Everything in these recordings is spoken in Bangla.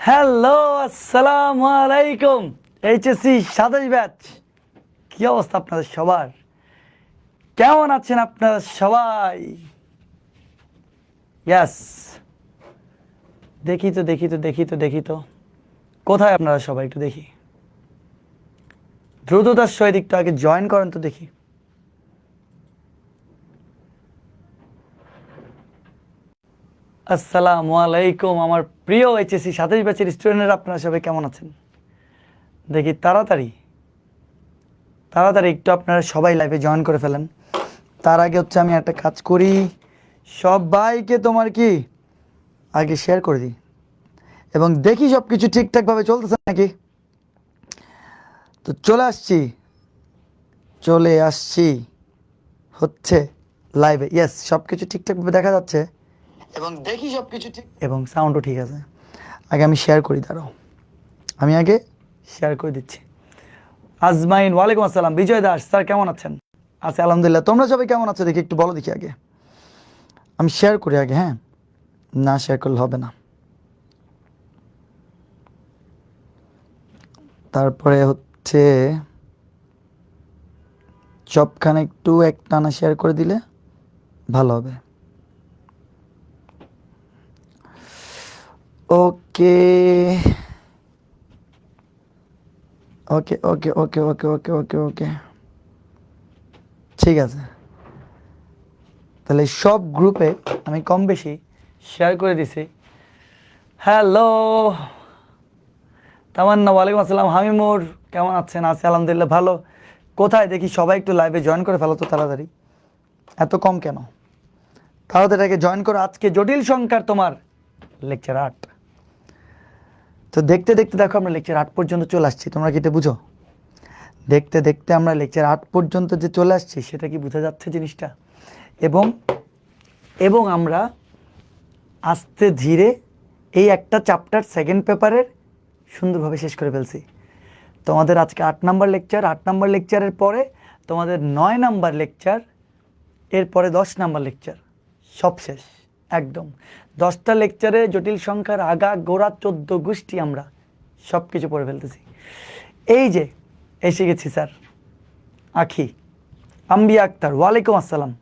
হ্যালো, আসসালামু আলাইকুম। এইচএসসি 27 ব্যাচ, কি অবস্থা আপনাদের সবার? কেমন আছেন আপনারা সবাই? ইয়াস, দেখি তো কোথায় আপনারা সবাই? একটু দেখি, দ্রুততার সহিত একটু আগে জয়েন করেন তো দেখি। আসসালামু আলাইকুম আমার প্রিয় এইচএসসি 27 ব্যাচের স্টুডেন্টরা, আপনারা সবাই কেমন আছেন? দেখি তাড়াতাড়ি তাড়াতাড়ি একটু আপনারা সবাই লাইভে জয়েন করে ফেলেন। তার আগে হচ্ছে আমি একটা কাজ করি, সবাইকে তোমার কি আগে শেয়ার করে দিই এবং দেখি সব কিছু ঠিকঠাকভাবে চলতেছে নাকি। তো চলে আসছি হচ্ছে লাইভে। ইয়েস, সব কিছু ঠিকঠাকভাবে দেখা যাচ্ছে এবং দেখি সব কিছু ঠিক এবং সাউন্ডও ঠিক আছে। আগে আমি শেয়ার করি, দাঁড়াও আমি আগে শেয়ার করে দিচ্ছি। আজমাইন, ওয়ালাইকুম আসসালাম। বিজয় দাস স্যার কেমন আছেন? আচ্ছা, আলহামদুলিল্লাহ। তোমরা সবাই কেমন আছো দেখি একটু বলো দেখি। আগে আমি শেয়ার করি আগে, হ্যাঁ, না শেয়ার করলে হবে না। তারপরে হচ্ছে সবখানে একটু একটানা শেয়ার করে দিলে ভালো হবে। ওকে ওকে ওকে ওকে ওকে ওকে ওকে ওকে ঠিক আছে। তাহলে সব গ্রুপে আমি কম বেশি শেয়ার করে দিছি। হ্যালো তামান্না, ওয়ালাইকুম আসসালাম। হামিমুর কেমন আছেন? আছে আলহামদুলিল্লাহ, ভালো। কোথায় দেখি সবাই একটু লাইভে জয়েন করে ফেলো তো তাড়াতাড়ি। এত কম কেন? তাড়াতাড়ি আগে জয়েন করো। আজকে জটিল সংখ্যার তোমার লেকচার 8। তো দেখতে দেখতে দেখো আমরা লেকচার 8 পর্যন্ত চলে আসছি। তোমরা কি এটা বুঝো? দেখতে দেখতে আমরা লেকচার 8 পর্যন্ত যে চলে আসছি সেটা কি বোঝা যাচ্ছে জিনিসটা? এবং এবং আমরা আস্তে ধীরে এই একটা চ্যাপ্টার সেকেন্ড পেপারের সুন্দরভাবে শেষ করে ফেলছি। তোমাদের আজকে 8 নাম্বার লেকচার, 8 নাম্বার লেকচারের পরে তোমাদের 9 নাম্বার লেকচার, এরপরে 10 নাম্বার লেকচার, সব শেষ একদম। 10টা লেকচারে জটিল সংখ্যার আগা গোড়া 14 গোষ্ঠী আমরা সব কিছু পড়ে ফেলতেছি। এই যে এসে গেছি স্যার। আখি আম্বিয়া আক্তার, ওয়ালাইকুম আসসালাম।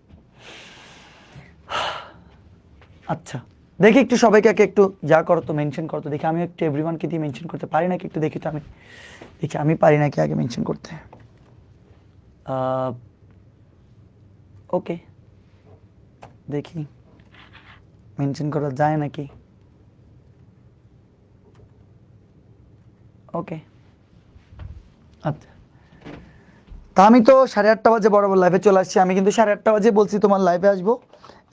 আচ্ছা, দেখি একটু সবাইকে একটু যা করো তো মেনশন করো তো দেখি। আমি একটু এভরিওয়ানকে দিয়ে মেনশন করতে পারি নাকি একটু দেখি তো। আমি দেখি আমি পারি নাকি আগে মেনশন করতে। ওকে, দেখি মেনশন করা যায় নাকি। ওকে, আচ্ছা। তা আমি তো 8:30 বাজে বরাবর লাইভে চলে আসছি। আমি কিন্তু 8:30 বাজে বলছি তোমার লাইভে আসবো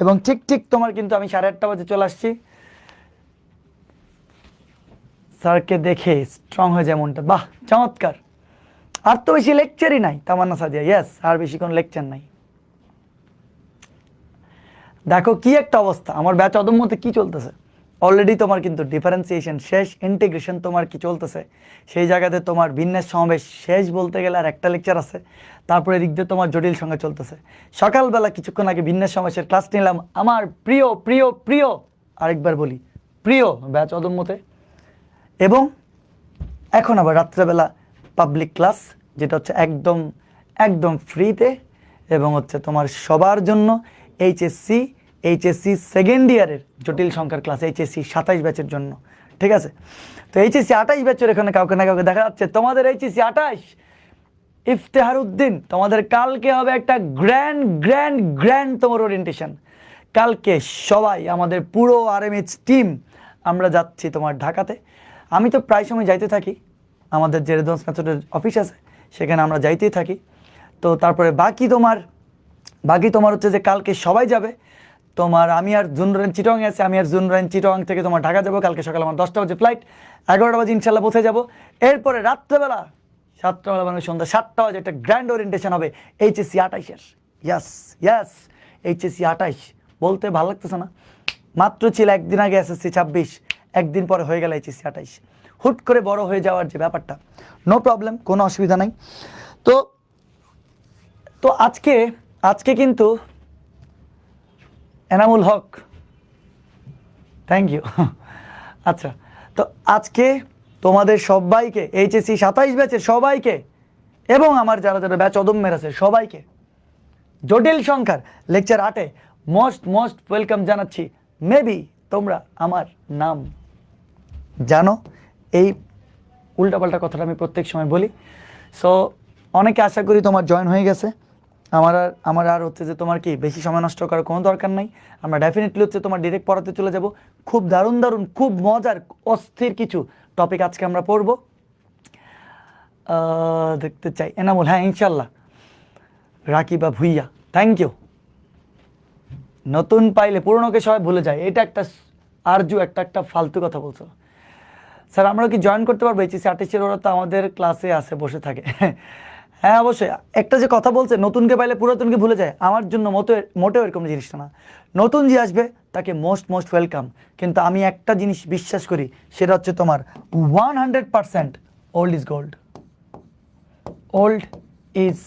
এবং ঠিক তোমার কিন্তু আমি 8:30 বাজে চলে আসছি। স্যারকে দেখে স্ট্রং হয়ে যায় মনটা। বাহ, চমৎকার। আর তো বেশি লেকচারই নাই তামান্না সাদিয়া। ইয়েস, আর বেশি কোনো লেকচার নাই। দেখো কি একটা অবস্থা, আমার ব্যাচ অদম্যতে কি চলতেছে। অলরেডি তোমার কিন্তু ডিফারেন্সিয়েশন শেষ, ইন্টিগ্রেশন তোমার কি চলতেছে, সেই জায়গাতে তোমার বিন্যাস সমাবেশ শেষ বলতে গেলে আর একটা লেকচার আছে। তারপরে এদিক দিয়ে তোমার জটিল সংখ্যা চলতেছে। সকালবেলা কিছুক্ষণ আগে বিন্যাস সমাবেশের ক্লাস নিলাম আমার প্রিয় প্রিয় প্রিয়, আরেকবার বলি, প্রিয় ব্যাচ অদম্যতে। এবং এখন আবার রাত্রেবেলা পাবলিক ক্লাস, যেটা হচ্ছে একদম একদম ফ্রিতে এবং হচ্ছে তোমার সবার জন্য। এইচএসসি সেকেন্ড ইয়ারের জটিল সংখ্যার ক্লাস, এইচএসসি 27 ব্যাচের জন্য, ঠিক আছে? তো এইচএসসি 28 ব্যাচের এখানে কাউকে না কাউকে দেখা যাচ্ছে। তোমাদের এইচএসসি 28 ইফতেহার উদ্দিন, তোমাদের কালকে হবে একটা গ্র্যান্ড গ্র্যান্ড গ্র্যান্ড তোমার ওরিয়েন্টেশন। কালকে সবাই আমাদের পুরো আরএমএইচ টিম আমরা যাচ্ছি তোমার ঢাকাতে। আমি তো প্রায় সময় যাইতে থাকি, আমাদের যে রেদওয়ান্স মেথডের অফিস আছে সেখানে আমরা যাইতেই থাকি। তো তারপরে বাকি তোমার হচ্ছে যে কালকে সবাই যাবে। তোমার আমি আর জুনরাইন চিটং আছে, আমি আর জুনরাইন চিটং থেকে তোমার ঢাকা যাবো। কালকে সকালে আমার 10টা বাজে ফ্লাইট, 11টা বাজে ইনশাল্লাহ পৌঁছে যাবো। এরপরে রাত্রেবেলা 7টা বেলা মানে সন্ধ্যা 7টা বাজে একটা গ্র্যান্ড ওরিয়েন্টেশন হবে এইচএসসি 28-এর। ইয়াস, এইচএসসি 28 বলতে ভালো লাগতেছে না? মাত্র ছিল একদিন আগে এসএসসি 26, একদিন পরে হয়ে গেল এইচএসসি 28। হুট করে বড় হয়ে যাওয়ার যে ব্যাপারটা, নো প্রবলেম, কোনো অসুবিধা নাই। তো তো আজকে কিন্তু এনামুল হক, থ্যাংক ইউ। আচ্ছা, তো তো আজকে তোমাদের সবাইকে এইচএসসি 27 ব্যাচের সবাইকে এবং আমার যারা যারা ব্যাচ অদম্যের আছে সবাইকে জটিল সংখ্যার লেকচার 8-এ মোস্ট ওয়েলকাম জানাচ্ছি। মেবি তোমরা আমার নাম জানো, এই উল্টাপাল্টা কথাটা আমি প্রত্যেক সময় বলি। সো অনেকে আশা করি তোমার জয়েন হয়ে গেছে। আমার আর হচ্ছে যে তোমার কি বেশি সময় নষ্ট করার কোনো দরকার নাই। আমরা ডেফিনেটলি হচ্ছে তোমার ডিরেক্ট পড়াতে চলে যাব। খুব দারুণ খুব মজার অস্থির কিছু টপিক আজকে আমরা পড়ব। দেখতে চাই এনামুল, হ্যাঁ ইনশাল্লাহ। Rakiba Bhuiyan, thank you. নতুন পাইলে পুরনোকে সবাই ভুলে যায়, এটা একটা আরজু একটা ফালতু কথা বলছো। স্যার আমরা কি জয়েন করতে পারবো এইচএসসি 28-এর? ওরা তো আমাদের ক্লাসে আসে বসে থাকে। হ্যাঁ অবশ্যই। একটা যে কথা বলছে নতুনকে পাইলে পুরাতনকে ভুলে যায়, আমার জন্য মোটেও এরকম জিনিসটা না। নতুন যে আসবে তাকে মোস্ট ওয়েলকাম। কিন্তু আমি একটা জিনিস বিশ্বাস করি, সেটা হচ্ছে তোমার 100% old is gold. Old is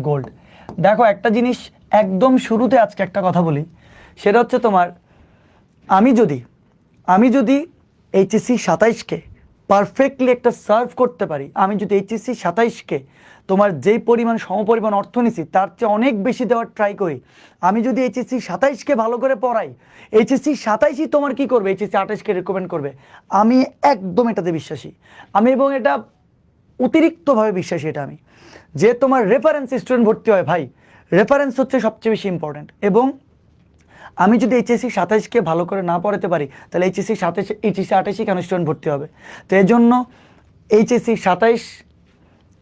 gold. দেখো একটা জিনিস একদম শুরুতে আজকে একটা কথা বলি, সেটা হচ্ছে তোমার আমি যদি এইচএসসি 27-কে পারফেক্টলি একটা সার্ভ করতে পারি, আমি যদি এইচএসসি 27-কে তোমার যেই পরিমাণ সমপরিমাণ অর্থ নিছি তার চেয়ে অনেক বেশি দেওয়ার ট্রাই করি, আমি যদি এইচএসসি 27-কে ভালো করে পড়াই, এইচএসসি 27-ই তোমার কি করবে, এইচএসসি 28-কে রেকমেন্ড করবে। আমি একদম এটাতে বিশ্বাসী। আমি এবং এটা অতিরিক্তভাবে বিশ্বাসী। এটা আমি যে তোমার রেফারেন্স স্টুডেন্ট ভর্তি হয় ভাই, রেফারেন্স হচ্ছে সবচেয়ে বেশি ইম্পর্ট্যান্ট। এবং আমি যদি এইচএসসি 27-কে ভালো করে না পড়াতে পারি, তাহলে এইচএসসি 28-ই কেন স্টুডেন্ট ভর্তি হবে? তো এই জন্য এইচএসসি 27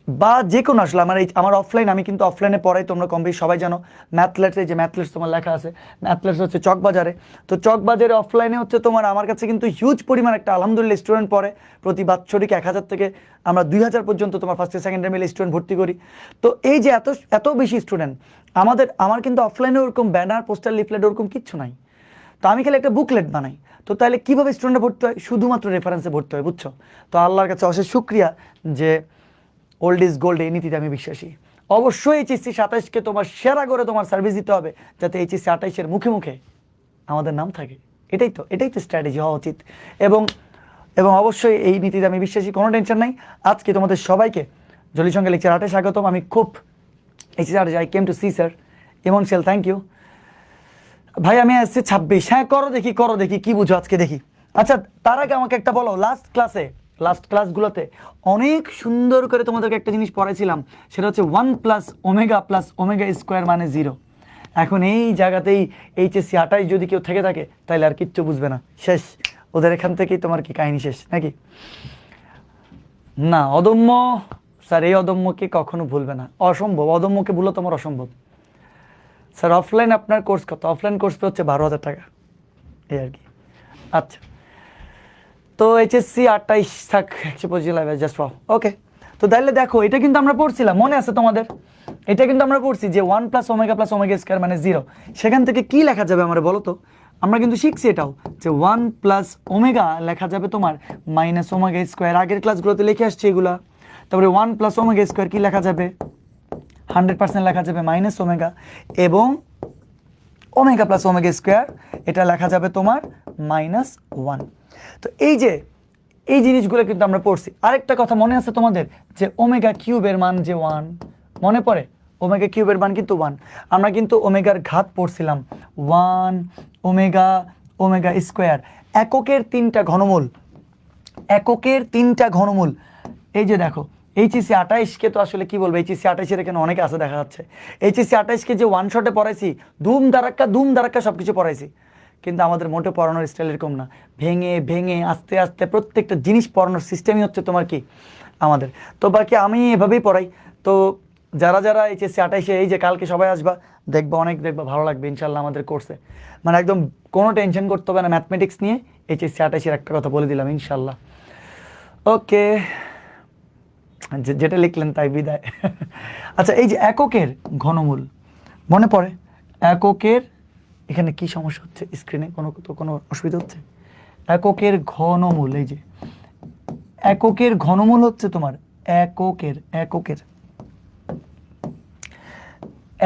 বা যে কোনো আসলে আমার অফলাইন, আমি কিন্তু অফলাইনে পড়াই, তোমরা কম বেশি সবাই জানো। ম্যাথলেটসে যে ম্যাথলেটস তোমার লেখা আছে, ম্যাথলেটস হচ্ছে চকবাজারে। তো চকবাজারে অফলাইনে হচ্ছে তোমার আমার কাছে কিন্তু হিউজ পরিমাণ একটা আলহামদুলিল্লাহ স্টুডেন্ট পড়ে। প্রতি বাৎসরিক 1000 থেকে আমরা 2000 পর্যন্ত তোমার ফার্স্ট ইয়ার সেকেন্ড ইয়ার মিলে স্টুডেন্ট ভর্তি করি। তো এই যে এত বেশি স্টুডেন্ট আমার কিন্তু অফলাইনে ওরকম ব্যানার পোস্টার লিফলেট ওরকম কিচ্ছু নাই। তো আমি খালি একটা বুকলেট বানাই। তো তাহলে কীভাবে স্টুডেন্টরা ভর্তি হয়? শুধুমাত্র রেফারেন্সে ভর্তি হয়, বুঝছো? তো আল্লাহর কাছে অশেষ শুকরিয়া যে ওল্ড ইজ গোল্ড, এই নীতিতে আমি বিশ্বাসী। অবশ্যই এইচএসসি 27-কে তোমার সেরা করে তোমার সার্ভিস দিতে হবে, যাতে এইচএসসি 28-এর মুখে মুখে আমাদের নাম থাকে। এটাই তো স্ট্র্যাটেজি হওয়া উচিত। এবং অবশ্যই এই নীতিতে আমি বিশ্বাসী, কোনো টেনশন নাই। আজকে তোমাদের সবাইকে জলির সঙ্গে লেকচার 8-এ স্বাগতম। আমি খুব HSC 28 I came to see sir ইমনশিয়াল, থ্যাংক ইউ ভাই। আমি আসছি 26। হ্যাঁ করো দেখি কি বুঝো আজকে দেখি। আচ্ছা তার আগে আমাকে একটা বলো, লাস্ট ক্লাসগুলোতে অনেক সুন্দর করে তোমাদেরকে একটা জিনিস পড়াইছিলাম, সেটা হচ্ছে 1 + ω মানে 0। এখন এই জায়গাতেই এইচএসসি 28 যদি কেউ থেকে থাকে তাহলে আর কিচ্ছু বুঝবে না, শেষ। ওদের এখান থেকেই তোমার কি কাহিনী শেষ নাকি? না অদম্য স্যার, এই অদম্যকে কখনো ভুলবে না, অসম্ভব। অদম্যকে ভুলো তোমার অসম্ভব। স্যার অফলাইন আপনার কোর্স কত? অফলাইন কোর্স পে হচ্ছে 12,000 টাকা, এই আর কি। আচ্ছা তো এইচএসসি 28 থাক 125 লাইভ জাস্ট ফর ওকে। তো তাহলে দেখো এটা কিন্তু আমরা পড়ছিলাম, মনে আছে তোমাদের? এটা কিন্তু আমরা পড়ছি যে 1 + ω + ω² মানে 0। সেখান থেকে কি লেখা যাবে আমরা বলো তো? আমরা কিন্তু শিখছি এটাও যে 1 + ω লেখা যাবে তোমার -ω²। আগের ক্লাসগুলোতে লিখে আসছে এগুলা। তারপরে 1 + ω² কি লেখা যাবে? 100% লেখা যাবে -ω, এবং ω + ω² এটা লেখা যাবে তোমার -1। তো এই জিনিসগুলো কিন্তু আমরা পড়ছি। আরেকটা কথা মনে আছে তোমাদের যে ω³ মান যে 1, মনে পড়ে? ω³ মান কিন্তু 1। আমরা কিন্তু ওমেগার ঘাত পড়ছিলাম, 1 ω² এককের 3টা ঘনমূল। এই যে দেখো এইচএসসি 28-কে তো আসলে কি বলবো, এইচএসসি 28-এর এখানে অনেকে আছে দেখা যাচ্ছে। এইচএসসি 28-কে যে ওয়ান শটে পড়াইছি, ধুম ধারাক্কা সব কিছু পড়াইছি, কিন্তু আমাদের মোটে পড়ানোর স্টাইল এরকম না। ভেঙে আস্তে প্রত্যেকটা জিনিস পড়ানোর সিস্টেমই হচ্ছে তোমার কি আমাদের। তো বাকি আমি এভাবেই পড়াই। তো যারা এইচএসসি 28-এ এই যে কালকে সবাই আসবা, দেখবা ভালো লাগবে ইনশাল্লাহ আমাদের কোর্সে। মানে একদম কোনো টেনশন করতে হবে না ম্যাথমেটিক্স নিয়ে। এইচএসসি 28-এর একটা কথা বলে দিলাম ইনশাল্লাহ। ওকে, যেটা লিখলেন তাই বিদায়। আচ্ছা এই যে এককের ঘনমূল মনে পড়ে? এককের এখানে কি সমস্যা হচ্ছে স্ক্রিনে? কোনো অসুবিধা হচ্ছে? এককের ঘনমূল, এই যে এককের ঘনমূল হচ্ছে তোমার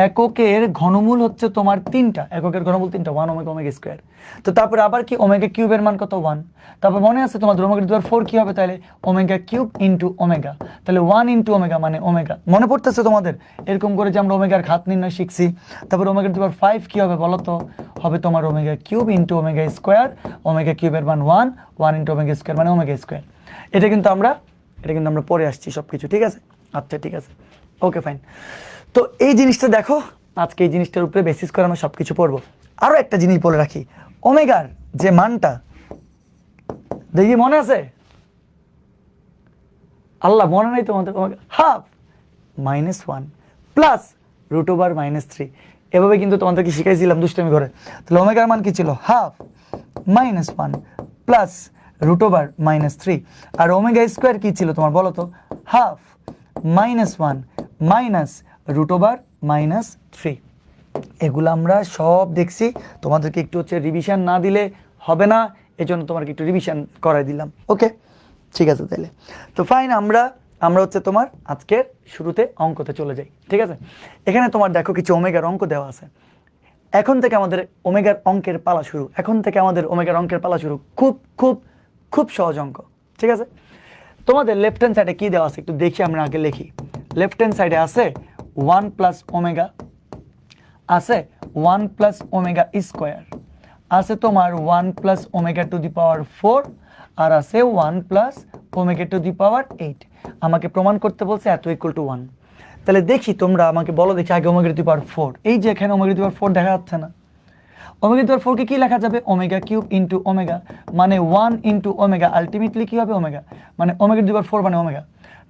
এককের ঘনমূল হচ্ছে তোমার 3টা, এককের ঘনমূল 3টা, 1 ওমেগা ওমেগা স্কোয়ার। তো তারপরে আবার কি ওমেগা কিউবের মান কত 1। তারপর মনে আছে তোমাদের ওমেগা টু দি পাওয়ার 4 কি হবে, তাহলে ওমেগা কিউব ইন্টু ওমেগা, তাহলে 1 ইন্টু ওমেগা মানে ওমেগা। মনে পড়তেছে তোমাদের এরকম করে যে আমরা ওমেগার ঘাত নির্ণয় শিখছি। তারপর ওমেগা টু দি পাওয়ার 5 কি হবে বলো তো, হবে তোমার omega cube into omega square, omega কিউবের মান 1, 1 ইন্টু ওমেগা স্কোয়ার মানে ওমেগা স্কোয়ার। এটা কিন্তু আমরা পরে আসছি সব কিছু, ঠিক আছে? আচ্ছা ঠিক আছে, ওকে ফাইন। তো এই জিনিসটা দেখো, আজকে এই জিনিসটার উপরে বেসিস করে আমরা সব কিছু পড়বো। আরও একটা জিনিস বলে রাখি, ওমেগার যে মানটা দেখি মনে আছে, আল্লাহ মনে নেই তোমাদের, ওমেগা হাফ -1 প্লাস √/-3, এভাবে কিন্তু তোমাদেরকে শিখাইছিলাম দুষ্টামি করে। তাহলে ওমেগার মান কি ছিল, হাফ -1 প্লাস √/-3, আর ওমেগা স্কোয়ার কি ছিল তোমার বলো তো, হাফ -1 মাইনাস √/-3। এগুলো আমরা সব দেখছি, তোমাদেরকে একটু হচ্ছে রিভিশন না দিলে হবে না, এজন্য তোমাকে একটু রিভিশন করাই দিলাম। ওকে ঠিক আছে তাহলে। তো ফাইন, আমরা হচ্ছে তোমার আজকের শুরুতে অঙ্কতে চলে যাই, ঠিক আছে? এখানে তোমার দেখো কিছু ওমেগার অঙ্ক দেওয়া আছে। এখন থেকে আমাদের ওমেগার অঙ্কের পালা শুরু, খুব খুব খুব সহজ অঙ্ক, ঠিক আছে? তোমাদের লেফট হ্যান্ড সাইডে কি দেওয়া আছে একটু দেখি, আমরা আগে লিখি। লেফট হ্যান্ড সাইডে আছে 1 প্লাস ওমেগা, আছে 1 প্লাস ওমেগা স্কোয়ার, আছে তোমার 1 plus omega to the power 4, আর আছে 1 plus omega to the power 8। আমাকে প্রমাণ করতে বলছে এত ইকুয়াল টু 1। তাহলে দেখি তোমরা আমাকে বলো দেখি আগে ওমেগা টু দি পাওয়ার 4, এই যে এখানে ওমেগা টু দি পাওয়ার 4 দেখা যাচ্ছে না, ওমেগা টু দি পাওয়ার 4 কে কি লেখা যাবে, ওমেগা কিউব ইন্টু ওমেগা মানে 1 ইন্টু ওমেগা, আলটিমেটলি কি হবে ওমেগা, মানে ওমেগা টু দি পাওয়ার 4 মানে ওমেগা।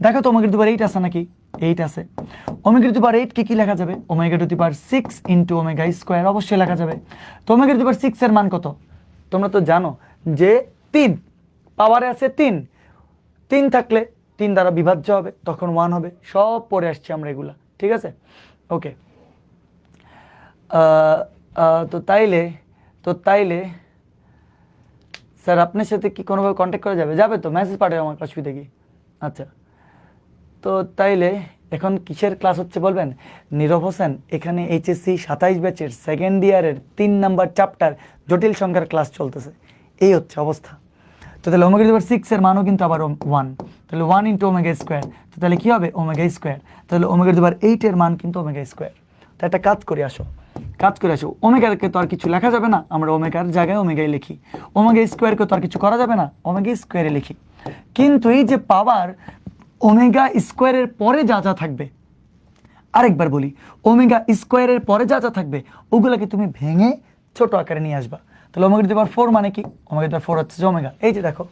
দেখো তো ওমেগা টু দি পাওয়ার 8 আছে নাকি, 8 আছে। ওমেগা টু দি পাওয়ার 8 কে কি লেখা যাবে, omega to the power 6 into omega square, অবশ্যই লেখা যাবে। তো ওমেগা টু দি পাওয়ার 6 এর মান কত, তোমরা তো জানো যে 3, পাওয়ারে আছে 3, 3 থাকলে 3 দ্বারা বিভাজ্য হবে, তখন 1 হবে। সব পড়ে আসছি আমরা এগুলা, ঠিক আছে? ওকে, তো তাইলে স্যার আপনার সাথে কি কোনোভাবে কন্ট্যাক্ট করা যাবে? যাবে তো, মেসেজ পাঠাবে আমার, অসুবিধা কি? আচ্ছা, তো তাইলে এখন কিসের ক্লাস হচ্ছে বলবেন? নীরব হোসেন, এখানে এইচএসসি 27 ব্যাচের সেকেন্ড ইয়ারের 3 নাম্বার চ্যাপ্টার জটিল সংখ্যার ক্লাস চলতেছে, এই হচ্ছে অবস্থা। তো তাহলে ওমেগা টু দি পাওয়ার 6 এর মানও কিন্তু আবার 1, তাহলে 1 ইন্টু ওমেগা স্কোয়ার, তো তাহলে কি হবে ওমেগা স্কোয়ার, তাহলে ওমেগা টু দি পাওয়ার 8 এর মান কিন্তু ওমেগা স্কোয়ার। তো একটা কাজ করে আসো, ওমেগাকে তো আর কিছু লেখা যাবে না, আমরা ওমেগার জায়গায় ওমেগাই লিখি। ওমেগা স্কোয়ারকে তো আর কিছু করা যাবে না, ওমেগা স্কোয়ারে লিখি। কিন্তু এই যে পাওয়ার ওমেগা স্কোয়ারের পরে যা যা থাকবে, আরেকবার বলি, ওমেগা স্কোয়ারের পরে যা যা থাকবে ওগুলোকে তুমি ভেঙে ছোট আকারে নিয়ে আসবা। তাহলে ওমেগা টু দি পাওয়ার 4 মানে কি, ওমেগা টু দি পাওয়ার 4 হচ্ছে যে ওমেগা, এই যে দেখো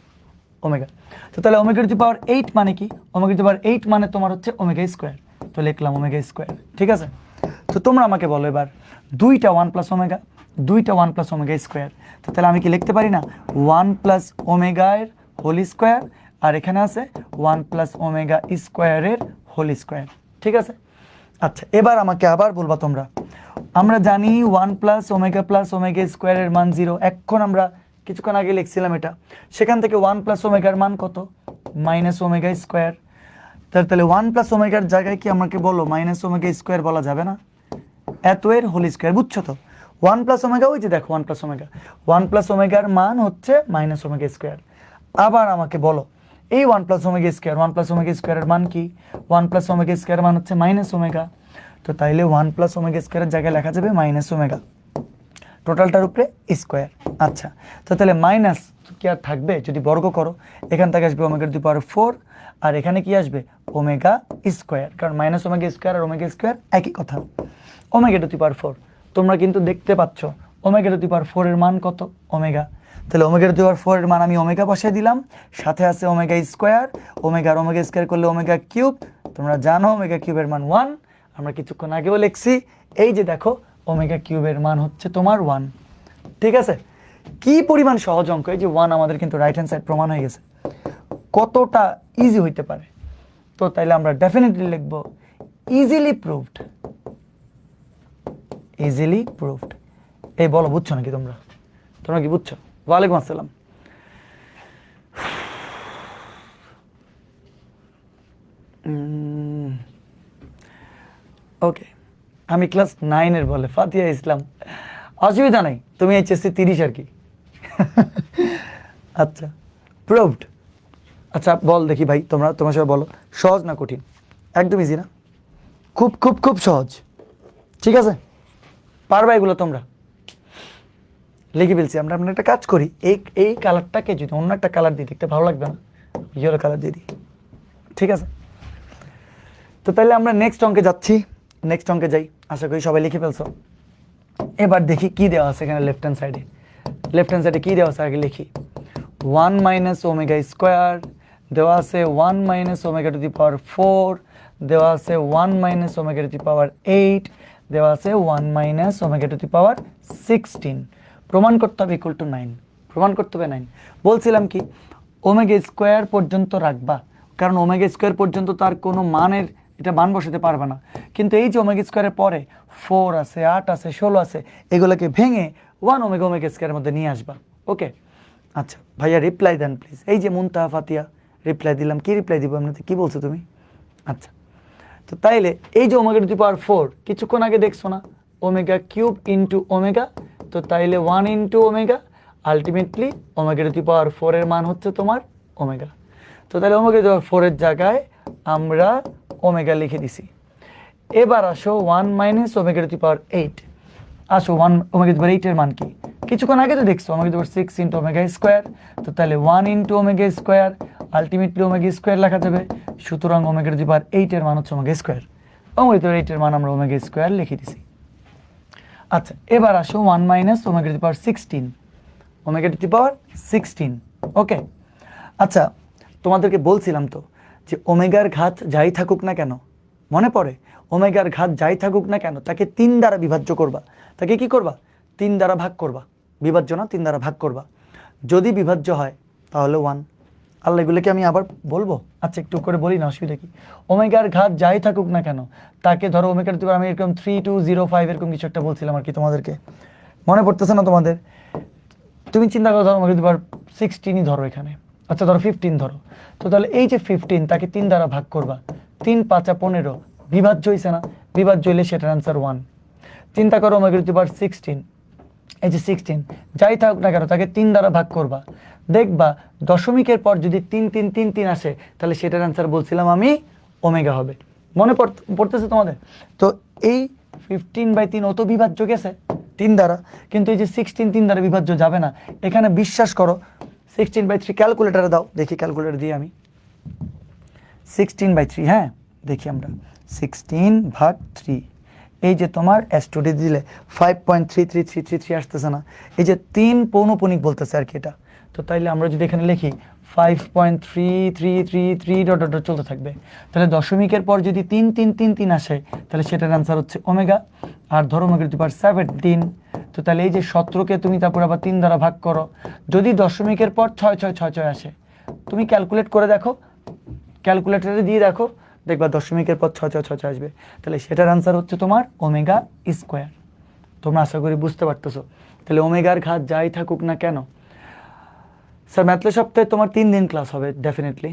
ওমেগা। তো তাহলে ওমেগা টু দি পাওয়ার 8 মানে কি, ওমেগা টু দি পাওয়ার 8 মানে তোমার হচ্ছে ওমেগা স্কোয়ার, তো লিখলাম ওমেগা স্কোয়ার, ঠিক আছে? তো তোমরা আমাকে বলো এবার, দুইটা 1 প্লাস ওমেগা, দুইটা 1 প্লাস ওমেগা স্কোয়ার, তো তাহলে আমি কি লিখতে পারি না 1 প্লাস ওমেগার হোল স্কোয়ার, আর এখানে আছে 1 প্লাস ওমেগা স্কোয়ারের হোল স্কোয়ার, ঠিক আছে? আচ্ছা, এবার আমাকে আবার বলবা তোমরা, আমরা জানি 1 প্লাস ওমেগা স্কোয়ারের মান 0, এখন আমরা কিছুক্ষণ আগে লিখছিলাম এটা, সেখান থেকে 1 প্লাস ওমেগার মান কত, মাইনাস ওমেগা স্কোয়ার। তাহলে 1 প্লাস ওমেগার জায়গায় কি আমাকে বলো মাইনাস ওমেগা স্কোয়ার বলা যাবে না, এত এর হোল স্কোয়ার, বুঝছো তো? 1 প্লাস ওমেগা, ওই যে দেখো 1 প্লাস ওমেগার মান হচ্ছে মাইনাস ওমেগা স্কোয়ার। আবার আমাকে বলো এই 1 প্লাস ওমেগা স্কোয়ারের মান কি, 1 প্লাস ওমেগা স্কোয়ার মান হচ্ছে মাইনাস ওমেগা, তো তাইলে 1 প্লাস ওমেগা স্কোয়ারের জায়গায় লেখা যাবে মাইনাস ওমেগা, টোটালটার উপরে স্কোয়ার। আচ্ছা, তো তাহলে মাইনাস কি আর থাকবে, যদি বর্গ করো এখান থেকে আসবে ওমেগা টু দি পাওয়ার 4, আর এখানে কি আসবে ওমেগা স্কোয়ার, কারণ মাইনাস ওমেগা স্কোয়ার আর ওমেগা স্কোয়ার একই কথা। ওমেগা টু দি পাওয়ার 4, তোমরা কিন্তু দেখতে পাচ্ছ ওমেগা টু দি পাওয়ার 4 এর মান কত, ওমেগা। তাহলে ওমেগা টু দি পাওয়ার 4 এর মান আমি ওমেগা বসাই দিলাম, সাথে আছে ওমেগা স্কোয়ার, ওমেগা স্কোয়ার করলে ওমেগা কিউব, তোমরা জানো ওমেগা কিউবের মান 1, আমরা কিছুক্ষণ আগেও লিখছি, এই যে দেখো ওমেগা কিউবের মান হচ্ছে তোমার 1, ঠিক আছে? কি পরিমাণ সহজ অঙ্ক, এই যে 1 আমাদের কিন্তু রাইট হ্যান্ড সাইড প্রমাণ হয়ে গেছে, কতটা ইজি হইতে পারে। তো তাইলে আমরা ডেফিনেটলি লিখবো ইজিলি প্রুভড, এই বলো বুঝছো নাকি তোমরা, কি বুঝছো? ওয়ালাইকুম আসসালাম। ওকে, আমি ক্লাস 9-এর বলে ফাতিয়া ইসলাম, অসুবিধা নাই, তুমি এইচএসসি 30 আর কি। আচ্ছা প্রুভড। আচ্ছা বল দেখি ভাই, তোমার সবাই বলো, সহজ না কঠিন? একদম ইজি না? খুব খুব খুব সহজ, ঠিক আছে? পারবা এগুলো তোমরা? লিখে ফেলছি আমরা। আমরা একটা কাজ করি, এই কালারটাকে যদি অন্য একটা কালার দিই দেখতে ভালো লাগবে না? ইয়েলো কালার দিয়ে দিই, ঠিক আছে? তো তাহলে আমরা নেক্সট অঙ্কে যাচ্ছি, নেক্সট অঙ্কে যাই। আশা করি সবাই লিখে ফেলছো। এবার দেখি কি দেওয়া আছে এখানে লেফট হ্যান্ড সাইডে। লেফট হ্যান্ড সাইডে কি দেওয়া আছে আগে লিখি। 1 মাইনাস ওমেগা স্কোয়ার দেওয়া আছে, 1 minus omega to the power 4 দেওয়া আছে, 1 minus omega to the power 8 দেওয়া আছে, 1 minus omega to the power 16। প্রমাণ করতে হবে ইকুয়াল টু 9, প্রমাণ করতে হবে 9। বলছিলাম কি ওমেগা স্কোয়ার পর্যন্ত রাখবা, কারণ ওমেগা স্কোয়ার পর্যন্ত তার কোনো মানের এটা মান বসাতে পারবে না। কিন্তু এই যে ওমেগা স্কোয়ারের পরে 4 আছে, 8 আছে, 16 আছে, এগুলোকে ভেঙে 1 ওমেগা ওমেগা স্কোয়ারের মধ্যে নিয়ে আসবা। ওকে আচ্ছা ভাইয়া রিপ্লাই দেন প্লিজ। এই যে মুনতাহা ফাতিয়া রিপ্লাই দিলাম, কি রিপ্লাই দিব এমনিতে, কি বলছো তুমি? আচ্ছা তো তাইলে এই যে ওমেগা টু দি পাওয়ার 4 কিছুক্ষণ আগে দেখছো না, ওমেগা কিউব ইন্টু ওমেগা, তো তাইলে 1 into omega, ultimately omega to the power 4 এর মান হচ্ছে তোমার ওমেগা। তো তাহলে ওমেগা টু দি পাওয়ার 4 এর জায়গায় আমরা ওমেগা লিখে দিছি। এবার আসো 1 minus omega to the power 8। আসো 1 ওমেগা টু দি পাওয়ার 8 এর মান কি? কিছুক্ষণ আগে তো দেখছো omega to the power 6 into omega square, তো তাহলে 1 into omega square, ultimately omega square লেখা যাবে। সুতরাং ওমেগা টু দি পাওয়ার 8 এর মান হচ্ছে omega square. Omega to the power 8 এর মান আমরা ওমেগা স্কোয়ার লিখে দিছি। আচ্ছা এবার আসো 1 minus omega to the power 16, omega to the power 16। Okay আচ্ছা তোমাদেরকে বলছিলাম তো যে ওমেগার ঘাত যাই থাকুক না কেন, মনে পড়ে? ওমেগার ঘাত যাই থাকুক না কেন তাকে 3 দ্বারা বিভাজ্য করবা। তাকে কি করবা? 3 দ্বারা ভাগ করবা। বিভাজ্য না, 3 দ্বারা ভাগ করবা। যদি বিভাজ্য হয় তাহলে 1। আল্লাহ এগুলোকে আমি আবার বলবো? আচ্ছা একটু করে বলি না, অসুবিধা কি? ওমেগার ঘাত যাই থাকুক না কেন তাকে ধরো ওমেগার দিতে আমি এরকম 3205 এরকম কিছু একটা বলছিলাম আর কি তোমাদেরকে, মনে পড়তেছে না তোমাদের? তুমি চিন্তা করো, ধরো ওমেগা টু দি পাওয়ার 16ই ধরো এখানে, আচ্ছা ধরো 15 ধরো, তো তাহলে এই যে 15 তাকে 3 দ্বারা ভাগ করবা, 3 5 15, বিভাজ্য হয়েছে না? বিভাজ্য হইলে সেটার অ্যান্সার 1। চিন্তা করো ওমেগা টু দি পাওয়ার 16, এই যে 16 যাই থাকুক না কেন তাকে 3 দ্বারা ভাগ করবা, দেখবা দশমিকের পর যদি 3 3 3 3 আসে তাহলে সেটার অ্যান্সার বলছিলাম আমি ওমেগা হবে। মনে পড়তেছে তোমাদের? তো এই 15/3 ও তো বিভাজ্য গেছে 3 দ্বারা, কিন্তু এই যে 16 3 দ্বারা বিভাজ্য যাবে না। এখানে বিশ্বাস করো 16/3 ক্যালকুলেটারে দাও দেখি, ক্যালকুলেটর দিয়ে আমি 16/3, হ্যাঁ দেখি আমরা 16/3, এই যে তোমার S2D দিলে 5.33333 আসতেছে না? এই যে 3 পৌনঃপুনিক বলতেছে আর কি এটা। তো তাইলে আমরা যদি এখানে লিখি 5.3333 ডট ডট চলতে থাকবে, তাহলে দশমিকের পর যদি 3 3 3 3 আসে তাহলে সেটার অ্যান্সার হচ্ছে ওমেগা। আর ধরো ওমেগা টু দি পাওয়ার 17, তো তাহলে এই যে 17কে তুমি তারপর আবার 3 দ্বারা ভাগ করো, যদি দশমিকের পর 6 6 6 6 আসে, তুমি ক্যালকুলেট করে দেখো, ক্যালকুলেটরে দিয়ে দেখো, দেখবা দশমিকের পর 6 6 6 6 আসবে, তাহলে সেটার অ্যান্সার হচ্ছে তোমার ওমেগা স্কোয়ার। তোমরা আশা করি বুঝতে পারতেছো। তাহলে ওমেগার ঘাত যাই থাকুক না কেন, স্যার ম্যাথলে সপ্তাহে তোমার 3 দিন ক্লাস হবে ডেফিনেটলি।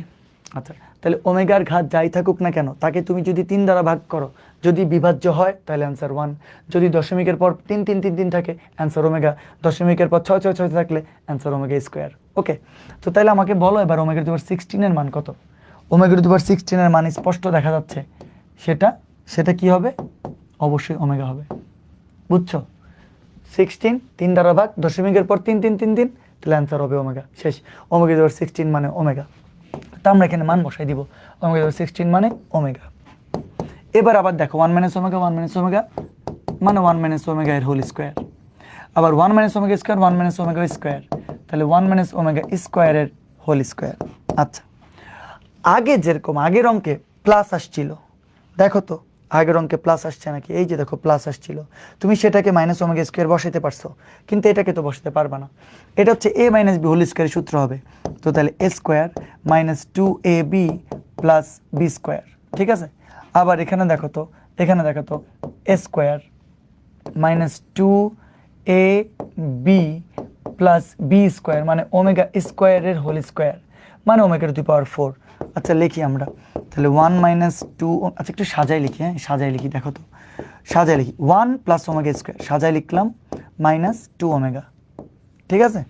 আচ্ছা তাহলে ওমেগার ঘাত যাই থাকুক না কেন তাকে তুমি যদি 3 দ্বারা ভাগ করো, যদি বিভাজ্য হয় তাহলে অ্যান্সার 1, যদি দশমিকের পর 3 3 3 3 থাকে অ্যান্সার ওমেগা, দশমিকের পর 6 6 6 থাকলে অ্যান্সার ওমেগা স্কোয়ার। ওকে তো তাহলে আমাকে বলো এবার ওমেগা টু দি পাওয়ার 16 এর মান কত? ওমেগা টু দি পাওয়ার 16 এর মান স্পষ্ট দেখা যাচ্ছে, সেটা কি হবে? অবশ্যই ওমেগা হবে। বুঝছো? 16 3 দ্বারা ভাগ, দশমিকের পর 3 3 3 3, তাহলে অ্যান্সার হবে ওমেগা। শেষ। ওমেগা টু দি পাওয়ার 16 মানে ওমেগা। তা আমরা এখানে মান বসাই দিব, ওমেগা টু দি পাওয়ার 16 মানে ওমেগা। এবার আবার দেখো 1 মাইনাস ওমেগা 1 মাইনাস ওমেগা মানে 1 মাইনাস ওমেগা এর হোল স্কোয়ার, আবার 1 minus omega square 1 minus omega square, তাহলে 1 মাইনাস ওমেগা স্কোয়ারের হোল স্কোয়ার। আচ্ছা আগে যেরকম আগের অঙ্কে প্লাস আসছিল, দেখো তো আগের অঙ্কে প্লাস আসছে নাকি? এই যে দেখো প্লাস আসছিল, তুমি সেটাকে মাইনাস ওমেগা স্কোয়ার বসাতে পারছো, কিন্তু এটাকে তো বসাতে পারবা না। এটা হচ্ছে a মাইনাস বি হোল স্কোয়ারের সূত্র হবে। তো তাহলে a square minus 2ab plus B square, ঠিক আছে? আবার এখানে দেখো তো a square minus 2ab plus B square মানে ওমেগা স্কোয়ারের হোল স্কোয়ার মানে ওমেগা টু দি পাওয়ার 4। আচ্ছা লিখি আমরা তাহলে 1 মাইনাস 2, আচ্ছা একটু সাজাই লিখি, হ্যাঁ সাজাই লিখি, দেখো তো সাজায় লিখি 1 প্লাস ওমেগা স্কোয়ার, সাজায় লিখলাম মাইনাস 2 ওমেগা, ঠিক আছে।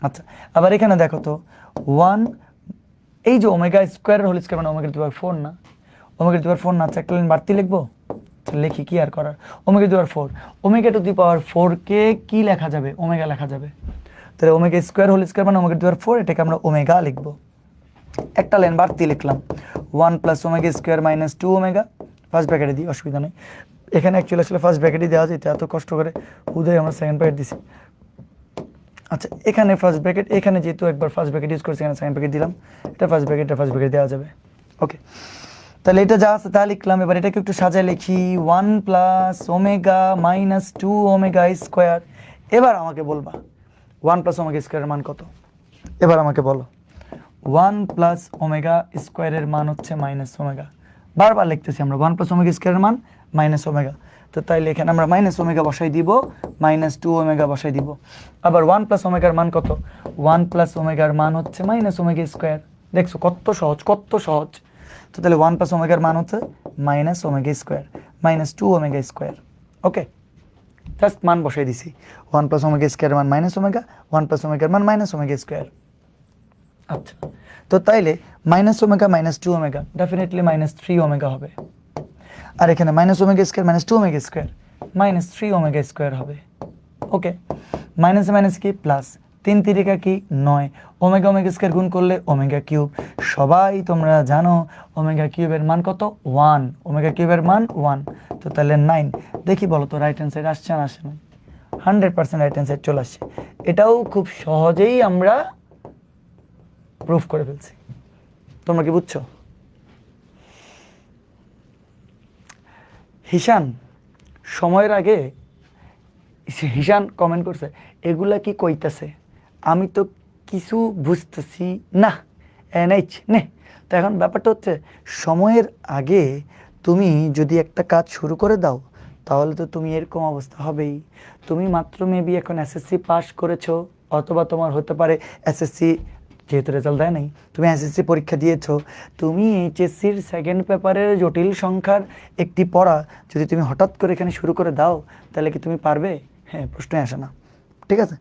আচ্ছা, আবার এখানে দেখো তো 1, এই যে ওমেগা স্কোয়ার হোল স্কোয়ার মানে ওমেগা টু পাওয়ার 4 না, ওমেগা টু পাওয়ার 4 না, আচ্ছা একটা লাইন বাড়তি লিখবো, লিখি কি আর করার, omega to power 4, omega to the power 4 কে কি লেখা যাবে, ওমেগা লেখা যাবে, তাহলে ওমেগা স্কোয়ার হোল স্কোয়ার মানে ওমেগা টু পাওয়ার 4, এটাকে আমরা ওমেগা লিখবো। একটা লাইন বাড়তি লিখলাম 1 plus omega square minus 2 omega, first ব্র্যাকেটে দিই, অসুবিধা নেই, এখানে অ্যাকচুয়ালি আসলে ফার্স্ট ব্র্যাকেটই দেওয়া যেত, এত কষ্ট করে উদয় আমরা সেকেন্ড ব্র্যাকেট দিছি। আচ্ছা এখানে ফার্স্ট ব্র্যাকেট, এখানে যেহেতু একবার ফার্স্ট ব্র্যাকেট ইউজ করছি, এখানে সেকেন্ড ব্র্যাকেট দিলাম, এটা ফার্স্ট ব্র্যাকেট দেওয়া যাবে। ওকে, তাহলে এটা যা আছে তা লিখলাম। এবার এটাকে একটু সাজায় লিখি 1 plus omega minus 2 omega square. এবার আমাকে বলবা 1 প্লাস ওমেগা স্কোয়ারের মান কত, এবার আমাকে বলো। 1 প্লাস ওমেগা স্কোয়ারের মান হচ্ছে মাইনাস ওমেগা, বারবার লিখতেছি আমরা 1 প্লাস ওমেগা স্কোয়ারের মান মাইনাস ওমেগা, তো তাইলে এখানে আমরা মাইনাস ওমেগা বসাই দিব, মাইনাস 2 ওমেগা বসাই দিব। আবার 1 প্লাস ওমেগার মান কত, 1 প্লাস ওমেগার মান হচ্ছে মাইনাস ওমেগা স্কোয়ার। দেখছো কত সহজ, কত সহজ। তো তাহলে 1 প্লাস ওমেগার মান হচ্ছে minus omega square, minus 2 omega square. Okay, just মান বসাই দিছি, 1 প্লাস ওমেগা স্কোয়ার মান মাইনাস ওমেগা, 1 প্লাস ওমেগার মান মাইনাস ওমেগা স্কোয়ার। আচ্ছা, তো তাইলে minus omega minus 2 omega definitely minus 3 omega হবে, আর এখানে minus omega square minus 2 omega square minus 3 omega square হবে। ওকে, মাইনাস মাইনাস কি প্লাস, 3 তিরিকা কি 9, ওমেগা ওমেগা স্কোয়ার গুণ করলে ওমেগা কিউব। সবাই তোমরা জানো ওমেগা কিউবের মান কত 1, ওমেগা কিউবের মান 1, তো তাহলে 9। দেখি বলো তো রাইট হ্যান্ড সাইড আসছে না আসে না, 100% রাইট হ্যান্ড সাইড চলে আসছে। এটাও খুব সহজেই আমরা প্রুফ করে ফেলছি, তোমরা কি বুঝছো? হিশান সময়ের আগে হিশান কমেন্ট করছে এগুলা কি কইতাছে, আমি তো কিছু বুঝতেছি না, এনএইচ নে। তো এখন ব্যাপারটা হচ্ছে সময়ের আগে তুমি যদি একটা কাজ শুরু করে দাও তাহলে তো তুমি এরকম অবস্থা হবেই। তুমি মাত্র মেবি এখন এসএসসি পাস করেছো, অথবা তোমার হতে পারে এসএসসি যেহেতু রেজাল্ট দেয় নাই, তুমি এসএসসি পরীক্ষা দিয়েছো, তুমি এইচএসসির সেকেন্ড পেপারের জটিল সংখ্যার একটি পড়া যদি তুমি হঠাৎ করে এখানে শুরু করে দাও তাহলে কি তুমি পারবে? হ্যাঁ, প্রশ্নই আসে না, ঠিক আছে।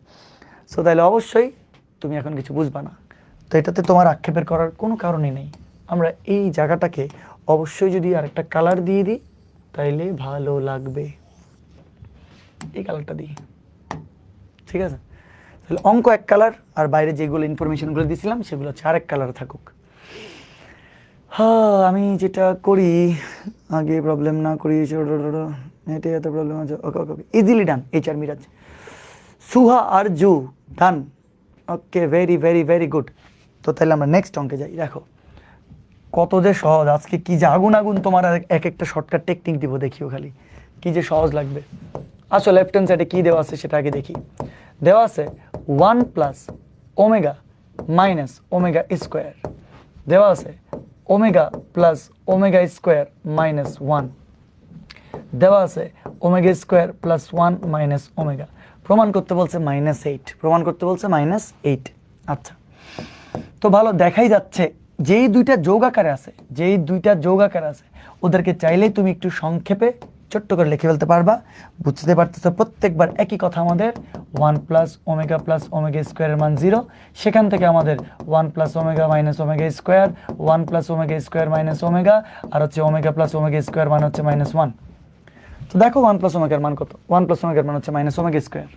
সো তাহলে অবশ্যই তুমি এখন কিছু বুঝবা না, তো এটাতে তোমার আক্ষেপের করার কোনো কারণই নেই। আমরা এই জায়গাটাকে অবশ্যই যদি আরেকটা কালার দিয়ে দিই তাইলে ভালো লাগবে, এই কালারটা দিই, ঠিক আছে। তাহলে অঙ্ক এক কালার, আর বাইরে যেগুলো ইনফরমেশনগুলো দিয়েছিলাম সেগুলো হচ্ছে আরেক কালার থাকুক। হ্যাঁ, আমি যেটা করি আগে প্রবলেম না করি, এটাই এত প্রবলেম আছে। ওকে ওকে ওকে, ইজিলি ডান। এইচআর মিরাজ, সুহা আর জু ডান। ওকে, ভেরি ভেরি ভেরি গুড। তো তাহলে আমরা নেক্সট অঙ্কে যাই। দেখো কত যে সহজ, আজকে কি যে আগুন আগুন তোমার এক একটা শর্টকাট টেকনিক দিব, দেখিও খালি কি যে সহজ লাগবে। আসো লেফট হ্যান্ড সাইডে কী দেওয়া আছে সেটা আগে দেখি। দেওয়া আছে 1 plus omega minus omega square, দেওয়া আছে omega plus omega square minus 1, দেওয়া আছে omega square plus 1 minus omega. প্রমাণ করতে বলছে -8, প্রমাণ করতে বলছে -8। আচ্ছা, তো ভালো দেখাই যাচ্ছে যেই দুইটা যোগ আকারে আছে, ওদেরকে চাইলেই তুমি একটু সংক্ষেপে ছোট্ট করে লিখে ফেলতে পারবা, বুঝতে পারতেছো। প্রত্যেকবার একই কথা, আমাদের 1 প্লাস ওমেগা স্কোয়ারের মান 0, সেখান থেকে আমাদের 1 plus omega minus omega square, 1 plus omega square minus omega, আর হচ্ছে ওমেগা প্লাস ওমেগা স্কোয়ার মান হচ্ছে -1। তো দেখো 1 প্লাস ওমেগার মান কত, 1 প্লাস ওমেগার মান হচ্ছে মাইনাস ওমেগা স্কোয়ার।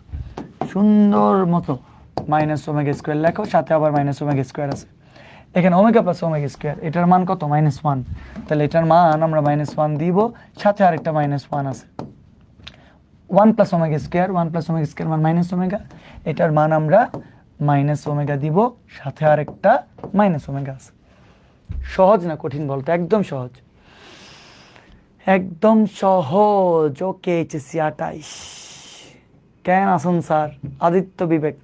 সুন্দর মতো মাইনাস ওমেগা স্কোয়ার লেখো, সাথে আবার মাইনাস ওমেগা স্কোয়ার আছে। এখানে ওমেগা প্লাস ওমেগা স্কোয়ার, এটার মান কত -1, তাহলে এটার মান আমরা -1 দিব, সাথে আরেকটা -1 আছে। 1 প্লাস ওমেগা স্কোয়ার মান মাইনাস ওমেগা, এটার মান আমরা মাইনাস ওমেগা দিব, সাথে আরেকটা মাইনাস ওমেগা আছে। সহজ না কঠিন বলতো? একদম সহজ, একদম সহজ। ওকে, এইচএসসি 28 কেন আসুন স্যার? আদিত্য বিবেক,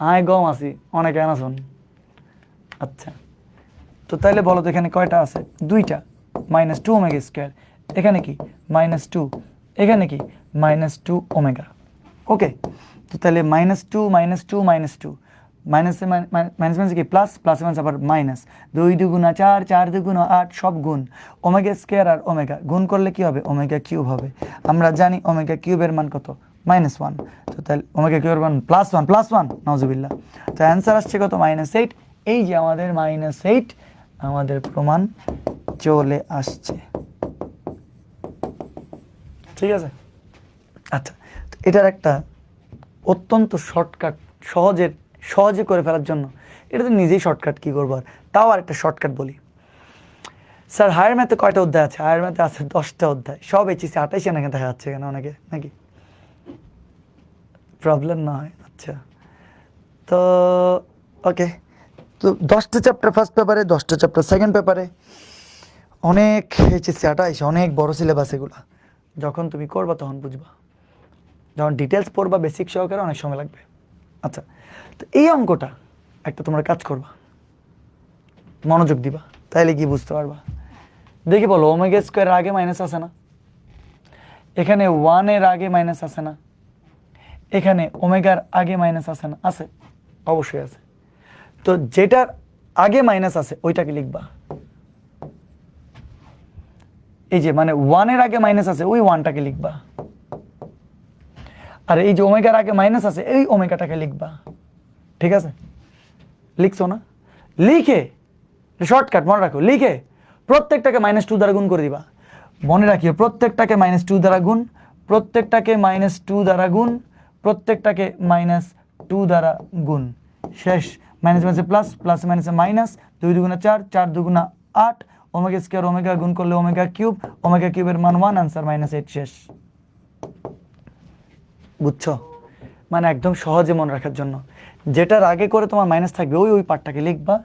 আয় গম আসি অনেক কেন আসুন। আচ্ছা, তো তাইলে বলো তো এখানে কয়টা আছে? দুইটা, -2 ওমেগা স্কোয়ার, এখানে কি -2, এখানে কি -2 ওমেগা। ওকে, তো তাহলে -2 -2 -2 মাইনাসে মাইনাস মাইনাস কি প্লাস, প্লাসে মাইনাস আবার মাইনাস, 2 দুগুণা 4, 4 দুগুণা 8 সব গুণ, ওমেগা স্কোয়ার আর ওমেগা গুণ করলে কি হবে, ওমেগা কিউব হবে। আমরা জানি ওমেগা কিউবের মান কত, -1। তো তাহলে ওমেগা কিউবের মান +1 নাউজুবিল্লাহ। তো অ্যান্সার আসছে কত, -8। এই যে আমাদের -8 আমাদের প্রমাণ চলে আসছে, ঠিক আছে। আচ্ছা, এটার একটা অত্যন্ত শর্টকাট, সহজে করে ফেলার জন্য, এটা তো নিজেই শর্টকাট, কী করবো আর, তাও আর একটা শর্টকাট বলি। স্যার হায়ার ম্যাথে কয়টা অধ্যায় আছে? হায়ার ম্যাথে আছে 10টা অধ্যায়, সব এইচএসসি 28 নাকি দেখা যাচ্ছে কেন অনেকে, নাকি প্রবলেম না হয়? আচ্ছা, তো ওকে, তো 10টা চ্যাপ্টার ফার্স্ট পেপারে, 10টা চ্যাপ্টার সেকেন্ড পেপারে, অনেক এইচএসসি 28, অনেক বড় সিলেবাস এগুলো। যখন তুমি করবা তখন বুঝবা, যখন ডিটেলস পড়বা বেসিক সহকারে অনেক সময় লাগবে। আচ্ছা, তো এই অঙ্কটা একটা তোমরা কাজ করবা, মনোযোগ দিবা, তাইলে কি বুঝতে পারবা। দেখি বলো, ওমেগা স্কোয়ারের আগে মাইনাস আছে না? এখানে 1 এর আগে মাইনাস আছে না? এখানে ওমেগার আগে মাইনাস আছে না? আছে, অবশ্যই আছে। তো যেটার আগে মাইনাস আছে ওইটাকে লিখবা। এই যে মানে 1 এর আগে মাইনাস আছে ওই 1টাকে লিখবা, আর এই যে ওমেগার আগে মাইনাস আছে এই ওমেগাটাকে লিখবা, ঠিক আছে? লিখছো না? লিখে শর্টকাট মনে রাখো, লিখে প্রত্যেকটাকে -2 দ্বারা গুণ করে দিবা। মনে রাখিও, প্রত্যেকটাকে -2 দ্বারা গুণ, প্রত্যেকটাকে -2 দ্বারা গুণ, প্রত্যেকটাকে -2 দ্বারা গুণ, শেষ। মাইনাস মাইনাসে প্লাস, প্লাস মাইনাসে মাইনাস, 2 দুগুণা 4, 4 দুগুণা 8, ওমেগা স্কোয়ার ওমেগা গুণ করলে ওমেগা কিউব, ওমেগা কিউবের মান 1, আনসার -8, শেষ। বুঝছো? মানে একদম সহজে মনে রাখার জন্য, যেটার আগে করে তোমার মাইনাস থাকবে ওই পার্টটাকে লিখবা,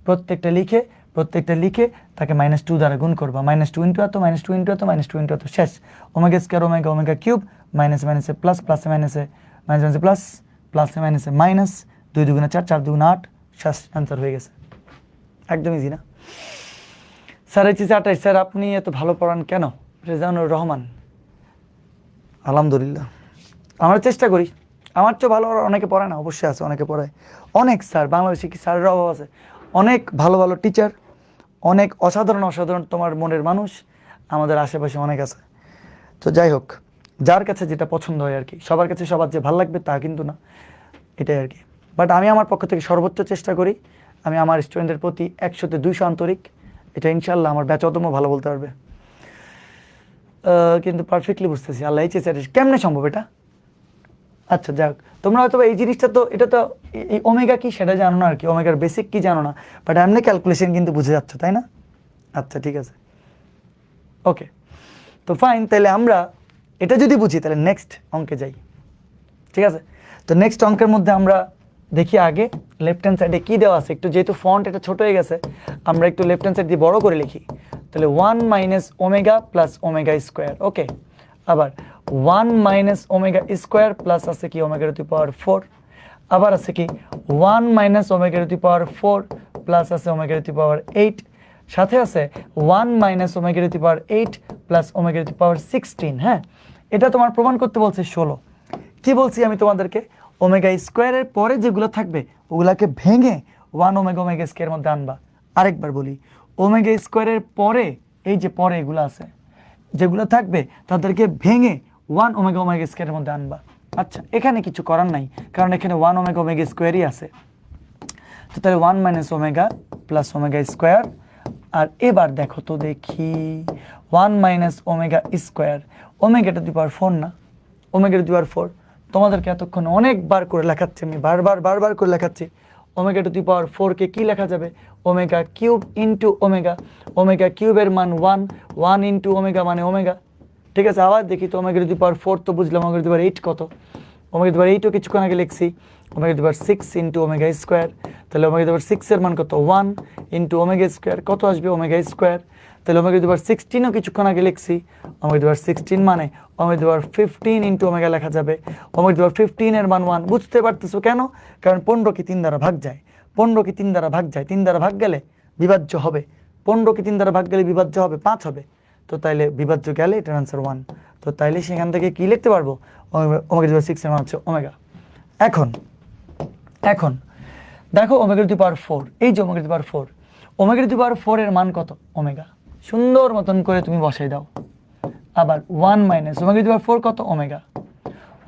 প্রত্যেকটা লিখে তাকে -2 দ্বারা গুণ করবা, -2 ইন্টু এত, -2 ইন্টু এত, -2 ইন্টু এত, শেষ। Omega square omega omega cube, মাইনাসে মাইনাসে প্লাস, প্লাসে মাইনাসে মাইনাসে প্লাস, প্লাসে মাইনাসে মাইনাস, 2 দুগুণা 4, 4 দুগুণা 8, শেষ, অ্যান্সার হয়ে গেছে। একদম ইজি না? স্যার এইচএসসি 28, স্যার আপনি এত ভালো পড়ান কেন? রেজানুর রহমান, আলহামদুলিল্লাহ, আমরা চেষ্টা করি। আমার চেয়ে ভালো অনেকে পড়ায় না, অবশ্যই আছে, অনেকে পড়ায়, অনেক স্যার, বাংলাদেশে কি স্যারের অভাব আছে? অনেক ভালো ভালো টিচার, অনেক অসাধারণ তোমার মনের মানুষ আমাদের আশেপাশে অনেক আছে। তো যাই হোক, যার কাছে যেটা পছন্দ হয় আর কি, সবার কাছে সবার যে ভালো লাগবে তা কিন্তু না, এটাই আর কি। বাট আমি আমার পক্ষ থেকে সর্বোচ্চ চেষ্টা করি, আমি আমার স্টুডেন্টের প্রতি 100তে 200 আন্তরিক, এটা ইনশাল্লাহ আমার ব্যাচতম ভালো বলতে পারবে। কিন্তু পারফেক্টলি বুঝতেছি, আল্লাহ এইচএসসি কেমনে সম্ভব এটা? আচ্ছা যাক, তোমরা হয়তো এই জিনিসটা তো, এটা তো এই ওমেগা কি সেটা জানো না আর কি, ওমেগার বেসিক কি জানো না, বাট এমনি ক্যালকুলেশন কিন্তু বুঝে যাচ্ছ, তাই না? আচ্ছা ঠিক আছে, ওকে, তো ফাইন। তাহলে আমরা এটা যদি বুঝি তাহলে নেক্সট অঙ্কে যাই, ঠিক আছে? তো নেক্সট অঙ্কের মধ্যে আমরা দেখি আগে লেফট হ্যান্ড সাইডে কী দেওয়া আছে, একটু যেহেতু ফন্ট এটা ছোট হয়ে গেছে, আমরা একটু লেফট হ্যান্ড সাইড দিয়ে বড় করে লিখি। তাহলে 1 - ওমেগা প্লাস ওমেগা স্কোয়ার, ওকে। আবার 1 - ওমেগা স্কোয়ার প্লাস আছে কি ওমেগা টু দি পাওয়ার 4, আবার আছে কি 1 - omega to the power 4 plus আছে ওমেগা টু দি পাওয়ার 8, সাথে আছে 1 - omega to the power 8 plus omega to the power 16। হ্যাঁ, এটা তোমার প্রমাণ করতে বলছে 16। কি বলছি আমি তোমাদেরকে, ওমেগা স্কোয়ারের পরে যেগুলো থাকবে ওগুলাকে ভেঙে 1 ওমেগা ওমেগা স্কোয়ারের মধ্যে আনবা। আরেকবার বলি, ওমেগা স্কোয়ারের পরে এই যে পরে এগুলো আছে যেগুলো থাকবে তাদেরকে ভেঙে 1 ওমেগা ওমেগা স্কোয়ারের মধ্যে আনবা। আচ্ছা, এখানে কিছু করার নাই, কারণ এখানে 1 ওমেগা ওমেগা স্কোয়ারই আছে। তো তাহলে 1 - ওমেগা প্লাস ওমেগা স্কোয়ার। আর এবার দেখো তো দেখি, 1 - omega square, omega to the power 4 না, ওমেগা টু দি পাওয়ার 4 তোমাদেরকে এতক্ষণ অনেকবার করে লেখাচ্ছি আমি, বারবার করে লেখাচ্ছি। ওমেগা টু দি পাওয়ার 4কে কী লেখা যাবে, omega cube into omega, omega কিউবের মান 1, 1 ইন্টু ওমেগা মানে ওমেগা, ঠিক আছে? আবার দেখি তো, ওমেগা টু দি পাওয়ার 4 তো বুঝলাম, ওমেগা টু দি পাওয়ার 8 কত, ওমেগা টু দি পাওয়ার 8ও কিছুক্ষণ আগে লিখছি, omega to the power 6 into omega square, তাহলে ওমেগা টু দি পাওয়ার 6-এর মান কত, 1 ইন্টু ওমেগা স্কোয়ার, কত আসবে ওমেগা স্কোয়ার, তাহলে ওমেগা টু দি পাওয়ার 16ও কিছুক্ষণ আগে লিখছি, ওমেগা টু দি পাওয়ার 16 মানে omega to the power 15 into omega লেখা যাবে, ওমেগা টু দি পাওয়ার 15-এর মান 1। বুঝতে পারতেছো কেন? কারণ 15কে 3 দ্বারা ভাগ যায়, 15কে 3 দ্বারা ভাগ যায়, 3 দ্বারা ভাগ গেলে বিভাজ্য হবে, 15কে 3 দ্বারা ভাগ গেলে বিভাজ্য হবে 5 হবে, তো তাইলে বিভাজ্য গেলে এটার আনসার 1। তো তাইলে সেখান থেকে কি লিখতে পারবো, ওমেগা টু দি পাওয়ার 6-এর মান হচ্ছে ওমেগা। এখন দেখো ওমেগা টু দি পাওয়ার 4, এই যে omega to the power 4, omega to the power 4 এর মান কত? ওমেগা। সুন্দর মতন করে তুমি বসাই দাও। আবার 1 minus omega to the power 4 কত? Omega.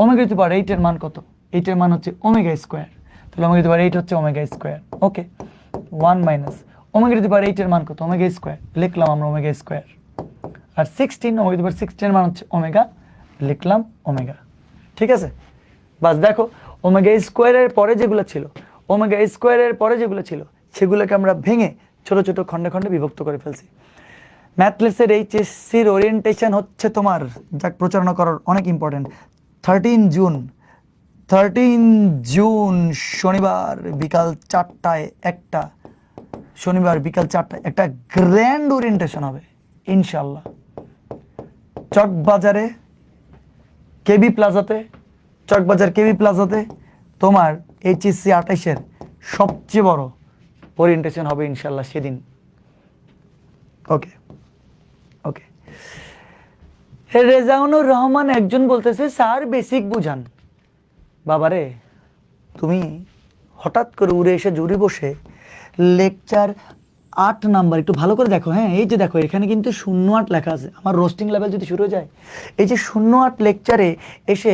Omega to the power 8 এর মান কত? 8 এর মান হচ্ছে ওমেগা স্কোয়ার, তাহলে ওমেগা টু দি পাওয়ার 8 হচ্ছে omega square. Okay, 1 minus omega to the power 8 এর মান কত? ওমেগা স্কোয়ার, লিখলাম আমরা ওমেগা স্কোয়ার। আর 16 ওমেগা টু দি পাওয়ার 16 এর মান হচ্ছে ওমেগা, লিখলাম ওমেগা। ঠিক আছে, বাস দেখো ওমেগা স্কোয়ারের পরে যেগুলো ছিল, ওমেগা স্কোয়ারের পরে যেগুলো ছিল সেগুলোকে আমরা ভেঙে ছোট ছোট খণ্ডে খণ্ডে বিভক্ত করে ফেলছি। ম্যাথলেসের এইচএসসির ওরিয়েন্টেশন হচ্ছে তোমার, যাক প্রচারণা করার অনেক ইম্পর্টেন্ট, 13 জুন শনিবার বিকাল 4টায় একটা, শনিবার বিকাল 4টায় একটা গ্র্যান্ড ওরিয়েন্টেশন হবে ইনশাল্লাহ, চকবাজারে কেবি প্লাজাতে, চকবাজার কেবি প্লাজাতে তোমার এইচএসসি 28-এর সবচেয়ে বড় ওরিয়েন্টেশন হবে ইনশাল্লাহ সেদিন। ওকে ওকে। রেজাউনুর রহমান একজন বলতেছে স্যার বেসিক বুঝান। বাবারে তুমি হঠাৎ করে উড়ে এসে জুড়ে বসে লেকচার 8 নাম্বার একটু ভালো করে দেখো। হ্যাঁ, এই যে দেখো এখানে কিন্তু 08 লেখা আছে। আমার রোস্টিং লেভেল যদি শুরু হয়ে যায়, এই যে 08 লেকচারে এসে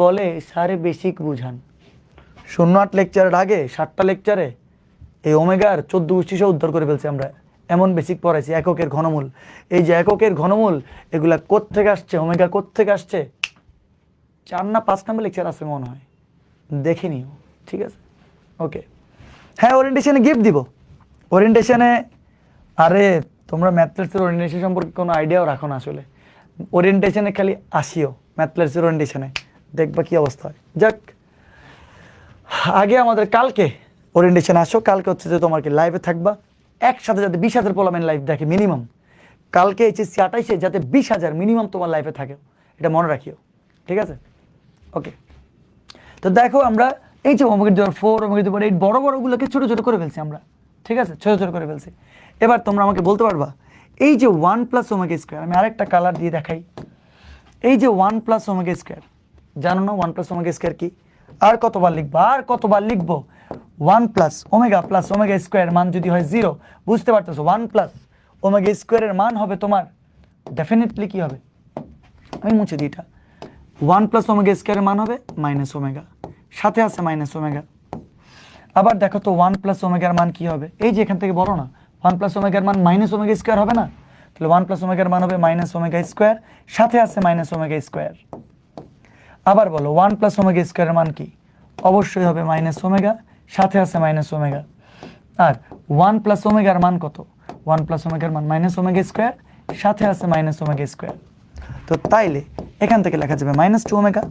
বলে স্যার বেসিক বুঝান। 08 লেকচারের আগে 7টা লেকচারে এই ওমেগার 14 গোষ্ঠী সহ উদ্ধার করে ফেলছি আমরা, এমন বেসিক পড়াইছি। এককের ঘনমূল, এই যে এককের ঘনমূল এগুলা কোত্থেকে আসছে, ওমেগা কোত্থেকে আসছে, 4 না 5 নাম্বার লেকচার আছে মনে হয়, দেখে নিও। ঠিক আছে, ওকে। হ্যাঁ, ওরিয়েন্টেশনে গিফট দিব। ওরিয়েন্টেশনে, আরে তোমরা ম্যাথলেটসের ওরিয়েন্টেশন সম্পর্কে কোনো আইডিয়াও রাখো না আসলে। ওরিয়েন্টেশনে খালি আসিও ম্যাথলেটসের ওরিয়েন্টেশনে, দেখবা কি অবস্থা হয়। যাক, আগে আমাদের কালকে ওরিয়েন্টেশন আসো। কালকে হচ্ছে যে তোমার কি লাইভে থাকবা, একসাথে যাতে 20,000 পোলামেন লাইভ দেখে মিনিমাম। কালকে এইচএসসি 28-এ যাতে 20,000 মিনিমাম তোমার লাইভে থাকে, এটা মনে রাখিও। ঠিক আছে, ওকে। তো দেখো আমরা এই যে omega to the power 4, omega to the power 8 বড় বড়গুলোকে ছোট ছোট করে ফেলছি আমরা। ঠিক আছে, ছোট ছোট করে ফেলছি। এবার তোমরা আমাকে বলতে পারবা এই যে 1 প্লাস ওমেগা স্কোয়ার, আমি আরেকটা কালার দিয়ে দেখাই। এই যে 1 প্লাস ওমেগা স্কোয়ার, জানো না 1 প্লাস ওমেগা স্কোয়ার কি? আর কতবার লিখবো, আর কতবার লিখবো? 1 প্লাস ওমেগা স্কোয়ার মান যদি হয় 0, বুঝতে পারতেছো 1 প্লাস ওমেগা স্কোয়ারের মান হবে তোমার ডেফিনেটলি কি হবে, আমি মুছে দিই এটা, 1 প্লাস ওমেগা স্কোয়ারের মান হবে মাইনাস ওমেগা, সাথে আছে মাইনাস ওমেগা। আবার দেখো তো 1 প্লাস ওমেগার মান কি হবে, এই যে এখান থেকে বলো না 1 প্লাস ওমেগার মান মাইনাস ওমেগা স্কোয়ার হবে না, তাহলে 1 প্লাস ওমেগার মান হবে মাইনাস ওমেগা স্কোয়ার, সাথে আছে মাইনাস ওমেগা স্কোয়ার। আবার বলো 1 প্লাস ওমেগা স্কোয়ারের মান কি, অবশ্যই হবে মাইনাস ওমেগা, সাথে আছে মাইনাস ওমেগা। আর 1 প্লাস ওমেগার মান কত? 1 প্লাস ওমেগার মান মাইনাস ওমেগা স্কোয়ার, সাথে আছে মাইনাস ওমেগা স্কোয়ার। তো তাইলে এখান থেকে লেখা যাবে -2 ওমেগা,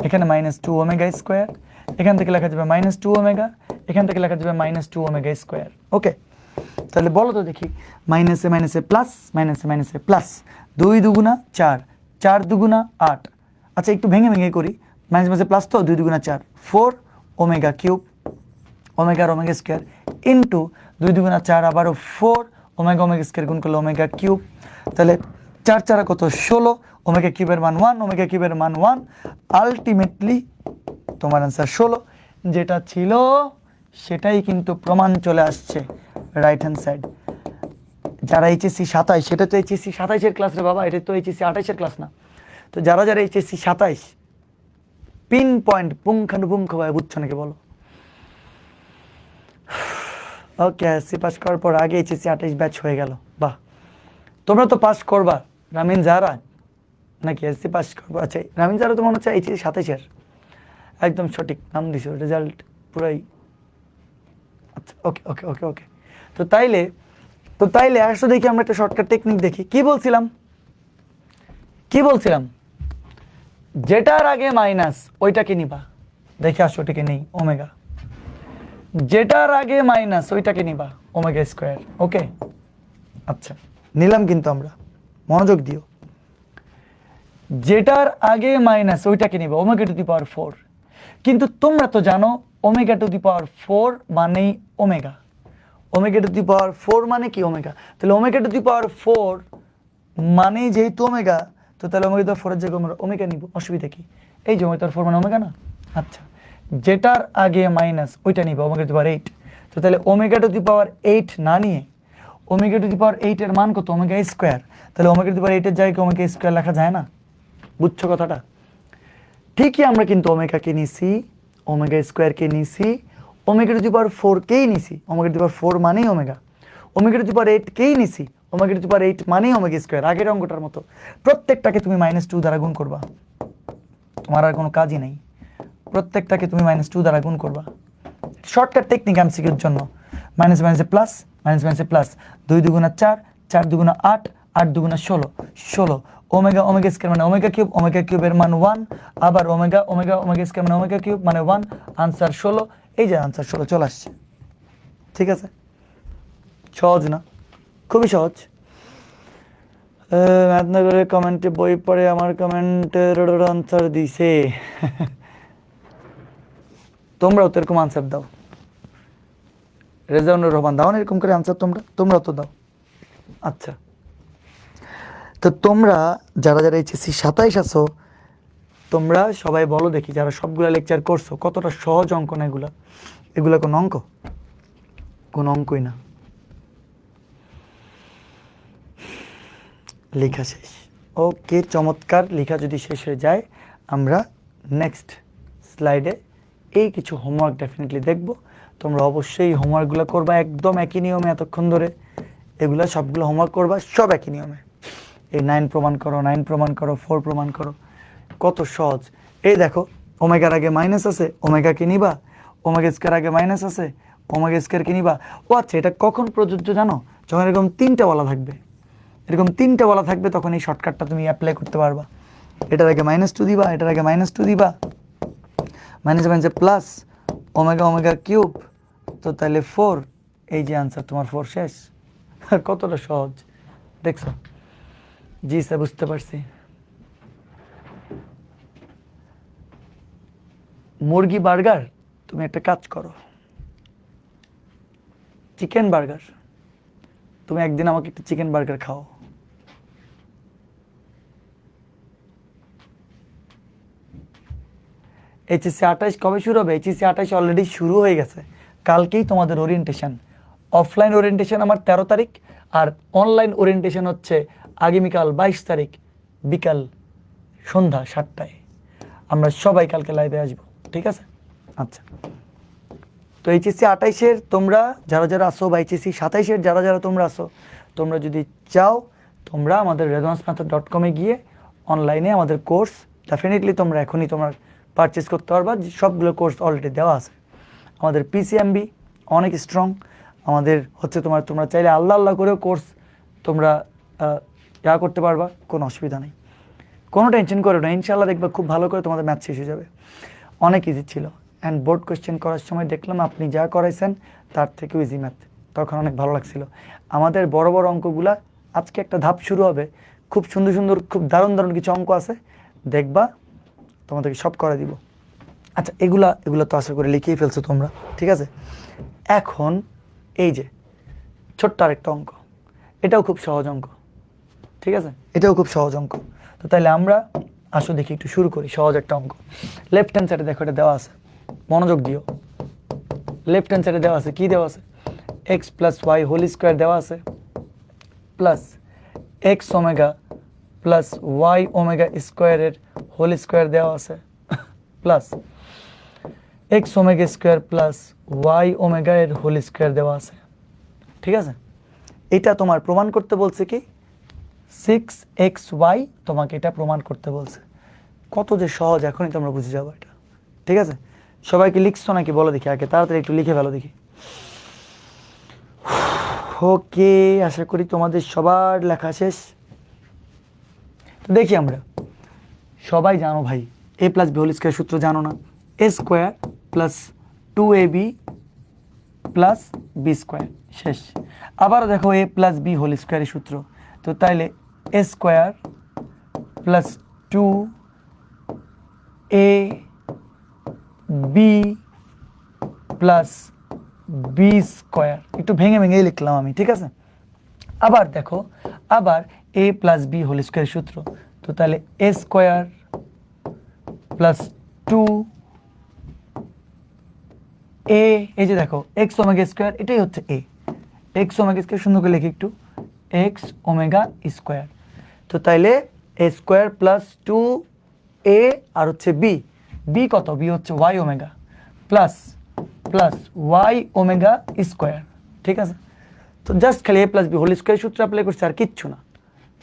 এখানে -2 ওমেগা স্কোয়ার, এখান থেকে লেখা যাবে -2 ওমেগা, এখান থেকে লেখা যাবে -2 ওমেগা স্কোয়ার। ওকে, তাহলে বলো তো দেখি, মাইনাসে মাইনাসে প্লাস, মাইনাসে মাইনাসে প্লাস, 2 দুগুণা 4, 4 দুগুণা 8। আচ্ছা একটু ভেঙে ভেঙে করি, মাইনাসে মাইনাসে প্লাস তো 2 দুগুণা 4, 4 ওমেগা কিউব, ওমেগা আর ওমেগা স্কোয়ার ইন্টু 2 দুগুণা 4 আবারও 4 ওমেগা ওমেগা স্কোয়ার গুণ করলে ওমেগা কিউব, তাহলে 4 4 কত 16, ওমেগা কিউবের মান 1, ওমেগা কিউবের মান 1, আলটিমেটলি তোমার অ্যান্সার 16, যেটা ছিল সেটাই কিন্তু প্রমাণ চলে আসছে রাইট হ্যান্ড সাইড। যারা এইচএসসি 27, সেটা তো এইচএসসি 27-এর ক্লাস রে বাবা, এটা তো এইচএসসি 28-এর ক্লাস না। তো যারা যারা এইচএসসি 27 পিন পয়েন্ট পুঙ্খানুপুঙ্খভাবে বুঝছো নাকি বলো? ওকে, এসসি পাস করার পর আগে এইচএসসি 28 ব্যাচ হয়ে গেল, বাহ। তোমরা তো পাস করবা, রামিন জাহরা নাকি এসসি পাস করবা? আচ্ছা, রামিন জাহরা তো মনে হচ্ছে এইচএসসি 27-এর, একদম সঠিক নাম দিছো, রেজাল্ট পুরাই। আচ্ছা, ওকে ওকে ওকে ওকে। তো তাইলে আসো দেখি আমরা একটা শর্টকাট টেকনিক দেখি। কি বলছিলাম? যেটার আগে মাইনাস ওইটাকে নিবা, দেখে আসো ওটাকে নেই ওমেগা, যেটার আগে মাইনাস ওইটাকে নিবা ওমেগা স্কোয়ার। ওকে, আচ্ছা নিলাম, কিন্তু আমরা মনোযোগ দিও, যেটার আগে মাইনাস ওইটাকে নিবা ওমেগা টু দি পাওয়ার 4। কিন্তু তোমরা তো জানো ওমেগা টু দি পাওয়ার 4 মানেই omega, omega to the power 4 মানে কি ওমেগা, তাহলে ওমেগা টু দি পাওয়ার 4 মানে যেহেতু ওমেগা, তো তাহলে ওমেগা টু দি পাওয়ার 4-এর জায়গায় আমরা ওমেগা নিব, অসুবিধা কি? এই যে ওমেগা টু দি পাওয়ার 4 মানে ওমেগা না। আচ্ছা, যেটার আগে মাইনাস ওইটা নিব ওমেগা টু দি পাওয়ার 8, তো তাহলে ওমেগা টু দি পাওয়ার 8 না নিয়ে ওমেগা টু দি পাওয়ার 8 এর মান কত ওমেগা স্কোয়ার, তাহলে ওমেগা টু দি পাওয়ার 8 এর জায়গায় ওমেগা স্কোয়ার লেখা যায় না? বুঝছো কথাটা? ঠিকই আমরা কিন্তু ওমেগাকে নিছি, ওমেগা স্কোয়ারকে নিছি, ওমেগা টু দি পাওয়ার 4 কেই নিছি, ওমেগা টু দি পাওয়ার 4 মানেই omega, omega to the power 8 কেই নিছি, ওমেগা টু দি পাওয়ার 8 মানেই ওমেগা স্কোয়ার। আগের অঙ্কটার মতো প্রত্যেকটাকে তুমি -2 দ্বারা গুণ করবা, তোমার আর কোনো কাজই নেই। প্রত্যেকটাকে তুমি -2 দ্বারা গুণ করবা। শর্টকাট টেকনিক এমসিকিউর জন্য। মাইনাস মাইনাসে প্লাস, মাইনাস মাইনাসে প্লাস, 2 দুগুণা 4, 4 দুগুণা 8, 8 দুগুণা 16, 16 ওমেগা ওমেগা স্কয়ার মানে ওমেগা কিউব, ওমেগা কিউবের মান 1, আবার ওমেগা ওমেগা ওমেগা স্কয়ার মানে ওমেগা কিউব মানে 1, আনসার 16। এই যে আনসার 16 চলে আসছে। ঠিক আছে, সহজ না? খুবই সহজ। ম্যাথনগরের কমেন্টে বই পড়ে আমার কমেন্টের আনসার দিছে। তোমরাও তো এরকম আনসার দাও, রেজাউনুর রহমান দাও না এরকম করে আনসার, তোমরাও তো দাও। আচ্ছা, তো তোমরা যারা যারা এইচএসসি 27 আছো, তোমরা সবাই বলো দেখি, যারা সবগুলা লেকচার করছো, কতটা সহজ অঙ্ক না এগুলা? এগুলা কোন অঙ্ক? কোন অঙ্কই না। লেখা শেষ। ওকে, চমৎকার। লেখা যদি শেষ হয়ে যায়, আমরা নেক্সট স্লাইডে এই কিছু হোমওয়ার্ক ডেফিনেটলি দেখব। তোমরা অবশ্যই হোমওয়ার্কগুলো করবা একদম একই নিয়মে, এতক্ষণ ধরে এগুলো সবগুলো হোমওয়ার্ক করবা, সব একই নিয়মে। এই 9 প্রমাণ করো, 9 প্রমাণ করো, 4 প্রমাণ করো, কত সহজ। এই দেখো, ওমেগার আগে মাইনাস আছে, ওমেগাকে নিবা, ওমেগা স্কয়ার আগে মাইনাস আছে, ওমেগা স্কয়ারকে নিবা। ও আচ্ছা, এটা কখন প্রযোজ্য জানো? যখন এরকম 3টা বলা থাকবে, এরকম 3টা বলা থাকবে, তখন এই শর্টকাটটা তুমি অ্যাপ্লাই করতে পারবা। এটার আগে -2 দিবা, এটার আগে -2 দিবা, মাইনাস মাইনাসে প্লাস, ওমেগা ওমেগা কিউব, তো তাহলে 4, এই যে আনসার তোমার 4 শেষ। কতটা সহজ দেখছো? জি স্যার, বুঝতে পারছি। মুরগি বার্গার, তুমি একটা কাজ করো, চিকেন বার্গার, তুমি একদিন আমাকে একটা চিকেন বার্গার খাও। এইচএসসি 28 কবে শুরু হবে? এইচএসসি 28 অলরেডি শুরু হয়ে গেছে। কালকেই তোমাদের ওরিয়েন্টেশন। অফলাইন ওরিয়েন্টেশন আমার 13 তারিখ, আর অনলাইন ওরিয়েন্টেশন হচ্ছে আগামীকাল 22 তারিখ বিকাল সন্ধ্যা 7টায়। আমরা সবাই কালকে লাইভে আসবো, ঠিক আছে? আচ্ছা, তো এইচএসসি 28-এর তোমরা যারা যারা আসো, বা এইচএসসি 27-এর যারা যারা তোমরা আসো, তোমরা যদি চাও, তোমরা আমাদের redvancemethod.com-এ গিয়ে অনলাইনে আমাদের কোর্স ডেফিনেটলি তোমরা এখনই তোমরা পারচেস করতে পারবা। সবগুলো কোর্স অলরেডি দেওয়া আছে। আমাদের পিসিএমবি অনেক স্ট্রং। আমাদের হচ্ছে তোমরা চাইলে আল্লাহ আল্লাহ করেও কোর্স তোমরা করতে পারবা, কোনো অসুবিধা নেই, কোনো টেনশন করো না। ইনশাআল্লাহ দেখবা খুব ভালো করে তোমাদের ম্যাথ শেষ হয়ে যাবে। অনেক ইজি ছিল, অ্যান্ড বোর্ড কোয়েশ্চেন করার সময় দেখলাম আপনি যা করাইছেন তার থেকেও ইজি ম্যাথ, তখন অনেক ভালো লাগছিল। আমাদের বড় বড় অঙ্কগুলা আজকে একটা ধাপ শুরু হবে, খুব সুন্দর সুন্দর, খুব দারুণ দারুণ কিছু অঙ্ক আছে, দেখবা তোমাদেরকে সব করে দিব। আচ্ছা, এগুলা তো আশা করে লিখেই ফেলছো তোমরা, ঠিক আছে? এখন এই যে ছোট্ট আরেকটা অঙ্ক, এটাও খুব সহজ অঙ্ক, ঠিক আছে? এটাও খুব সহজ অঙ্ক। তো তাহলে আমরা আসো দেখি একটু শুরু করি। সহজ একটা অঙ্ক। লেফট হ্যান্ড সাইডে দেখো, এটা দেওয়া আছে, মনোযোগ দিও। লেফট হ্যান্ড সাইডে দেওয়া আছে, কি দেওয়া আছে? x + y হোল স্কোয়ার দেওয়া আছে, plus x omega plus y omega স্কোয়ারের হোল স্কোয়ার দেওয়া আছে, plus x omega square plus y omega এর হোল স্কোয়ার দেওয়া আছে, ঠিক আছে? এটা তোমার প্রমাণ করতে বলছে কি 6xy, তোমাকে এটা প্রমাণ করতে বলছে। কত যে সহজ, এখনই তোমরা বুঝে যাবো এটা, ঠিক আছে? সবাইকে লিখছো নাকি বলো দেখি, আগে তাড়াতাড়ি একটু লিখে ফেলো দেখি। ওকে, আশা করি তোমাদের সবার লেখা শেষ। তো দেখি আমরা, সবাই জানো ভাই a + b হোল স্কোয়ার সূত্র জানো না? a square plus 2ab plus b square, শেষ। আবার দেখো a + b হোল স্কোয়ারের সূত্র, তো তাইলে a square plus 2ab plus b square, একটু ভেঙে ভেঙেই লিখলাম আমি, ঠিক আছে? আবার দেখো, আবার a + b হোল স্কোয়ারের সূত্র, তো তাহলে a স্কোয়ার প্লাস 2 এ, এই যে দেখো এক্স ওমেগা স্কোয়ার, এটাই হচ্ছে এ। এক্স ওমেগা স্কোয়ার সুন্দর করে লিখি একটু, এক্স ওমেগা স্কোয়ার। তো তাইলে এ স্কোয়ার প্লাস 2a আর হচ্ছে বি, বি কত, বি হচ্ছে Y omega plus plus Y omega square. ঠিক আছে, তো জাস্ট খালি A plus B whole square সূত্র অ্যাপ্লাই করছে, আর কিচ্ছু না।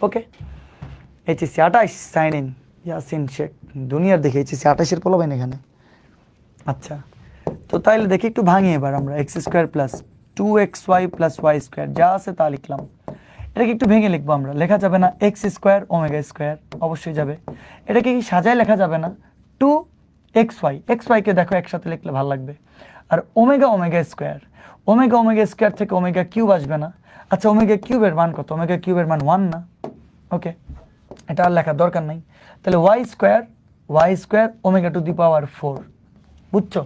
Okay, HSC 28 sign in Yasin Sheikh, দুনিয়ার দেখে এইচএসসি 28-এর পোলাবেন এখানে। আচ্ছা, তো তাইলে দেখি একটু ভাঙি এবার আমরা, X square plus 2xy plus Y square, যা আছে তা লিখলাম। এটাকে একটু ভেঙে লিখবো আমরা, লেখা যাবে না এক্স স্কোয়ার ওমেগা স্কোয়ার, অবশ্যই যাবে। এটাকে কি সাজায় লেখা যাবে না, 2xy, xy-কে দেখো একসাথে লিখলে ভালো লাগবে। আর omega omega square, omega omega square থেকে ওমেগা কিউব আসবে না। আচ্ছা, ওমেগা কিউবের মান কত, ওমেগা কিউবের মান 1 না? ওকে, এটা আর লেখার দরকার নাই। তাহলে Y square omega to the power 4, বুঝছো?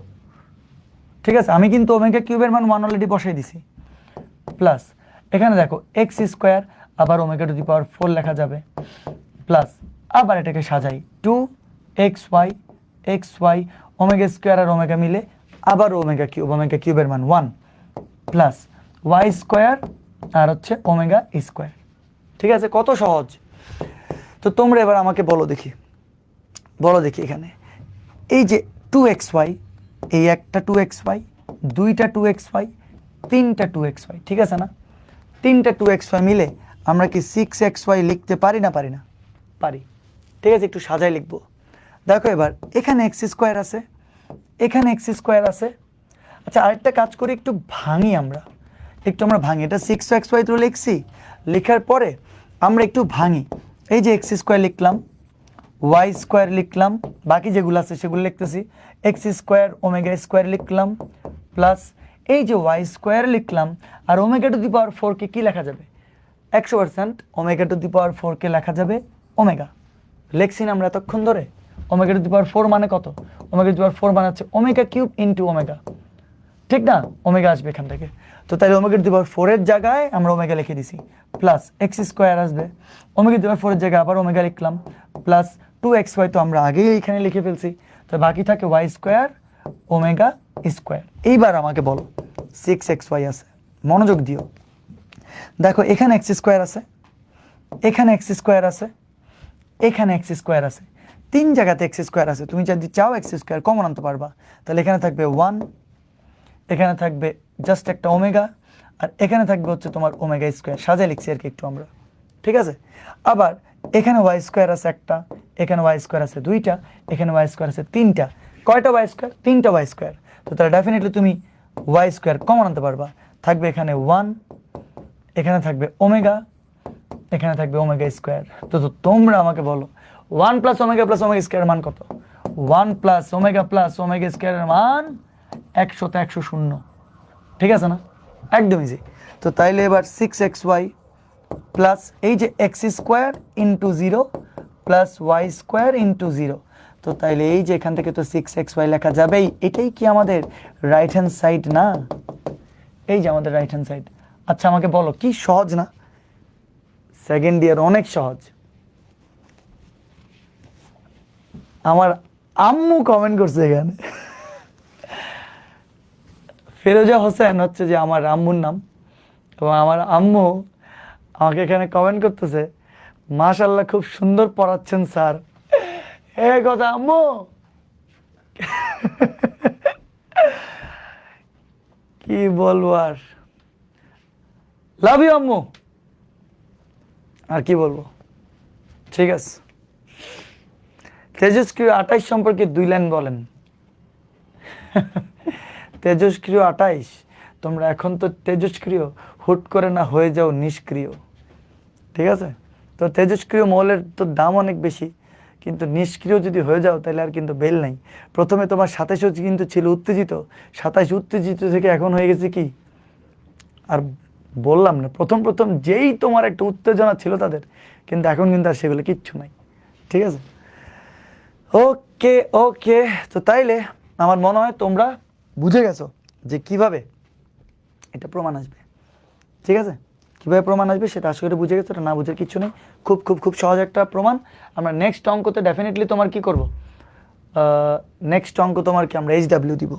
ঠিক আছে, আমি কিন্তু ওমেগা কিউবের মান 1 অলরেডি বসাই দিছি, প্লাস এখানে দেখো এক্স স্কোয়ার আবার ওমেগা টু দি পাওয়ার 4 লেখা যাবে, প্লাস আবার এটাকে সাজাই 2xy ওমেগা স্কোয়ার আর ওমেগা মিলে আবার ওমেগা কিউবের মান 1 প্লাস ওয়াই স্কোয়ার আর হচ্ছে ওমেগা স্কোয়ার। ঠিক আছে, কত সহজ। তো তোমরা এবার আমাকে বলো দেখি এখানে এই যে 2xy, এই একটা 2xy, দুইটা 2xy, তিনটা 2xy, ঠিক আছে না? তিনটা 2xy মিলে আমরা কি 6xy লিখতে পারি না? পারি। ঠিক আছে, একটু সাজাই লিখবো। দেখো এবার এখানে এক্স স্কোয়ার আছে, এখানে এক্স স্কোয়ার আছে। আচ্ছা, আরেকটা কাজ করি, একটু ভাঙি আমরা, ভাঙি। এটা 6xy তো লিখছি, লেখার পরে আমরা একটু ভাঙি। এই যে এক্স স্কোয়ার লিখলাম, ওয়াই স্কোয়ার লিখলাম, বাকি যেগুলো আছে সেগুলো লিখতেছি, এক্স স্কোয়ার ওমেগা স্কোয়ার লিখলাম, প্লাস এই যে ওয়াই স্কোয়ার লিখলাম, আর ওমেগা টু দি পাওয়ার 4-কে কী লেখা যাবে? 100% ওমেগা টু দি পাওয়ার 4-কে লেখা যাবে ওমেগা। লেখছি না আমরা এতক্ষণ ধরে? ওমেগা টু দি পাওয়ার 4 মানে কত? ওমেগা টু দি পাওয়ার 4 মানে হচ্ছে ওমেগা কিউব ইন্টু ওমেগা, ঠিক না? ওমেগা আসবে এখান থেকে। তো তাই ওমেগা টু দি পাওয়ার 4-এর জায়গায় আমরা ওমেগা লিখে দিছি, প্লাস এক্স স্কোয়ার আসবে, ওমেগা টু দি পাওয়ার 4-এর জায়গায় আবার ওমেগা লিখলাম, প্লাস 2xy তো আমরা আগেই এখানে লিখে ফেলছি, তো বাকি থাকে ওয়াই স্কোয়ার ওমেগা স্কোয়ার। এইবার আমাকে বলো 6xy আছে, মনোযোগ দিও। দেখো এখানে এক্স স্কোয়ার আছে, এখানে এক্স স্কোয়ার আছে, এখানে এক্স স্কোয়ার আছে, তিন জায়গাতে এক্স স্কোয়ার আছে। তুমি যদি চাও এক্স স্কোয়ার কমন আনতে পারবা, তাহলে এখানে থাকবে 1, এখানে থাকবে জাস্ট একটা ওমেগা, আর এখানে থাকবে হচ্ছে তোমার ওমেগা স্কোয়ার। সাজাই লিখছি আর কি একটু আমরা, ঠিক আছে? আবার এখানে ওয়াই স্কোয়ার আছে একটা, এখানে ওয়াই স্কোয়ার আছে দুইটা, এখানে ওয়াই স্কোয়ার আছে তিনটা। কয়টা ওয়াই স্কোয়ার? তিনটা ওয়াই স্কোয়ার। তো তাহলে ডেফিনেটলি তুমি ওয়াই স্কোয়ার কমন আনতে পারবা। থাকবে এখানে 1, এখানে থাকবে ওমেগা, এখানে থাকবে ওমেগা স্কোয়ার। তো তোমরা আমাকে বলো 1 প্লাস ওমেগা স্কোয়ার মান কত? 1 প্লাস ওমেগা স্কোয়ারের মান 100তে 100 শূন্য, ঠিক আছে না? একদম ইজি। তো তাইলে এবার 6xy প্লাস এই যে X square into 0 plus Y square into 0। তো তাইলে এই যে এখান থেকে তো 6xy লেখা যাবেই। এটাই কি আমাদের রাইট হ্যান্ড সাইড না? এই যে আমাদের রাইট হ্যান্ড সাইড। আচ্ছা আমাকে বলো, কি সহজ না? সেকেন্ড ইয়ার অনেক সহজ। আমার আম্মু কমেন্ট করছে এখানে, ফিরোজা হোসেন হচ্ছে যে আমার আম্মুর নাম, এবং আমার আম্মু আমাকে এখানে কমেন্ট করতেছে, মাশাআল্লাহ খুব সুন্দর পড়াচ্ছেন স্যার। এ কথা আম্মু, কি বলবো আর, লাভ ইউ আম্মু, আর কি বলবো। ঠিক আছে, তেজস্ক্রিয় 28 সম্পর্কে 2 লাইন বলেন। তেজস্ক্রিয় 28, তোমরা এখন তো তেজস্ক্রিয়, হুট করে না হয়ে যাও নিষ্ক্রিয়, ঠিক আছে? তো তেজস্ক্রিয় মৌলের তো দাম অনেক বেশি, কিন্তু নিষ্ক্রিয় যদি হয়ে যাও তাহলে আর কিন্তু বেল নাই। প্রথমে তোমার 27 কিন্তু ছিল উত্তেজিত, 27 উত্তেজিত থেকে এখন হয়ে গেছে কি, আর বললাম না, প্রথম যেই তোমার একটা উত্তেজনা ছিল তাদের, কিন্তু এখন কিন্তু আর সেগুলো কিচ্ছু নাই, ঠিক আছে? ওকে ওকে, তো তাইলে আমার মনে হয় তোমরা বুঝে গেছো যে কিভাবে এটা প্রমাণ আসবে, ঠিক আছে? কীভাবে প্রমাণ আসবে সেটা আশা করি বুঝে গেছো। এটা না বুঝে কিছু নেই, খুব খুব খুব সহজ একটা প্রমাণ। আমরা নেক্সট অঙ্কতে ডেফিনেটলি তোমার কি করব, নেক্সট অঙ্ক তোমার কি আমরা HW দিব,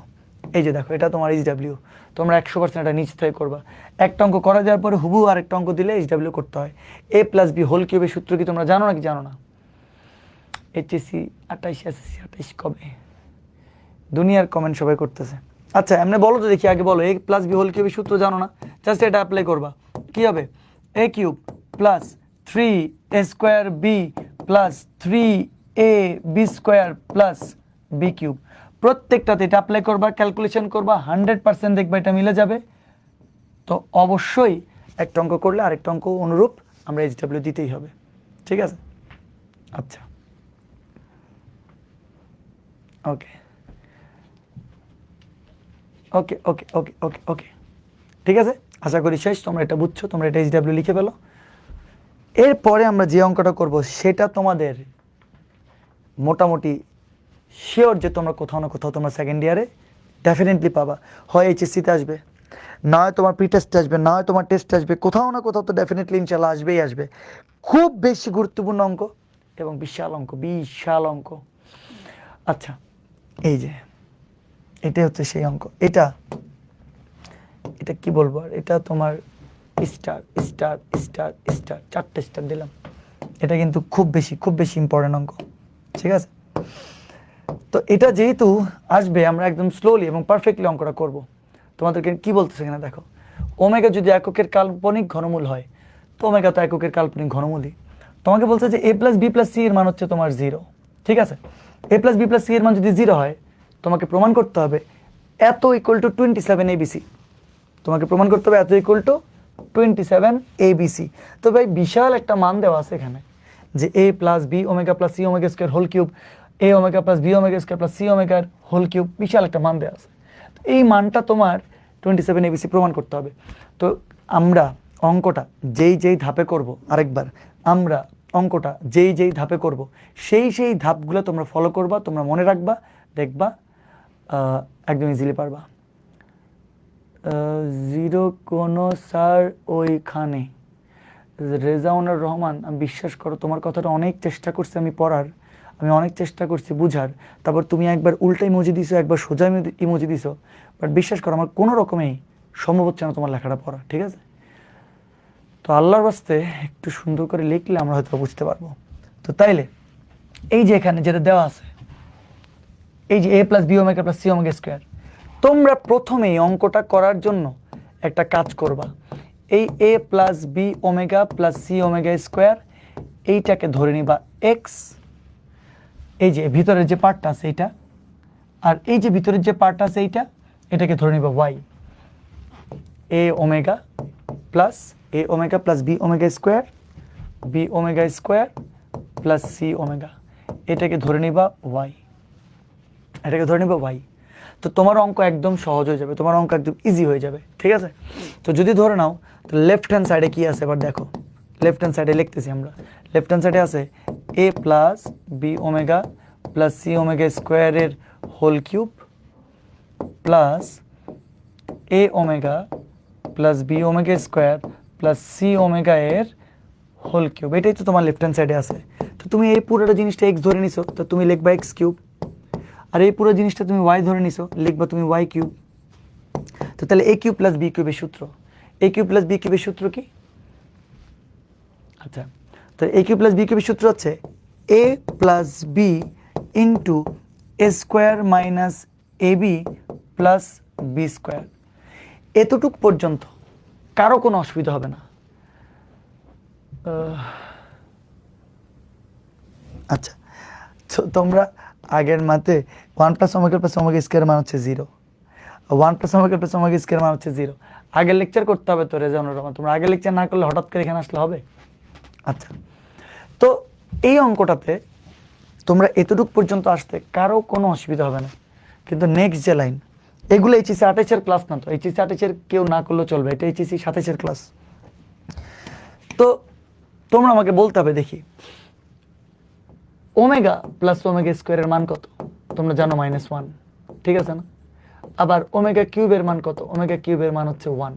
এই যে দেখো এটা তোমার এইচডাব্লিউ, তোমরা 100% এটা নিচ থেকে করবা। একটা অঙ্ক করা যাওয়ার পরে হুবহু আরেকটা অঙ্ক দিলে এইচডাব্লিউ করতে হয়। এ প্লাস বি হোল কিউবের সূত্র কি তোমরা জানো নাকি জানো না? এইচএসসি 28, এসএসসি 28 কবে? দুনিয়ার কমেন্ট সবাই করতেছে। আচ্ছা এমনি বলো তো দেখি, আগে বলো এ প্লাস বি হোল কিউবের সূত্র জানো না? জাস্ট এটা অ্যাপ্লাই করবা। কি হবে? A cube plus 3 A square B plus 3 A B square plus B cube. প্রত্যেকটাতে এটা অ্যাপ্লাই করবা, ক্যালকুলেশন করবা, 100% দেখবা এটা মিলে যাবে। তো অবশ্যই একটা অঙ্ক করলে আরেকটা অঙ্ক অনুরূপ আমরা এইচডাব্লিউ দিতেই হবে, ঠিক আছে? আচ্ছা ওকে ওকে ওকে ওকে ওকে ওকে ঠিক আছে, আশা করি শেষ, তোমরা এটা বুঝছো, তোমরা এটা এইচডাব্লিউ লিখে ফেলো। এরপরে আমরা যে অঙ্কটা করব সেটা তোমাদের মোটামুটি শিওর যে তোমরা কোথাও না কোথাও তোমরা সেকেন্ড ইয়ারে ডেফিনেটলি পাবা। হয় এইচএসসিতে আসবে, নয় তোমার প্রি টেস্টে আসবে, নয় তোমার টেস্টে আসবে, কোথাও না কোথাও তো ডেফিনেটলি ইনশাল্লাহ আসবেই আসবে। খুব বেশি গুরুত্বপূর্ণ অঙ্ক এবং বিশাল অঙ্ক, বিশাল অঙ্ক। আচ্ছা এই যে এটা হচ্ছে সেই অঙ্ক, এটা এটা কি বলবো আর, এটা তোমার স্টার স্টার স্টার স্টার, 4টে স্টার দিলাম। এটা কিন্তু খুব বেশি ইম্পর্টেন্ট অঙ্ক, ঠিক আছে? তো এটা যেহেতু আসবে আমরা একদম স্লোলি এবং পারফেক্টলি অঙ্কটা করব। তোমাদেরকে কি বলতেছে এখানে দেখো, ওমেগা যদি এককের কাল্পনিক ঘনমূল হয় তো ওমেগা তো এককের কাল্পনিক ঘনমূলই। তোমাকে বলছে যে A plus B plus C এর মান হচ্ছে তোমার 0, ঠিক আছে? A plus B plus C এর মান যদি 0 হয় তোমাকে প্রমাণ করতে হবে এত ইকুয়াল টু 27 এবিসি। তোমাকে প্রমাণ করতে হবে এত ইকুয়াল টু 27 এবিসি। তো ভাই বিশাল একটা মান দেওয়া আছে এখানে যে A plus B omega plus C omega square whole cube, A omega plus B omega square plus C ওমেগার হোল কিউব, বিশাল একটা মান দেওয়া আছে। তো এই মানটা তোমার 27 এবিসি প্রমাণ করতে হবে। তো আমরা অঙ্কটা যেই ধাপে করব, আরেকবার আমরা অঙ্কটা যেই ধাপে করব সেই ধাপগুলো তোমরা ফলো করবা, তোমরা মনে রাখবা, দেখবা একদম ইজিলি পারবা। 0 কোনো স্যার ওইখানে, রেজাউনুর রহমান, আমি বিশ্বাস করো তোমার কথাটা অনেক চেষ্টা করছি আমি পড়ার, আমি অনেক চেষ্টা করছি বুঝার, তারপর তুমি একবার উল্টা ইমোজি দিছো, একবার সোজা ইমোজি দিছো, বাট বিশ্বাস করো আমার কোনো রকমেই সম্ভব হচ্ছে না তোমার লেখাটা পড়া, ঠিক আছে? তো আল্লাহর বাস্তে একটু সুন্দর করে লিখলে আমরা হয়তো বুঝতে পারবো। তো তাইলে এই যে এখানে যেটা দেওয়া আছে, এই যে A plus B omega plus C omega square, তোমরা প্রথমেই অঙ্কটা করার জন্য একটা কাজ করবা। এই A plus B omega plus C omega square এইটাকে ধরে নিবা এক্স, এই যে ভিতরের যে পার্টটা আছে এইটা, আর এই যে ভিতরের যে পার্টটা আছে এইটা, এটাকে ধরে নিবা Y. A omega plus B omega square, B omega square plus C omega, এটাকে ধরে নিবা ওয়াই, এটাকে ধরে নিবা ওয়াই। তো তোমার অঙ্ক একদম সহজ হয়ে যাবে, তোমার অঙ্ক একদম ইজি হয়ে যাবে, ঠিক আছে? তো যদি ধরে নাও তো লেফট হ্যান্ড সাইডে কি আছে এবার দেখো, লেফট হ্যান্ড সাইডে লিখতেছি আমরা, লেফট হ্যান্ড সাইডে আছে A plus B omega plus C omega স্কোয়ারের whole cube plus A omega plus B omega square plus C omega এর হোল কিউব, এটাই তো তোমার লেফট হ্যান্ড সাইডে আছে। তো তুমি এই পুরোটা জিনিসটা এক্স ধরে নিছো, তো তুমি লিখবা এক্স কিউব, আর এই পুরো জিনিসটা তুমি ওয়াই ধরে নিছো, লিখবা তুমি ওয়াই কিউব। তো তাহলে এ কিউব প্লাস বি কিউবের সূত্র, এ কিউব প্লাস বি কিউবের সূত্র কি? আচ্ছা, তো এ কিউব প্লাস বি কিউবের সূত্র হচ্ছে A plus B into A square minus A B plus B square. এতটুক পর্যন্ত কারো কোনো অসুবিধা হবে না। আচ্ছা, তো তোমরা আগের মাতে 1 plus omega plus omega square মান হচ্ছে 0, 1 plus omega plus omega square মান হচ্ছে 0। আগের লেকচার করতে হবে তো রেজাউনুর রহমান, তোমরা আগের লেকচার না করলে হঠাৎ করে এখানে আসলে হবে? আচ্ছা, তো এই অঙ্কটাতে তোমরা এতটুকু পর্যন্ত আসতে কারো কোনো অসুবিধা হবে না। কিন্তু নেক্সট যে লাইন, এগুলো এইচএসসি 28-এর ক্লাস না, তো এইচএসসি 28-এর কেউ না করলেও চলবে, এটা এইচএসসি 27-এর ক্লাস। তো তোমরা আমাকে বলতে হবে দেখি ওমেগা প্লাস ওমেগা স্কোয়ারের মান কত? তোমরা জানো -1, ঠিক আছে না? আবার ওমেগা কিউবের মান কত? ওমেগা কিউবের মান হচ্ছে 1।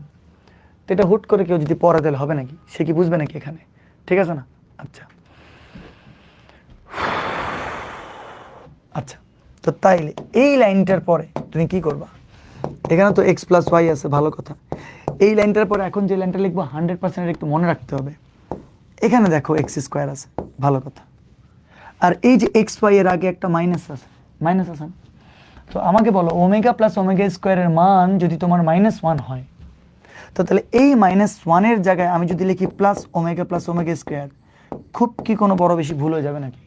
তো এটা হুট করে কেউ যদি পড়া দিলে হবে নাকি? সে কি বুঝবে নাকি এখানে? ঠিক আছে না? আচ্ছা আচ্ছা, তো তাইলে এই লাইনটার পরে তুমি কি করবা? এখানে তো এক্স প্লাস ওয়াই আছে, ভালো কথা। এই লাইনটার পরে এখন যে লাইনটা লিখবো 100% একটু মনে রাখতে হবে, এখানে দেখো এক্স স্কোয়ার আছে, ভালো কথা। আর এই যে এক্স ওয়াই এর আগে একটা মাইনাস আছে না? তো আমাকে বলো ওমেগা প্লাস ওমেগা স্কোয়ারের মান যদি তোমার -1 হয়, তো তাহলে এই -1-এর জায়গায় আমি যদি লিখি প্লাস ওমেগা স্কোয়ার, খুব কি কোনো বড় বেশি ভুল হয়ে যাবে নাকি?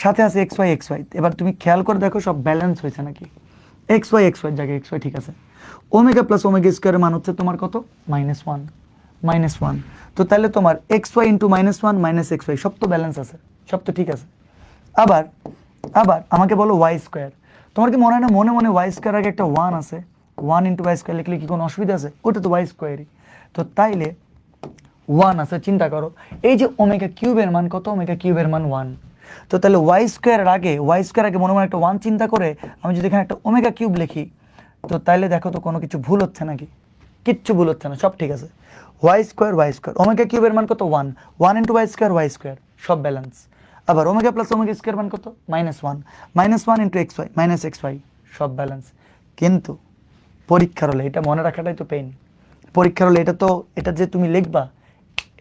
সাথে আছে এক্স ওয়াই। এবার তুমি খেয়াল করে দেখো সব ব্যালেন্স হয়েছে নাকি? এক্স ওয়াই জায়গায় এক্স ওয়াই ঠিক আছে। ওমেগা প্লাস ওমেগা স্কোয়ারের মান হচ্ছে তোমার কত? -1। তো তাহলে তোমার X Y into -1 minus X Y সব তো ব্যালেন্স আছে, সব তো ঠিক আছে। আবার আমাকে বলো ওয়াই স্কোয়ার। তোমার কি মনে হয় না মনে মনে ওয়াই স্কোয়ার আগে একটা 1 আছে? 1 ইন্টু ওয়াই স্কোয়ার লিখলে কি কোনো অসুবিধা আছে? ওটা তো ওয়াই স্কোয়ারই। তো তাইলে 1 আছে, চিন্তা করো এই যে ওমেগা কিউবের মান কত? ওমেগা কিউবের মান 1। তো তাহলে ওয়াই স্কোয়ারের আগে মনে মনে একটা 1 চিন্তা করে আমি যদি এখানে একটা ওমেগা কিউব লিখি, তো তাইলে দেখো তো কোনো কিছু ভুল হচ্ছে নাকি? কিচ্ছু ভুল হচ্ছে না, সব ঠিক আছে। ওয়াই স্কোয়ার ওমেগা কিউবের মান কত? 1 ইন্টু ওয়াই স্কোয়ার সব ব্যালেন্স। আবার ওমেগা প্লাস ওমেগা স্কোয়ার মান কত? -1 ইন্টু এক্স ওয়াই সব ব্যালেন্স। কিন্তু পরীক্ষার হলে এটা মনে রাখাটাই তো পেইন। পরীক্ষার হলে এটা যে তুমি লিখবা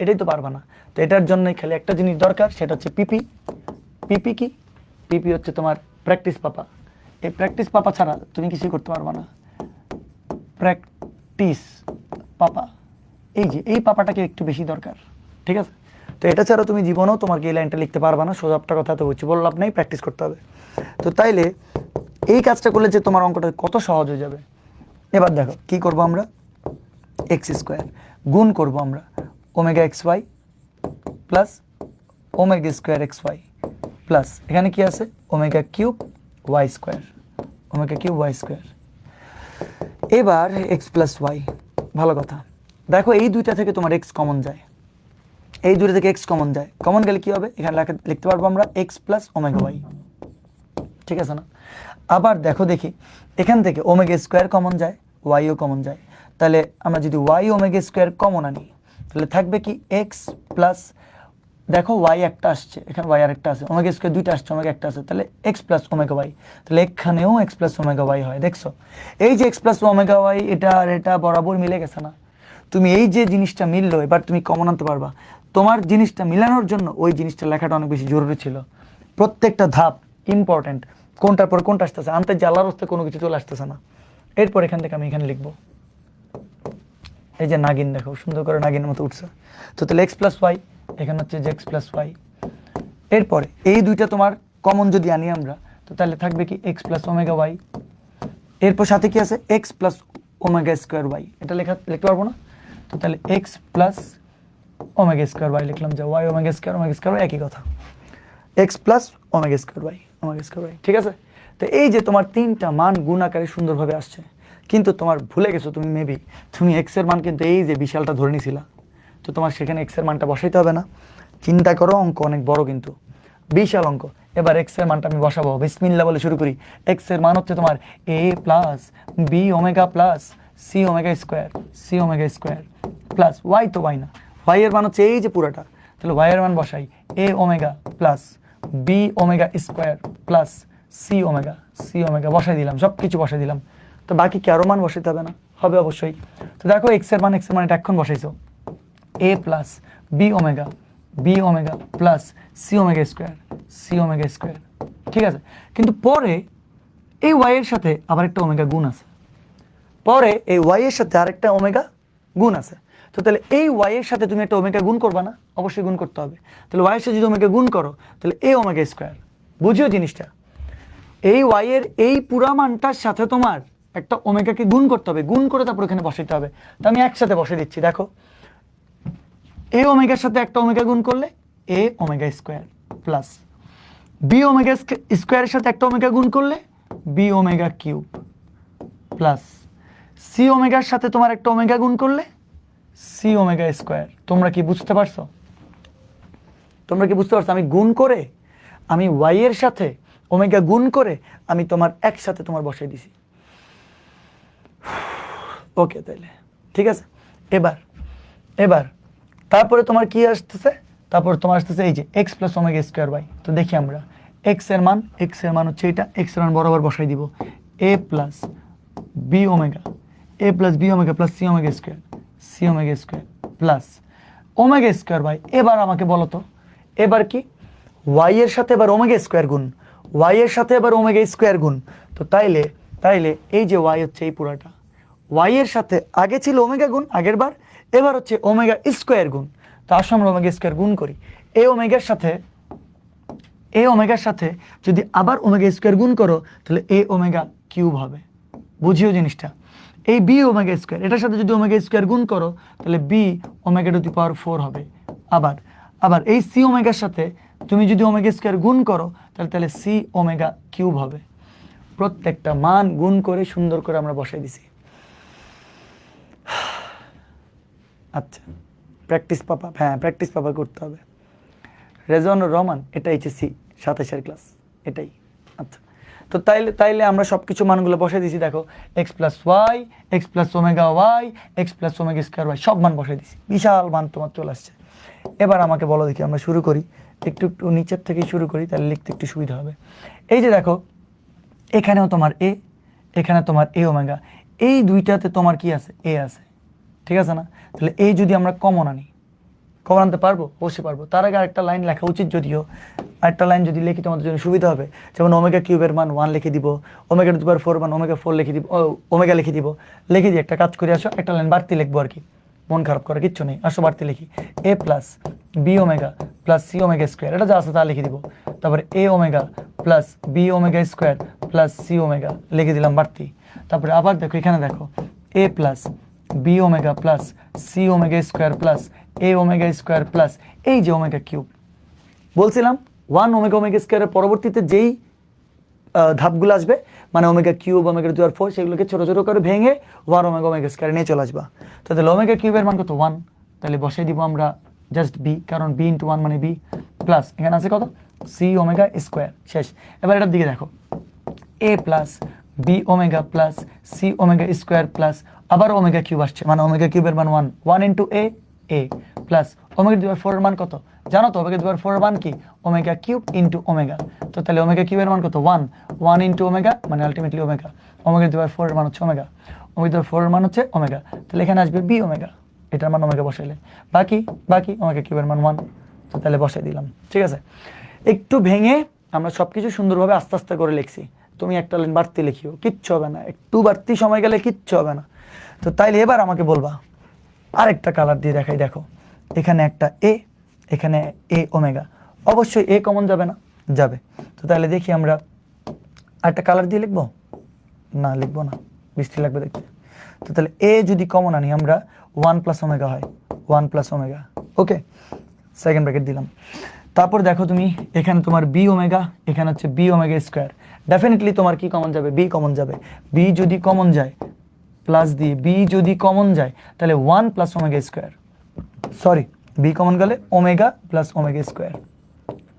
এটাই তো পারবা না। তো এটার জন্যই খালি একটা জিনিস দরকার, সেটা হচ্ছে পিপি। কি পিপি হচ্ছে তোমার প্র্যাকটিস পাপা। এই প্র্যাকটিস পাপা ছাড়া তুমি কিছুই করতে পারবা না। প্র্যাকটিস পাপা, এই যে এই পাপাটাকে একটু বেশি দরকার, ঠিক আছে? তো এটা ছাড়া তুমি জীবনেও তোমার এই লাইনটা লিখতে পারবা না। সোজাপটা কথা তো বলছি, বললাম নাই, প্র্যাকটিস করতে হবে। তো তাইলে এই কাজটা করলে যে তোমার অঙ্কটা কত সহজ হয়ে যাবে। এবার দেখো কি করব আমরা, এক্স স্কোয়ার গুণ করবো আমরা omega X Y plus omega square X Y plus এখানে কি আছে? Omega cube Y square. এবার এক্স প্লাস ওয়াই, ভালো কথা। দেখো এই দুইটা থেকে তোমার এক্স কমন যায়, কমন গেলে কি হবে? এখানে লিখতে পারবো আমরা এক্স প্লাস ওমেগা ওয়াই, ঠিক আছে না? আবার দেখি এখান থেকে ওমেগা স্কোয়ার কমন যায়, ওয়াইও কমন যায়। তাহলে আমরা যদি ওয়াই ওমেগা স্কোয়ার কমন আনি, তাহলে থাকবে কি এক্স প্লাস, দেখো ওয়াই একটা আসছে, এখানে ওয়াই আর একটা আছে, ওমেগা স্কোয়ার দুইটা আসছে, ওমেগা একটা আছে, তাহলে এক্স প্লাস ওমেগা ওয়াই। তাহলে এখানেও এক্স প্লাস ওমেগা ওয়াই হয়। দেখছো এই যে এক্স প্লাস ওমেগা ওয়াই, এটা আর এটা বরাবর মিলে গেছে না? তুমি এই যে জিনিসটা মিললো, এবার তুমি কমন আনতে পারবা। তোমার জিনিসটা মিলানোর জন্য ওই জিনিসটা লেখাটা অনেক বেশি জরুরি ছিল। প্রত্যেকটা ধাপ ইম্পর্টেন্ট, কোনটার পর কোনটা আসতেছে, আনতে জ্বালার অবস্থায় কোনো কিছু চলে আসতেছে না। এরপর এখান থেকে আমি এখানে লিখবো, এই যে নাগিন, দেখো সুন্দর করে নাগিনের মতো উঠছে। তো তাহলে এক্স প্লাস ওয়াই, এখানে হচ্ছে যে এক্স প্লাস ওয়াই। এরপরে এই দুইটা তোমার কমন যদি আনি আমরা, তো তাহলে থাকবে কি এক্স প্লাস ওমেগা ওয়াই। এরপর সাথে কি আছে? X plus omega square Y. এটা লিখতে পারবো না? তো তাহলে X plus omega square Y লিখলাম, যে ওয়াই ওমেগা স্কোয়ার ওয়াই একই কথা। X plus omega square Y, ঠিক আছে? তো এই যে তোমার তিনটা মান গুণ আকারে সুন্দরভাবে আসছে, কিন্তু তোমার ভুলে গেছো তুমি, মেবি তুমি এক্স এর মান কিন্তু এই যে বিশালটা ধরে নিছিলা, তো তোমার সেখানে এক্স এর মানটা বসাইতে হবে না। চিন্তা করো, অঙ্ক অনেক বড় কিন্তু বিশাল অঙ্ক। এবার এক্স এর মানটা আমি বসাবো, বিসমিল্লাহ বলে শুরু করি। এক্স এর মান হচ্ছে তোমার A plus B omega plus C omega square plus Y, তো ওয়াই না, ওয়াই এর মান হচ্ছে এই যে পুরাটা। তাহলে ওয়াই এর মান বসাই A omega plus B omega square plus C omega বসাই দিলাম, সব কিছু বসাই দিলাম। তো বাকি কি আরো মান বসাইতে হবে না? হবে অবশ্যই। তো দেখো এক্স এর মান এটা এখন বসাইছো, A plus B omega plus C omega square, ঠিক আছে? কিন্তু পরে এই ওয়াই এর সাথে আবার একটা ওমেগা গুণ আছে, তো তাহলে এই ওয়াই এর সাথে তুমি একটা ওমেগা গুণ করবা না? অবশ্যই গুণ করতে হবে। তাহলে ওয়াই এর সাথে যদি ওমেগা গুণ করো, তাহলে এ ওমেগা স্কোয়ার, বুঝিও জিনিসটা, এই ওয়াই এর এই পুরা মানটার সাথে তোমার একটা ওমেগাকে গুণ করতে হবে, গুণ করে তারপর এখানে বসাইতে হবে। তো আমি একসাথে বসে দিচ্ছি, দেখো এ ওমেগার সাথে একটা ওমেগা গুণ করলে A omega square plus B omega স্কোয়ারের সাথে একটা ওমেগা গুণ করলে B omega cube plus C ওমেগার সাথে তোমার একটা ওমেগা গুণ করলে সি ওমেগা স্কোয়ার। তোমরা কি বুঝতে পারছো? আমি গুণ করে, আমি ওয়াই এর সাথে ওমেগা গুণ করে আমি তোমার একসাথে তোমার বসাই দিছি। ওকে, তাইলে ঠিক আছে। এবার তারপরে তোমার কি আসতেছে? তারপর তোমার আসতেছে এই যে X plus omega square Y. তো দেখি আমরা এক্স এর মান হচ্ছে এটা, এক্স এর মান বরাবর বসাই দিব, A plus B omega, A plus B omega plus C omega square plus omega square by, এবার আমাকে বলো তো এবার কি, ওয়াই এর সাথে এবার ওমেগা স্কোয়ার গুণ, ওয়াই এর সাথে এবার ওমেগা স্কোয়ার গুণ। তো তাইলে তাইলে এই যে ওয়াই হচ্ছে এই পুরাটা, ওয়াই এর সাথে আগে ছিল ওমেগা গুণ আগের বার, এবার হচ্ছে ওমেগা স্কোয়ার গুণ। তো আসো আমরা ওমেগা স্কোয়ার গুণ করি, এই ওমেগার সাথে যদি আবার ওমেগা স্কোয়ার গুণ করো তাহলে এ ওমেগা কিউব হবে। বুঝিও জিনিসটা, এই বি ওমেগা স্কোয়ার এটার সাথে যদি ওমেগা স্কোয়ার গুণ করো তাহলে B omega to the power 4 হবে। আবার এই সি ওমেগার সাথে তুমি যদি ওমেগা স্কোয়ার গুণ করো তাহলে সি ওমেগা কিউব হবে। প্রত্যেকটা মান গুণ করে সুন্দর করে আমরা বসাই দিছি। আচ্ছা প্র্যাকটিস পাপা, হ্যাঁ প্র্যাকটিস পাপা করতে হবে। রেজন রহমান, এটা এইচএসসি 27-এর ক্লাস এটাই। আচ্ছা তো তাইলে আমরা সব কিছু মানগুলো বসাই দিছি। দেখো X plus Y, X plus omega Y, X plus omega square Y, সব মান বসাই দিছি, বিশাল মান তোমার চলে আসছে। এবার আমাকে বলো দেখি, আমরা শুরু করি একটু নিচের থেকেই শুরু করি, তাহলে লিখতে একটু সুবিধা হবে। এই যে দেখো এখানেও তোমার এ, এখানে তোমার এ ওমেগা, এই দুইটাতে তোমার কি আছে, এ আছে, ঠিক আছে না? তাহলে এই যদি আমরা কমন আনি, কমন আনতে পারবো? অবশ্যই পারবো। তার আগে আরেকটা লাইন লেখা উচিত, যদিও আরেকটা লাইন যদি লিখি তোমাদের জন্য সুবিধা হবে। যেমন ওমেগা কিউবের মান 1 লিখে দিব, ওমেগা টু দি পাওয়ার 4 মান ওমেগা 4 লিখে দিব, ওমেগা লিখে দিয়ে একটা কাজ করে আসো, একটা লাইন বাড়তি লিখবো আর কি, মন খারাপ করার কিচ্ছু নেই, আসো বাড়তি লিখি। A plus B omega plus C omega square, এটা যা আছে তা লিখে দিব। তারপরে A omega plus B omega square plus C omega লিখে দিলাম বাড়তি। তারপরে আবার দেখো এখানে দেখো A plus B omega plus C omega square plus A omega square plus এই যে ওমেগা কিউব বলছিলাম 1 ওমেগা ওমেগা স্কোয়ারের পরবর্তীতে যেই ধাপগুলো আসবে, মানে omega cube omega to the power 4, সেগুলোকে ছোট ছোট করে ভেঙে 1 ওমেগা ওমেগা স্কোয়ার নিয়ে চলে আসবা। তাহলে ওমেগা কিউবের মান কত 1, তাহলে বসাই দিব আমরা জাস্ট বি, কারণ বি ইন্টু 1 মানে বি, প্লাস এখানে আছে কত সি ওমেগা স্কোয়ার, শেষ। এবার এটার দিকে দেখো A plus B omega plus C omega square plus আবার ওমেগা কিউব আসছে, মানে ওমেগা কিউবের মান 1 into A plus omega to the power 4 এর মান কত জানো তো? ওমেগা টু দি পাওয়ার 4 এর মান কি ওমেগা কিউব ইন্টু ওমেগা। তো তাহলে ওমেগা কিউবের মান কত 1 ইন্টু ওমেগা, মানে ultimately omega. Omega to the power 4 এর মান হচ্ছে omega, omega to the power 4 এর মান হচ্ছে ওমেগা। তাহলে এখানে আসবে বি ওমেগা, এটার মান ওমেগা বসাইলে বাকি ওমেগা কিউবের মান 1। তো তাহলে বসাই দিলাম, ঠিক আছে। একটু ভেঙে আমরা সবকিছু সুন্দরভাবে আস্তে আস্তে করে লিখছি। তুমি একটা লাইন বাড়তি লিখিও, কিচ্ছু হবে না, একটু বাড়তি সময় গেলে কিচ্ছু হবে না। তো তাইলে এবার আমাকে বলবা আরেকটা কালার দিয়ে দেখাই। দেখো এখানে একটা এ, এখানে এ ওমেগা, অবশ্যই এ কমন যাবে না? যাবে। তো তাহলে দেখি আমরা আরেকটা কালার দিয়ে লিখবো, না লিখবো না, বৃষ্টি লাগবে দেখতে। তো তাহলে এ যদি কমন আনি আমরা 1 প্লাস ওমেগা হয়, 1 প্লাস ওমেগা, ওকে, সেকেন্ড ব্র্যাকেট দিলাম। তারপর দেখো তুমি এখানে তোমার বি ওমেগা, এখানে হচ্ছে বি ওমেগা স্কোয়ার, ডেফিনেটলি তোমার কি কমন যাবে? বি কমন যাবে। বি যদি কমন যায় প্লাস দিয়ে, বি যদি কমন যায় তাহলে 1 plus omega square, sorry B common গেলে ওমেগা প্লাস ওমেগা স্কোয়ার,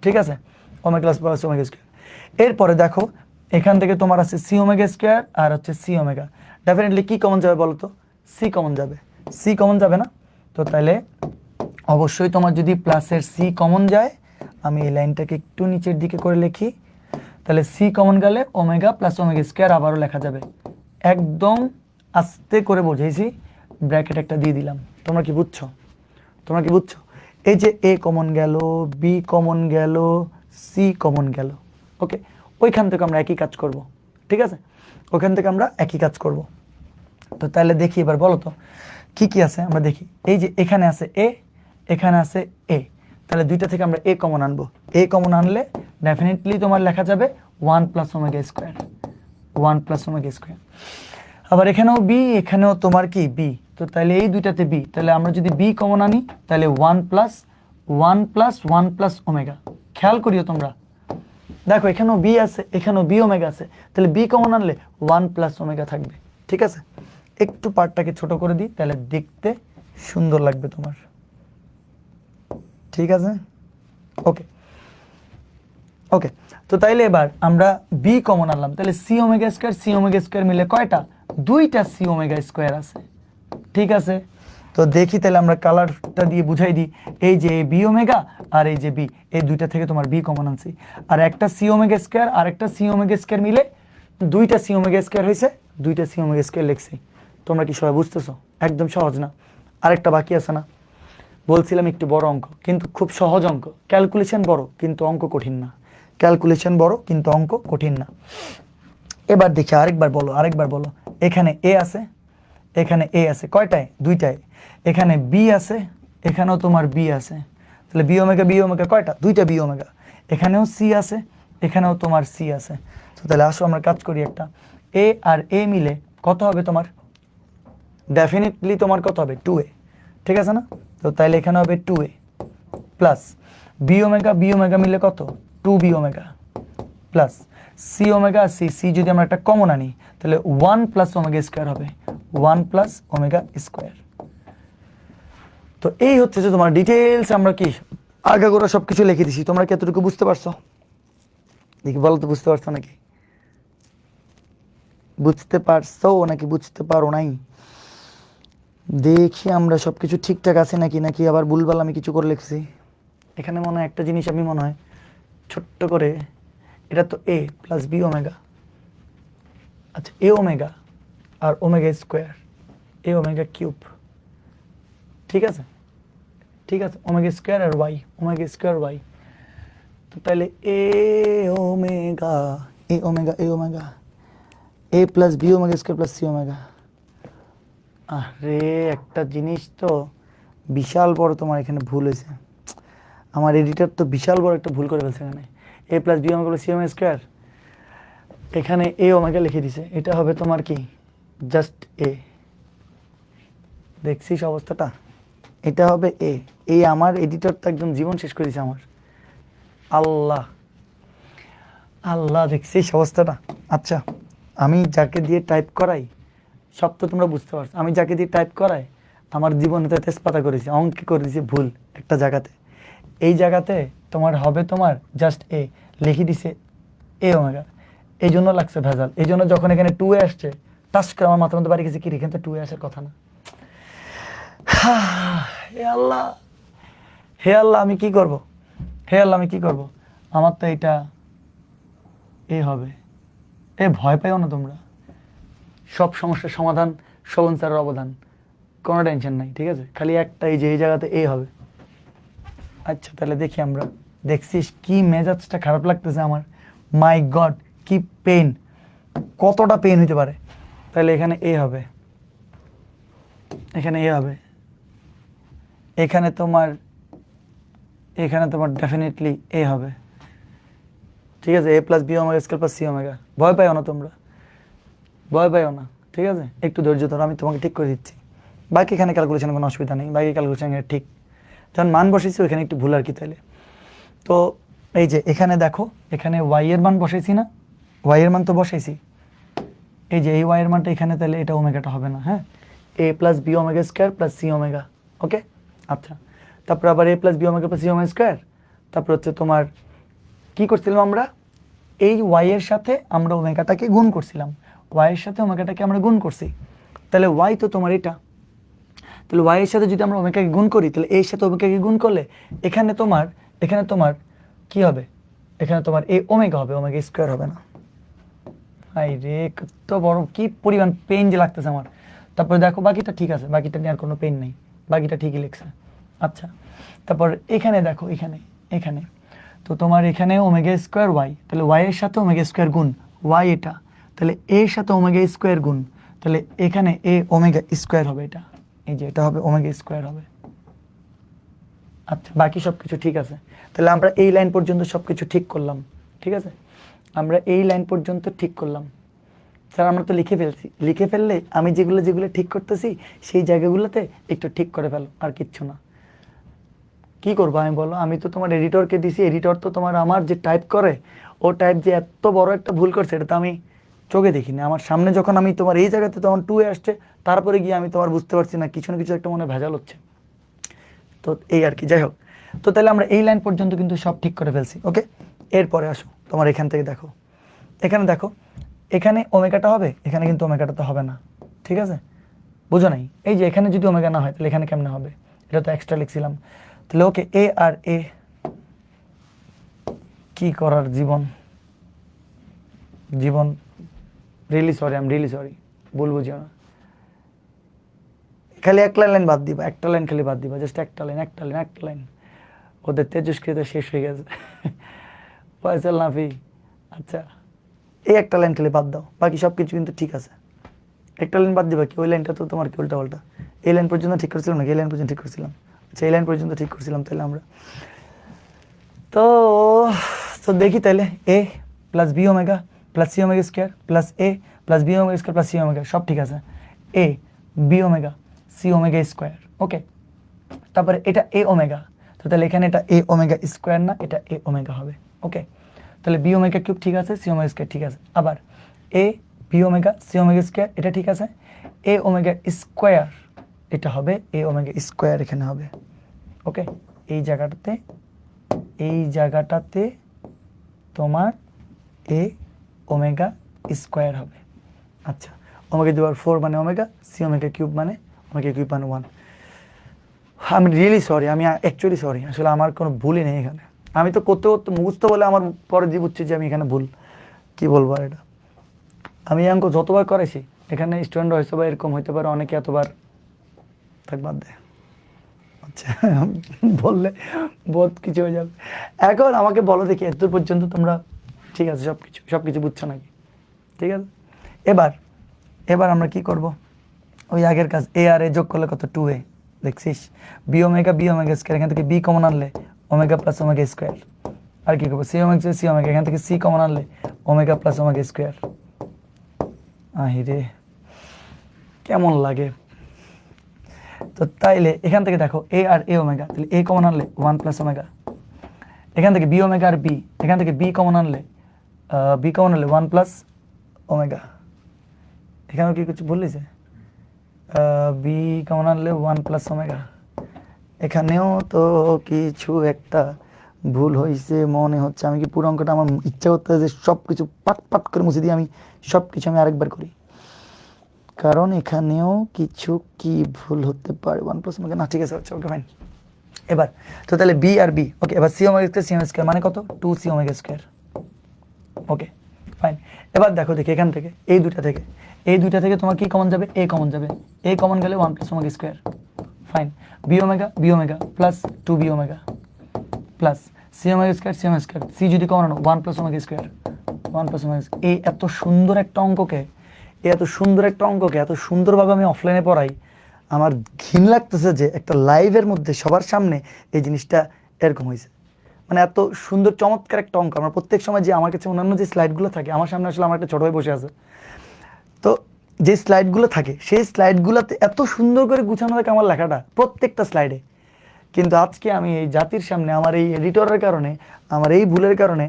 ঠিক আছে, ওমেগা প্লাস ওমেগা স্কোয়ার। এরপরে দেখো এখান থেকে তোমার আছে সি ওমেগা স্কোয়ার আর হচ্ছে সি ওমেগা, ডেফিনেটলি কি কমন যাবে বলো তো? সি কমন যাবে, সি কমন যাবে না? তো তাহলে অবশ্যই তোমার যদি প্লাসের সি কমন যায়, আমি এই লাইনটাকে একটু নিচের দিকে করে লিখি, তাহলে সি কমন গেলে ওমেগা প্লাস ওমেগা স্কোয়ার আবারও লেখা যাবে। একদম আস্তে করে বোঝাইছি, ব্র্যাকেট একটা দিয়ে দিলাম। তোমরা কি বুঝছো? এই যে এ কমন গেল, বি কমন গেল, সি কমন গেল, ওকে, ওইখান থেকে আমরা একই কাজ করব, ঠিক আছে, ওখান থেকে আমরা একই কাজ করব। তো তাহলে দেখি এবার বলো তো কি কি আছে আমরা দেখি। এই যে এখানে আছে এ, এখানে আছে এ, তাহলে দুইটা থেকে আমরা এ কমন আনবো। এ কমন আনলে ডেফিনেটলি তোমার লেখা যাবে 1 plus omega square, 1 plus omega square. আবার এখানেও বি, এখানেও তোমার কি বি, তো তাহলে এই দুইটাতে বি, তাহলে আমরা যদি বি কমন আনি তাহলে 1 প্লাস ওমেগা। খেয়াল করিও তোমরা, দেখো এখানেও বি আছে, এখানেও বি ওমেগা আছে, তাহলে বি কমন আনলে 1 প্লাস ওমেগা থাকবে, ঠিক আছে। একটু পার্টটাকে ছোট করে দিই, তাহলে দেখতে সুন্দর লাগবে তোমার, ঠিক আছে, ওকে। তো তাইলে এবার আমরা বি কমন আনলাম, তাহলে সি ওমেগা স্কোয়ার মিলে কয়টা? দুইটা সি ওমেগা স্কোয়ার আছে, ঠিক আছে। তো দেখি তাহলে আমরা কালারটা দিয়ে বুঝাই দিই। এই যে বি ওমেগা আর এই যে বি, এই দুইটা থেকে তোমার বি কমন আনছি, আর একটা সি ওমেগা স্কোয়ার আর একটা সি ওমেগা স্কোয়ার মিলে দুইটা সি ওমেগা স্কোয়ার হয়েছে, দুইটা সি ওমেগা স্কোয়ার লিখছি। তোমরা কি সবাই বুঝতেছো? একদম সহজ না? আরেকটা বাকি আছে না? বলছিলাম একটু বড় অঙ্ক, কিন্তু খুব সহজ অঙ্ক। ক্যালকুলেশন বড় কিন্তু অঙ্ক কঠিন না। ক্যালকুলেশন বড় কিন্তু অঙ্ক কঠিন না। এবার দেখি, আরেকবার বলো। এখানে এ আছে, এখানে এ আছে, কয়টায়? দুইটায়। এখানে বি আছে, এখানেও তোমার বি আছে, তাহলে বি ওমেগা কয়টা? দুইটা বি ওমেগা। এখানেও সি আছে, এখানেও তোমার সি আছে। তো তাহলে আসো আমরা কাজ করি একটা। এ আর এ মিলে কত হবে তোমার? ডেফিনেটলি তোমার কত হবে? 2a, ঠিক আছে না? তো তাহলে এখানে হবে 2a প্লাস বি ওমেগা মিলে কত? 2b omega plus C omega C যদি আমরা একটা কমন আনি তাহলে 1 প্লাস ওমেগা স্কোয়ার হবে, 1 প্লাস ওমেগা স্কোয়ার। তো এই হচ্ছে যে তোমার ডিটেলস আমরা কি আগাগোড়া সব কিছু লিখে দিছি। তোমরা কি এতটুকু বুঝতে পারছো? দেখি বলো তো, বুঝতে পারছো নাকি? বুঝতে পারছো নাকি বুঝতে পারো নাই? দেখি আমরা সব কিছু ঠিকঠাক আছে নাকি, নাকি আবার ভুলভাল আমি কিছু করে লিখছি। এখানে মনে হয় একটা জিনিস আমি মনে হয় ছোট্ট করে, এটা তো এ প্লাস বি ওমেগা, আচ্ছা এ ওমেগা আর omega square, A omega cube, ঠিক আছে ঠিক আছে, ওমেগা স্কোয়ার আর ওয়াই, ওমেগা স্কোয়ার ওয়াই। তো তাহলে A omega A omega A omega A plus B omega square plus C omega. আরে একটা জিনিস তো বিশাল বড় তোমার এখানে ভুল হয়েছে। আমার এডিটর তো বিশাল বড় একটা ভুল করে ফেলছে এখানে। A plus B omega plus C omega square, এখানে এ ওমেগা লিখে দিছে, এটা হবে তোমার কি জাস্ট এ। দেখছিস অবস্থাটা? এটা হবে এ। এই আমার এডিটর তো একদম জীবন শেষ করে দিছে আমার। আল্লাহ আল্লাহ, দেখছিস অবস্থাটা? আচ্ছা, আমি যাকে দিয়ে টাইপ করাই সব তো তোমরা বুঝতে পারছো। আমি যাকে দিয়ে টাইপ করাই আমার জীবনে তো তেজপাতা করেছি, অঙ্কে করে দিয়েছি ভুল একটা জায়গাতে। এই জায়গাতে তোমার হবে তোমার জাস্ট এ লিখে দিছে এ ওমেগা, এই জন্য লাগছে ভেজাল। এই জন্য যখন এখানে 2a আসছে টাচ করে আমার মাথার মধ্যে বাড়ি গেছে কি এখানে তো 2a আসার কথা না। হে আল্লাহ, হে আল্লাহ আমি কি করব, হে আল্লাহ আমি কি করব। আমার তো এটা এ হবে। এ ভয় পাইও না তোমরা, সব সমস্যার সমাধান শোভন স্যারের অবদান, কোনো টেনশন নাই, ঠিক আছে? খালি একটা, এই যে এই জায়গাতে এ হবে। আচ্ছা তাহলে দেখি আমরা। দেখছিস কি মেজাজটা খারাপ লাগতেছে আমার, মাই গড কি পেন, কতটা পেন হইতে পারে। তাহলে এখানে এ হবে, এখানে এ হবে, এখানে তোমার ডেফিনেটলি এ হবে, ঠিক আছে? A plus B omega square plus C omega. ভয় পাইও না তোমরা, ভয় পাইও না, ঠিক আছে? একটু ধৈর্য ধরো, আমি তোমাকে ঠিক করে দিচ্ছি। বাকি এখানে ক্যালকুলেশনে কোনো অসুবিধা নেই, বাকি ক্যালকুলেশন এখানে ঠিক। যখন মান বসেছি ওইখানে একটু ভুল আর কি। তাহলে তো এই যে এখানে দেখো, এখানে ওয়াই এর মান বসাইছি না? ওয়াই এর মান তো বসাইছি, এই যে এই ওয়াই এর মানটা এখানে, তাহলে এটা ওমেগাটা হবে না, হ্যাঁ? A plus B omega square plus C omega, okay? আচ্ছা, তারপর আবার A plus B omega plus C omega square. তারপর হচ্ছে তোমার কি করছিলাম আমরা? এই ওয়াই এর সাথে আমরা ওমেগাটাকে গুণ করছিলাম, ওয়াই এর সাথে ওমেগাটাকে আমরা গুণ করছি। তাহলে ওয়াই তো তোমার এটা, তাহলে ওয়াই এর সাথে যদি আমরা ওমেগাকে গুণ করি তাহলে এর সাথে ওমেগাকে গুণ করলে এখানে তোমার কি হবে? এখানে তোমার এ ওমেগা হবে, ওমেগা স্কোয়ার হবে না। হাই রে, কত বড় কি পরিমাণ পেন যে লাগতেছে আমার। তারপরে দেখো বাকিটা ঠিক আছে, বাকিটা নিয়ে আর কোনো পেন নেই, বাকিটা ঠিকই লিখছে। আচ্ছা, তারপর এখানে দেখো, এখানে তো তোমার এখানে ওমেগা স্কোয়ার ওয়াই, তাহলে ওয়াই এর সাথে ওমেগা স্কোয়ার গুণ ওয়াই এটা, তাহলে এর সাথে ওমেগা স্কোয়ার গুণ, তাহলে এখানে এ ওমেগা স্কোয়ার হবে, এটা এই যে এটা হবে ওমেগা স্কোয়ার হবে। আচ্ছা, বাকি সব কিছু ঠিক আছে। তাহলে আমরা এই লাইন পর্যন্ত সব কিছু ঠিক করলাম, ঠিক আছে? আমরা এই লাইন পর্যন্ত ঠিক করলাম। স্যার আমরা তো লিখে ফেলছি, লিখে ফেললে আমি যেগুলো যেগুলো ঠিক করতেছি সেই জায়গাগুলোতে একটু ঠিক করে ফেলো, আর কিচ্ছু না। কি করবো আমি বলো? আমি তো তোমার এডিটরকে দিছি, এডিটর তো তোমার আমার যে টাইপ করে ও টাইপ যে এত বড় একটা ভুল করছে এটা তো আমি চোখে দেখিনি। আমার সামনে যখন আমি তোমার এই জায়গাতে তখন 2 আসছে, তারপরে গিয়ে আমি তোমার বুঝতে পারছি না কিছু না কিছু একটা মনে ভেজাল হচ্ছে। তো এই আর কি, যাই হোক। তো তাহলে আমরা এই লাইন পর্যন্ত কিন্তু সব ঠিক করে ফেলছি, ওকে? এরপরে আসো তোমার এখান থেকে দেখো, এখানে দেখো, এখানে ওমেগাটা হবে, এখানে কিন্তু ওমেগাটা তো হবে না, ঠিক আছে? বুঝো নাই? এই যে এখানে যদি ওমেগা না হয় তাহলে এখানে কেমনে হবে? এটা তো এক্সট্রা লিখছিলাম। তাহলে ওকে, এ আর এ কি করার, জীবন really sorry, I am really sorry, ভুল বুঝিও না। খালি একটা লাইন বাদ দিবা, একটা লাইন খালি বাদ দিবা, জাস্ট একটা লাইন, একটা লাইন, একটা লাইন। ওদের তেজস্ক্রিয়তা শেষ হয়ে গেছে। ফয়সাল নাফি, আচ্ছা এই একটা লাইন খালি বাদ দাও, বাকি সব কিছু কিন্তু ঠিক আছে। একটা লাইন বাদ দিবা কি, ওই লাইনটা তো তোমার কি উল্টা পাল্টা। এই লাইন পর্যন্ত ঠিক করছিলাম নাকি, এই লাইন পর্যন্ত ঠিক করছিলাম? আচ্ছা এই লাইন পর্যন্ত ঠিক করছিলাম তাহলে আমরা। তো তো দেখি তাহলে A plus B omega plus C omega square plus A plus B omega square plus C omega সব ঠিক আছে। A B omega C omega square, okay. তারপরে এটা এ ওমেগা, তো তাহলে এখানে এটা এ ওমেগা স্কোয়ার না, এটা এ ওমেগা হবে, ওকে। তাহলে বি ওমেগা কিউব ঠিক আছে, সি ওমেগা স্কোয়ার ঠিক আছে। আবার A B omega C omega square এটা ঠিক আছে। এ ওমেগা স্কোয়ার এটা হবে এ ওমেগা স্কোয়ার এখানে হবে, ওকে। এই জায়গাটাতে তোমার এ ওমেগা স্কোয়ার হবে। আচ্ছা ওমেগা দি পাওয়ার 4 মানে ওমেগা, সি ওমেগা কিউব মানে ওমেগা কিউব মানে 1। আমি রিয়েলি সরি, আমি অ্যাকচুয়ালি সরি, আসলে আমার কোনো ভুলই নেই এখানে। আমি তো করতে করতে মুখস্থ বলে আমার পরে দিয়ে বুঝছি যে আমি এখানে ভুল। কি বলবো আর এটা, আমি অঙ্ক যতবার করেছি এখানে স্টুডেন্ট হয়েছে বা এরকম হইতে পারে অনেকে এতবার, থাক বাদ দে। আচ্ছা বললে বহুত কিছু হয়ে যাবে। এখন আমাকে বলো দেখি এত পর্যন্ত তোমরা ঠিক আছে, সব কিছু বুঝছো নাকি? ঠিক আছে, এবার আমরা কি করব, ওই আগের কাজ, এ আর এ যোগ করলে কত 2a, দেখছিস? বি ওমেগা স্কোয়ার, এখান থেকে বি কমন আনলে ওমেগা প্লাস ওমেগা স্কোয়ার। আর কি করবো, সি ওমেগা, এখান থেকে সি কমন আনলে ওমেগা প্লাস ওমেগা স্কোয়ার। আহিরে কেমন লাগে। তো তাইলে এখান থেকে দেখো এ আর এ ওমেগা, তাহলে এ কমন আনলে 1 প্লাস ওমেগা। এখান থেকে বি ওমেগা আর বি, এখান থেকে বি কমন আনলে 1 প্লাস ওমেগা। এখানেও কি কিছু বললিছে? বি কমন আনলে 1 প্লাস ওমেগা। এখানেও তো কিছু একটা ভুল হয়েছে মনে হচ্ছে। আমি কি পুরো অঙ্কটা, আমার ইচ্ছা করতে যে সব কিছু পাট করে মুছে দিয়ে আমি সব কিছু আমি আরেকবার করি, কারণ এখানেও কিছু কি ভুল হতে পারে। 1 প্লাস ওমেগা না, ঠিক আছে, আচ্ছা ওকে ফাইন। এবার তো তাহলে বি আর বি, ওকে। এবার C omega square C omega square মানে কত, 2 C omega square, okay fine. এবার দেখো দেখি এখান থেকে এই দুইটা থেকে তোমার কি কমন যাবে, এ কমন যাবে। এ কমন গেলে 1 plus omega square, fine. B omega plus 2 B omega plus C omega square C যদি কমন আনো 1 plus omega square 1 plus omega. এই এত সুন্দর একটা অঙ্ককে এত সুন্দরভাবে আমি অফলাইনে পড়াই, আমার ঘিন লাগতেছে যে একটা লাইভের মধ্যে সবার সামনে এই জিনিসটা এরকম হয়েছে। মানে এত সুন্দর চমৎকার একটা অঙ্ক। আমার প্রত্যেক সময় যে আমার কাছে অন্যান্য যে স্লাইডগুলো থাকে আমার সামনে, আসলে আমার একটা ছোট ভাই বসে আছে, তো যে স্লাইডগুলো থাকে সেই স্লাইডগুলোতে এত সুন্দর করে গুছানো থাকে আমার লেখাটা প্রত্যেকটা স্লাইডে। কিন্তু আজকে আমি এই জাতির সামনে আমার এই এডিটরের কারণে, আমার এই ভুলের কারণে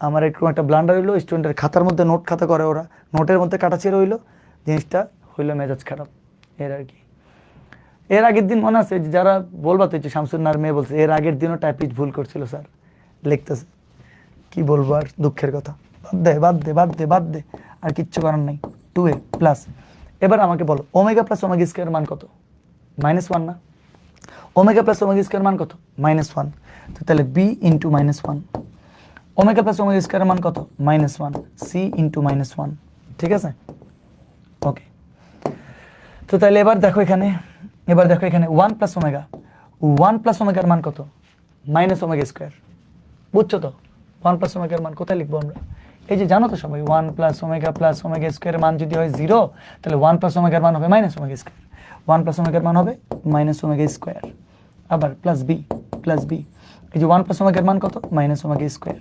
আমার এরকম একটা ব্লান্ডার হইলো। স্টুডেন্টের খাতার মধ্যে নোট খাতা করে ওরা, নোটের মধ্যে কাটাছিড়ে হইলো, জিনিসটা হইলো মেজাজ খারাপ। এর আর কি। এর আগের দিন মনে আছে যারা বলবা তো, শামসুন্নার মেয়ে বলছে এর আগের দিনও টাইপিস্ট ভুল করছিল স্যার, লিখতেছে। কি বলবো আর, দুঃখের কথা। বাদ দে আর কিচ্ছু করার নাই। 2a প্লাস, এবার আমাকে বলো ওমেগা প্লাস ওমেগা স্কয়ার মান কত? -1 না? ওমেগা প্লাস ওমেগা স্কয়ার মান কত? -1। তো তাহলে b into -1। Omega plus omega square মান কত? -1, c ইন্টু -1, ঠিক আছে, ওকে। তো তাহলে এবার দেখো এখানে 1 প্লাস ওমেগার মান কত? Minus omega square. বুঝছো তো? 1 প্লাস ওমেগার মান কোথায় লিখবো আমরা? এই যে জানো তো সবাই 1 প্লাস ওমেগা স্কয়ারের মান যদি হয় 0, তাহলে 1 প্লাস ওমেগার মান হবে মাইনাস ওমেগা স্কয়ার। 1 প্লাস ওমেগার মান হবে মাইনাস ওমেগা স্কয়ার। আবার প্লাস বি, এই যে 1 প্লাস ওমেগার মান কত? Minus omega square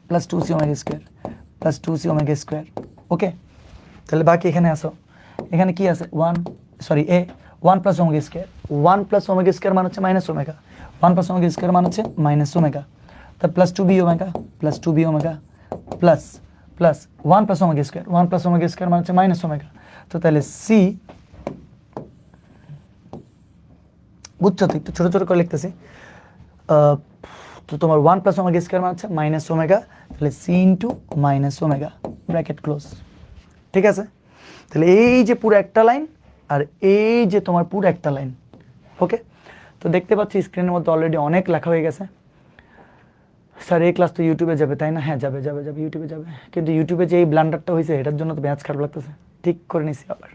plus 2c omega square plus 2c omega square, okay. তাহলে বাকি এখানে আসো, এখানে কি আছে? 1 plus omega square. 1 plus omega square মান হচ্ছে minus omega, 1 plus omega square মান হচ্ছে মাইনাস ওমেগা। তা plus 2b omega plus 1 plus omega square. 1 plus omega square মান হচ্ছে মাইনাস ওমেগা। তো তাহলে c, বুঝছো তো? একটু ছোট করে লিখতেছি। তো তোমার 1 প্লাস ওমেগা স্কয়ার মান হচ্ছে মাইনাস ওমেগা, তাহলে c into minus omega, bracket close, ঠিক আছে। তাহলে এই যে পুরো একটা লাইন আর এই যে তোমার পুরো একটা লাইন, ওকে। তো দেখতে পাচ্ছি স্ক্রিনের মধ্যে অলরেডি অনেক লেখা হয়ে গেছে। স্যার এই ক্লাস তো ইউটিউবে যাবে তাই না? হ্যাঁ যাবে যাবে যাবে, ইউটিউবে যাবে, কিন্তু ইউটিউবে যে এই ব্লান্ডারটা হয়েছে এটার জন্য তো ম্যাচ খারাপ লাগতেছে, ঠিক করে নিছি আবার,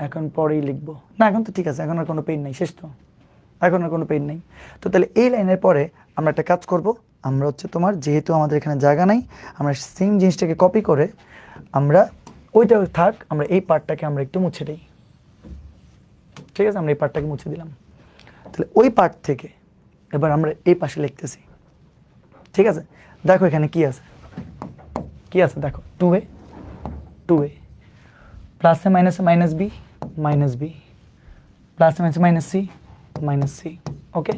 এখন পরেই লিখবো না, এখন তো ঠিক আছে, এখন আর কোনো পেইন নাই, শেষ তো, এখন আর কোনো পেইন নেই। তো তাহলে এই লাইনের পরে আমরা একটা কাজ করব, আমরা হচ্ছে তোমার যেহেতু আমাদের এখানে জায়গা নাই, আমরা সেম জিনিসটাকে কপি করে আমরা ওইটা থাক, আমরা এই পার্টটাকে আমরা একটু মুছে দিই, ঠিক আছে? আমরা এই পার্টটাকে মুছে দিলাম। তাহলে ওই পার্ট থেকে এবার আমরা এই পাশে লিখতেছি, ঠিক আছে? দেখো এখানে কি আছে, কি আছে দেখো, 2a 2a প্লাসে মাইনাসে মাইনাস বি প্লাসে মাইনাসে মাইনাস সি, ওকে?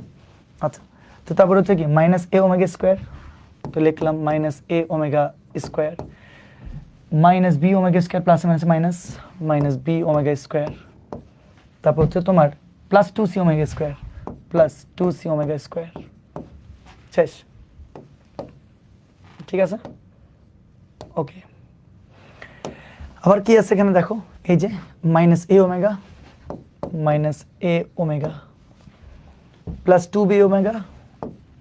আচ্ছা, তো তারপর হচ্ছে কি মাইনাস এ ওমেগা স্কোয়ার, তো লিখলাম minus A omega square minus B omega square প্লাসে মাইনাসে মাইনাস বি ওমেগা স্কোয়ার, তারপর হচ্ছে তোমার plus 2c omega square plus 2c omega square, শেষ, ঠিক আছে? ওকে, আবার কি আছে এখানে দেখো, এই যে minus A omega plus 2b omega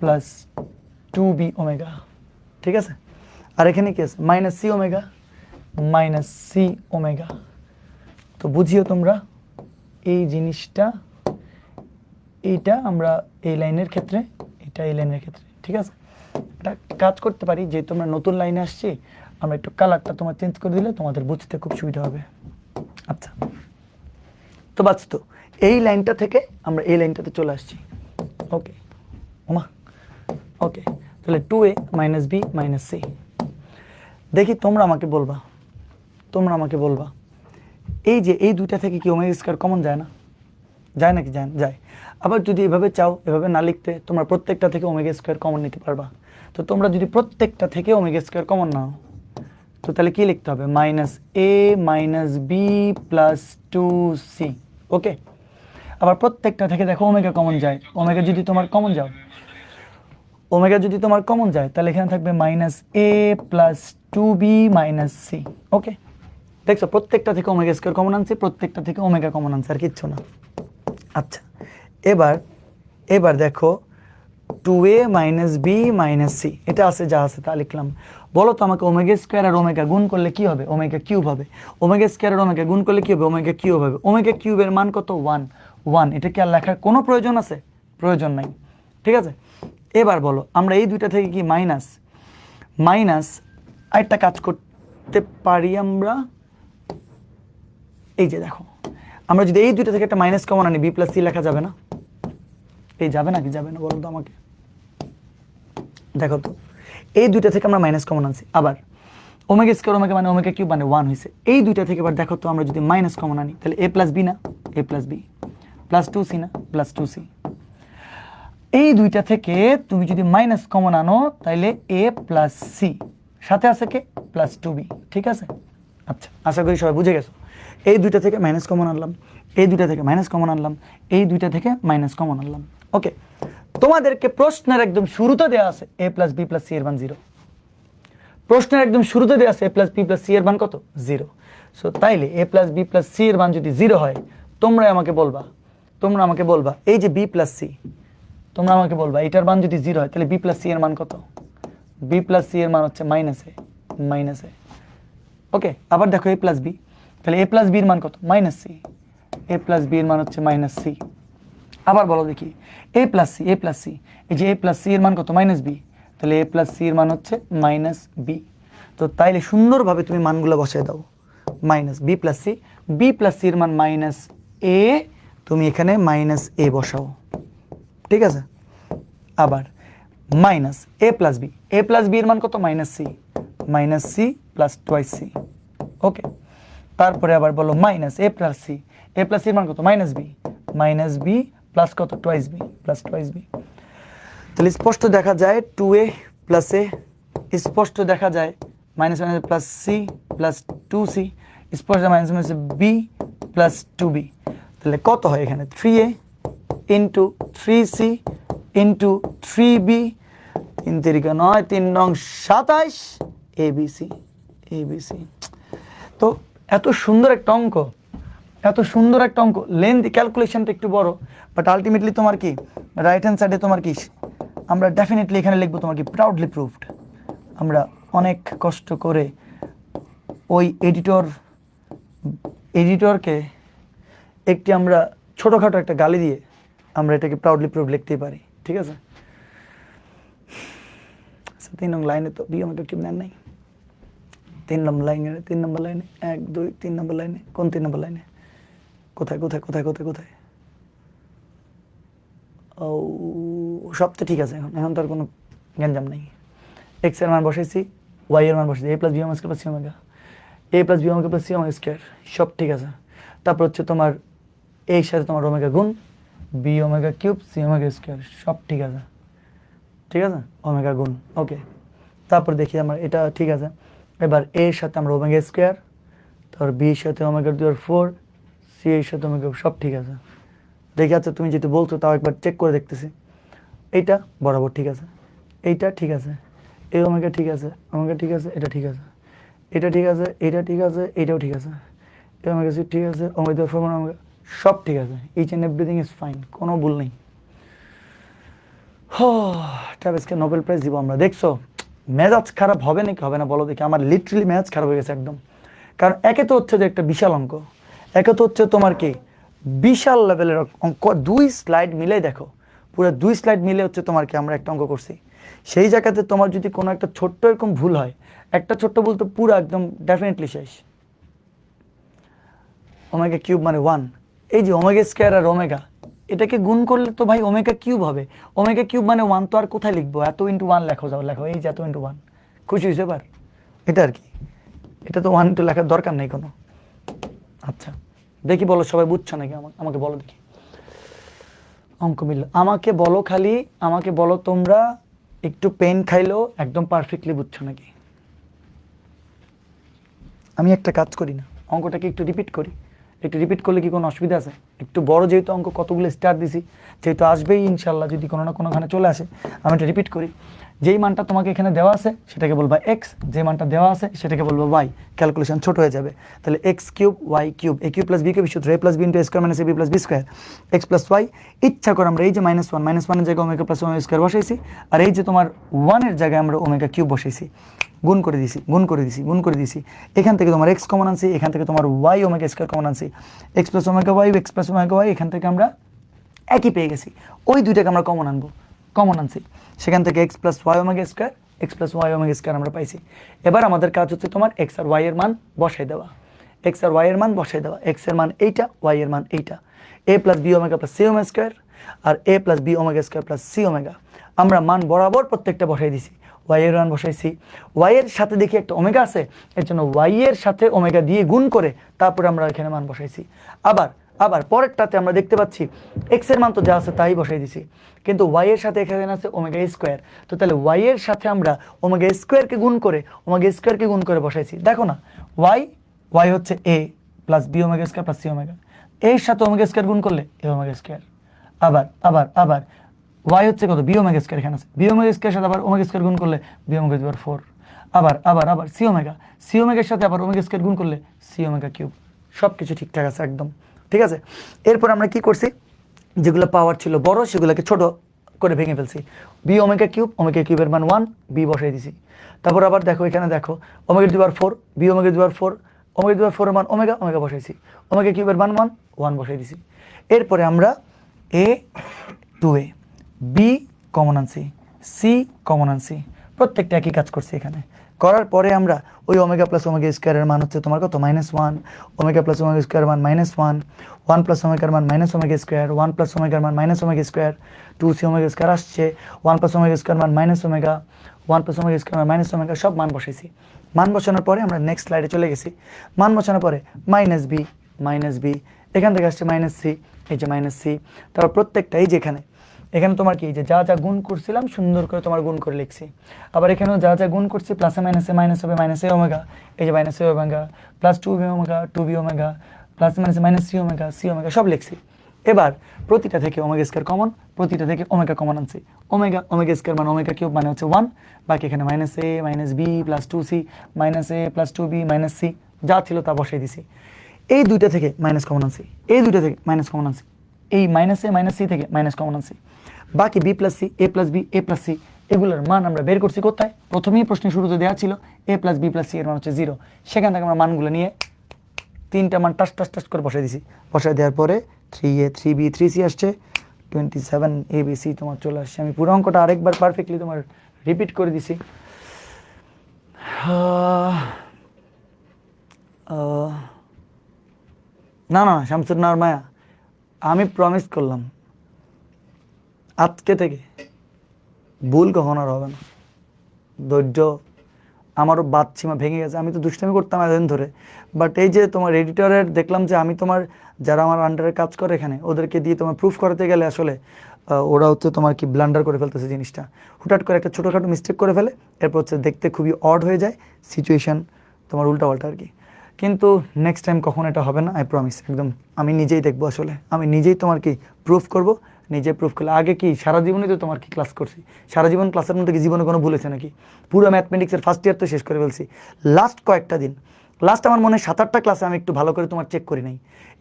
plus 2b omega, ঠিক আছে? আর এখানে কি আছে মাইনাস সি ওমেগা, তো বুঝিও তোমরা এই জিনিসটা, এইটা আমরা এই লাইনের ক্ষেত্রে, এটা এই লাইনের ক্ষেত্রে, ঠিক আছে? এটা কাজ করতে পারি, যে তোমরা নতুন লাইনে আসছি, আমরা একটু কালারটা তোমার চেঞ্জ করে দিলে তোমাদের বুঝতে খুব সুবিধা হবে। আচ্ছা, তো বাস, তো এই লাইনটা থেকে আমরা এই লাইনটাতে চলে আসছি, ওকে ওমা, ওকে, তাহলে 2a minus B minus C, দেখি তোমরা আমাকে বলবা এই যে এই দুইটা থেকে কি ওমেগা স্কয়ার কমন যায় না? যায় নাকি? যায়। আবার যদি এভাবে চাও, এভাবে না লিখতে, তোমরা প্রত্যেকটা থেকে ওমেগা স্কয়ার কমন নিতে পারবা। তো তোমরা যদি প্রত্যেকটা থেকে ওমেগা স্কয়ার কমন নাও, তো তাহলে কি লিখতে হবে? মাইনাস এ মাইনাস বি প্লাস 2c, ওকে? আবার প্রত্যেকটা থেকে দেখো ওমেগা কমন যায়, ওমেগা যদি তোমার কমন যায় তাহলে এখানে থাকবে মাইনাস এ প্লাস 2b মাইনাস সি, ওকে? দেখছো প্রত্যেকটা থেকে ওমেগা স্কয়ার কমন আনছে, প্রত্যেকটা থেকে ওমেগা কমন আনছে, আর কিচ্ছু না। আচ্ছা, এবার দেখো 2a minus B minus C, এটা আছে, যা আছে তা লিখলাম। বলো তো আমাকে ওমেগা স্কয়ার আর ওমেগা গুণ করলে কি হবে? ওমেগা কিউব হবে। ওমেগা স্কয়ার আর ওমেগা গুণ করলে কি হবে? ওমেগা কিউব হবে। ওমেগা কিউবের মান কত? 1। এটা কি আর লেখার কোনো প্রয়োজন আছে? প্রয়োজন নাই, ঠিক আছে? এবার বলো আমরা এই দুইটা থেকে কি মাইনাস আরেকটা কাজ করতে পারি আমরা, এই যে দেখো, আমরা যদি এই দুইটা থেকে একটা মাইনাস কমন আনি, বি প্লাস সি লেখা যাবে না? এই যাবে নাকি যাবে না বলো তো আমাকে? দেখো তো, এই দুইটা থেকে আমরা মাইনাস কমন আনছি, আবার ওমেগা স্কয়ার ওমেগা মানে ওমেগা কিউব মানে 1 হয়েছে। এই দুইটা থেকে এবার দেখো তো আমরা যদি মাইনাস কমন আনি, তাহলে এ প্লাস বি না? এ প্লাস বি প্লাস 2c না? Plus 2c। এই দুইটা থেকে তুমি যদি মাইনাস কমন আনো তাহলে এ প্লাস সি, সাথে আছে কে? প্লাস 2b, ঠিক আছে? আচ্ছা, আশা করি সবাই বুঝে গেছো। এই দুইটা থেকে মাইনাস কমন আনলাম, এই দুইটা থেকে মাইনাস কমন আনলাম, এই দুইটা থেকে মাইনাস কমন আনলাম, ওকে? তোমাদেরকে প্রশ্নের একদম শুরুতে দেওয়া আছে A plus B plus C এর মান 0। প্রশ্নের একদম শুরুতে দেওয়া আছে A plus B plus C এর মান কত? 0। সো তাইলে এ প্লাস বি প্লাস সি এর মান যদি 0 হয়, তোমরা আমাকে বলবা এই যে বি প্লাস সি, তোমরা আমাকে বলবা এটার মান যদি 0 হয় তাহলে বি প্লাস সি এর মান কত? বি প্লাস সি এর মান হচ্ছে মাইনাস এ, ওকে? আবার দেখো এ প্লাস বি, তাহলে এ প্লাস বি এর মান কত? Minus C. A plus B এর মান হচ্ছে মাইনাস সি। আবার বলো দেখি এ প্লাস সি, এই যে এ প্লাস সি এর মান কত? মাইনাস বি, তাহলে এ প্লাস সি এর মান হচ্ছে মাইনাস বি। তো তাইলে সুন্দরভাবে তুমি মানগুলো বসায় দাও, মাইনাস বি প্লাস সি এর মান মাইনাস এ, তুমি এখানে মাইনাস এ বসাও, ঠিক আছে? আবার মাইনাস এ প্লাস বি এর মান কত? Minus C plus twice C, okay? তারপরে আবার বলো মাইনাস এ প্লাস সি এর মান কত? মাইনাস বি প্লাস কত? Twice B. তাহলে স্পষ্ট দেখা যায় 2a প্লাস এ, স্পষ্ট দেখা যায় minus plus C plus 2c, স্পষ্ট মাইনাস বি প্লাস 2b, তাহলে কত হয় এখানে? 3a into 3c into 3b, 3 তিরিকা 9, 3 নং 27 এবিসি। তো এত সুন্দর একটা অঙ্ক, লেন্থ ক্যালকুলেশনটা একটু বড়, বাট আলটিমেটলি তোমার কি রাইট হ্যান্ড সাইডে তোমার কি আমরা ডেফিনেটলি এখানে লিখবো তোমার কি প্রাউডলি প্রুভড। আমরা অনেক কষ্ট করে ওই এডিটরকে একটি আমরা ছোটোখাটো একটা গালি দিয়ে আমরা এটাকে প্রাউডলি প্রুভ লিখতেই পারি, ঠিক আছে। 3 নং লাইনে তো বি ওমেগা কিউব নেন নাই। 3 নম্বর লাইনে 1 2 3 নম্বর লাইনে, কোন 3 নম্বর লাইনে, কোথায় কোথায় কোথায় কোথায় কোথায়? ও সব তো ঠিক আছে, এখন তো আর কোনো গ্যাঞ্জাম নেই। এক্স এর মান বসাইছি, ওয়াই এর মান বসাইছি, A plus B omega plus C omega, A plus B omega plus C omega square, সব ঠিক আছে। তারপর হচ্ছে তোমার এর সাথে তোমার ওমেগা গুণ B omega cube C omega square, সব ঠিক আছে, ঠিক আছে, ওমেগা গুণ, ওকে। তারপর দেখি আমার এটা ঠিক আছে। এবার এর সাথে আমরা ওমেগা স্কোয়ার, তারপর বি এর সাথে ওমেগা 4, সি এর সাথে ওমেগা, সব ঠিক আছে। দেখে আচ্ছা তুমি যেটা বলছো তাও একবার চেক করে দেখতেছি। এইটা বরাবর ঠিক আছে, এইটা ঠিক আছে, এই ওমেগা ঠিক আছে, ওমেগা ঠিক আছে, এটা ঠিক আছে, এটা ঠিক আছে, এটা ঠিক আছে, এটাও ঠিক আছে, এই ওমেগা সি ঠিক আছে, ওমেগা 4 ওমেগা সব ঠিক আছে, each and everything is fine, কোনো ভুল নেই। ট্রাভিসকে নোবেল প্রাইজ দিব আমরা। দেখছো মেজাজ খারাপ হবে নাকি হবে না বলো দেখি? আমার লিটারালি মেজাজ খারাপ হয়ে গেছে একদম। কারণ একে তো হচ্ছে যে একটা বিশাল অঙ্ক, একে তো হচ্ছে তোমার কি বিশাল লেভেলের অঙ্ক, 2 স্লাইড মিলে দেখো, পুরো 2 স্লাইড মিলে হচ্ছে তোমার কি আমরা একটা অঙ্ক করছি। সেই জায়গাতে তোমার যদি কোনো একটা ছোট্ট এরকম ভুল হয়, একটা ছোট্ট ভুল তো পুরো একদম ডেফিনেটলি শেষ। ওমেগা কিউব মানে 1, এই যে ওমেগা স্কোয়ার আর ওমেগা এটাকে গুণ করলে তো ভাই ওমেগা কিউব হবে। ওমেগা কিউব মানে 1, তো আর কোথায় লিখবো? এত ইন্টু 1 লেখো, যাও লেখো, এই যে এত ইন্টু 1, খুশি হয়েছে এবার? এটা আর কি, এটা তো 1 ইন্টু লেখার দরকার নেই কোনো। আচ্ছা দেখি বলো সবাই বুঝছো নাকি? আমাকে বলো দেখি, অঙ্ক মিলল? আমাকে বলো, খালি আমাকে বলো তোমরা একটু পেন খাইলেও একদম পারফেক্টলি বুঝছো নাকি? আমি একটা কাজ করি না, অঙ্কটাকে একটু রিপিট করি, একটু রিপিট করলে কি কোনো অসুবিধা আছে? একটু বড় যেহেতু অঙ্ক, কতগুলো স্টার দিছি, যেহেতু আসবেই ইনশাল্লাহ, যদি কোনো না কোনোখানে চলে আসে, আমি এটা রিপিট করি। যেই মানটা তোমাকে এখানে দেওয়া আছে সেটাকে বলবা এক্স, যে মানটা দেওয়া আছে সেটাকে বলবো ওয়াই, ক্যালকুলেশন ছোট হয়ে যাবে। তাহলে x cube y cube, A cube plus B cube সূত্র A plus B into A square minus A B plus B square, x plus y. ইচ্ছা করে আমরা এই যে -1 এর জায়গায় ওমেগা প্লাস ওমেগা স্কোয়ার বসাইছি, আর এই যে তোমার 1 এর জায়গায় আমরা ওমেগা কিউব বসাইছি, গুণ করে দিছি, গুণ করে দিছি, গুণ করে দিছি। এখান থেকে তোমার এক্স কমন আনছি, এখান থেকে তোমার ওয়াই ওমেগা স্কোয়ার কমন আনছি, X plus omega Y, X plus omega Y, এখান থেকে আমরা একই পেয়ে গেছি। ওই দুইটাকে আমরা কমন আনবো, কমন আনছি, সেখান থেকে X plus Y omega square, x plus Y omega square আমরা পাইছি। এবার আমাদের কাজ হচ্ছে তোমার এক্স আর ওয়াই এর মান বসাই দেওয়া, এক্স আর ওয়াই এর মান বসাই দেওয়া, এক্স এর মান এইটা, ওয়াই এর মান এইটা, A plus B omega plus C omega square আর A plus B omega square plus C omega. আমরা মান বরাবর প্রত্যেকটা বসাই দিছি। ওয়াই এর মান বসাইছি, ওয়াই এর সাথে দেখি একটা ওমেগা আছে, এর জন্য ওয়াই এর সাথে ওমেগা দিয়ে গুণ করে তারপরে আমরা এখানে মান বসাইছি। আবার পরেরটাতে আমরা দেখতে পাচ্ছি এক্স এর মান তো যা আছে তাই বসাই দিছি, কিন্তু ওয়াই এর সাথে এখানে আছে ওমেগা স্কোয়ার, তো তাহলে ওয়াই এর সাথে আমরা ওমেগা স্কোয়ারকে গুণ করে, ওমেগা স্কোয়ারকে গুণ করে বসাইছি। দেখো না, ওয়াই হচ্ছে A plus B omega square plus C omega, এর সাথে ওমেগা স্কোয়ার গুণ করলে এ ওমেগা স্কোয়ার। আবার ওয়াই হচ্ছে কত? বি ওমেগা স্কোয়ার, এখানে আছে বি ওমেগা স্কোয়ার সাথে আবার ওমেগা স্কোয়ার গুণ করলে বি ওমেগা 4। আবার সি ওমেগার সাথে আবার ওমেগা স্কোয়ার গুণ করলে সি ওমেগা কিউব। সব কিছু ঠিকঠাক আছে একদম, ঠিক আছে। এরপর আমরা কি করছি, যেগুলো পাওয়ার ছিল বড় সেগুলোকে ছোট করে ভেঙে ফেলছি। বি ওমেগা কিউবের মান 1, বি বসাই দিছি। তারপর আবার দেখো, এখানে দেখো ওমেগা 4, বি ওমেগা 4, ওমেগা 4 এর মান ওমেগা বসাইছি, ওমেগা কিউবের মান 1 বসাই দিছি। এরপরে আমরা এ টু এ বি কমন আনছি, সি কমন আনছি, প্রত্যেকটা একই কাজ করছি। এখানে করার পরে আমরা ওই ওমেগা প্লাস ওমেগা স্কোয়ারের মান হচ্ছে তোমার কত? -1, ওমেগা প্লাস ওমেগা স্কোয়ারের মান -1, 1 প্লাস ওমেগার মান মাইনাস ওমেগা স্কোয়ার, 1 প্লাস ওমেগার মান minus omega square, 2c omega square আসছে, 1 প্লাস ওমেগা স্কোয়ার মান minus omega, 1 plus omega square মান মাইনাস ওমেগা, সব মান বসাইছি। মান বসানোর পরে আমরা নেক্সট স্লাইডে চলে গেছি। মান বসানোর পরে -b, এখান থেকে আসছে -c, এই যে -c, তারপর প্রত্যেকটা এই যে এখানে তোমার কি যে যা গুণ করছিলাম সুন্দর করে তোমার গুণ করে লিখছি। আবার এখানেও যা গুণ করছি প্লাসে মাইনাসে মাইনাস হবে -a ওমেগা, এই যে -a omega plus 2b omega plus মাইনাসে -c ওমেগা সব লিখছি। এবার প্রতিটা থেকে ওমেগা স্কয়ার কমন, প্রতিটা থেকে ওমেগা কমন আনছি। ওমেগা স্কয়ার মানে ওমেগা কিউব মানে হচ্ছে 1, বাকি এখানে -a - b plus 2c -a plus 2b - c যা ছিল তা বসাই দিছি। এই দুইটা থেকে মাইনাস কমন আনছি, এই দুইটা থেকে মাইনাস কমন আনছি, এই মাইনাস সি থেকে মাইনাস কমন আনছি, বাকি B plus C, A plus B, A plus C, এগুলোর মান আমরা বের করছি কোথায়? প্রথমেই প্রশ্নের শুরুতে দেওয়া ছিল এ প্লাস বি প্লাস সি এর মান হচ্ছে 0, সেখান থেকে আমরা মানগুলো নিয়ে 3টা মান টাস টাস টাস করে বসাই দিছি। বসাই দেওয়ার পরে 3a 3b 3c আসছে, 27 abc তোমার চলে আসছে। আমি পুরো অঙ্কটা আরেকবার পারফেক্টলি তোমার রিপিট করে দিছি। না না শামসুর নার মায়া, আমি প্রমিস করলাম আজকে থেকে ভুল কখনো আর হবে না। ধৈর্য আমারও বাদসীমা ভেঙে গেছে। আমি তো দুষ্টামি করতাম এতদিন ধরে, বাট এই যে তোমার এডিটরের দেখলাম যে আমি তোমার যারা আমার আন্ডারে কাজ করে এখানে ওদেরকে দিয়ে তোমার প্রুফ করাতে গেলে আসলে ওরা হচ্ছে তোমার কি ব্লান্ডার করে ফেলতেছে জিনিসটা, হুটহাট করে একটা ছোটোখাটো মিস্টেক করে ফেলে, এরপর হচ্ছে দেখতে খুবই অড হয়ে যায় সিচুয়েশান তোমার উল্টাপাল্টা আর কি। কিন্তু নেক্সট টাইম কখন এটা হবে না, আই প্রমিস। একদম আমি নিজেই দেখবো, আসলে আমি নিজেই তোমার কি প্রুফ করব, নিজে প্রুফ করলে। আগে কি সারা জীবনই তো তোমার কি ক্লাস করছি, সারা জীবন ক্লাসের মধ্যে কি জীবনে কোনো ভুলেছে নাকি? পুরো ম্যাথমেটিক্সের ফার্স্ট ইয়ার তো শেষ করে ফেলছি। লাস্ট কয়েকটা দিন, লাস্ট আমার মনে হয় 7-8টা ক্লাসে আমি একটু ভালো করে তোমার চেক করি নাই।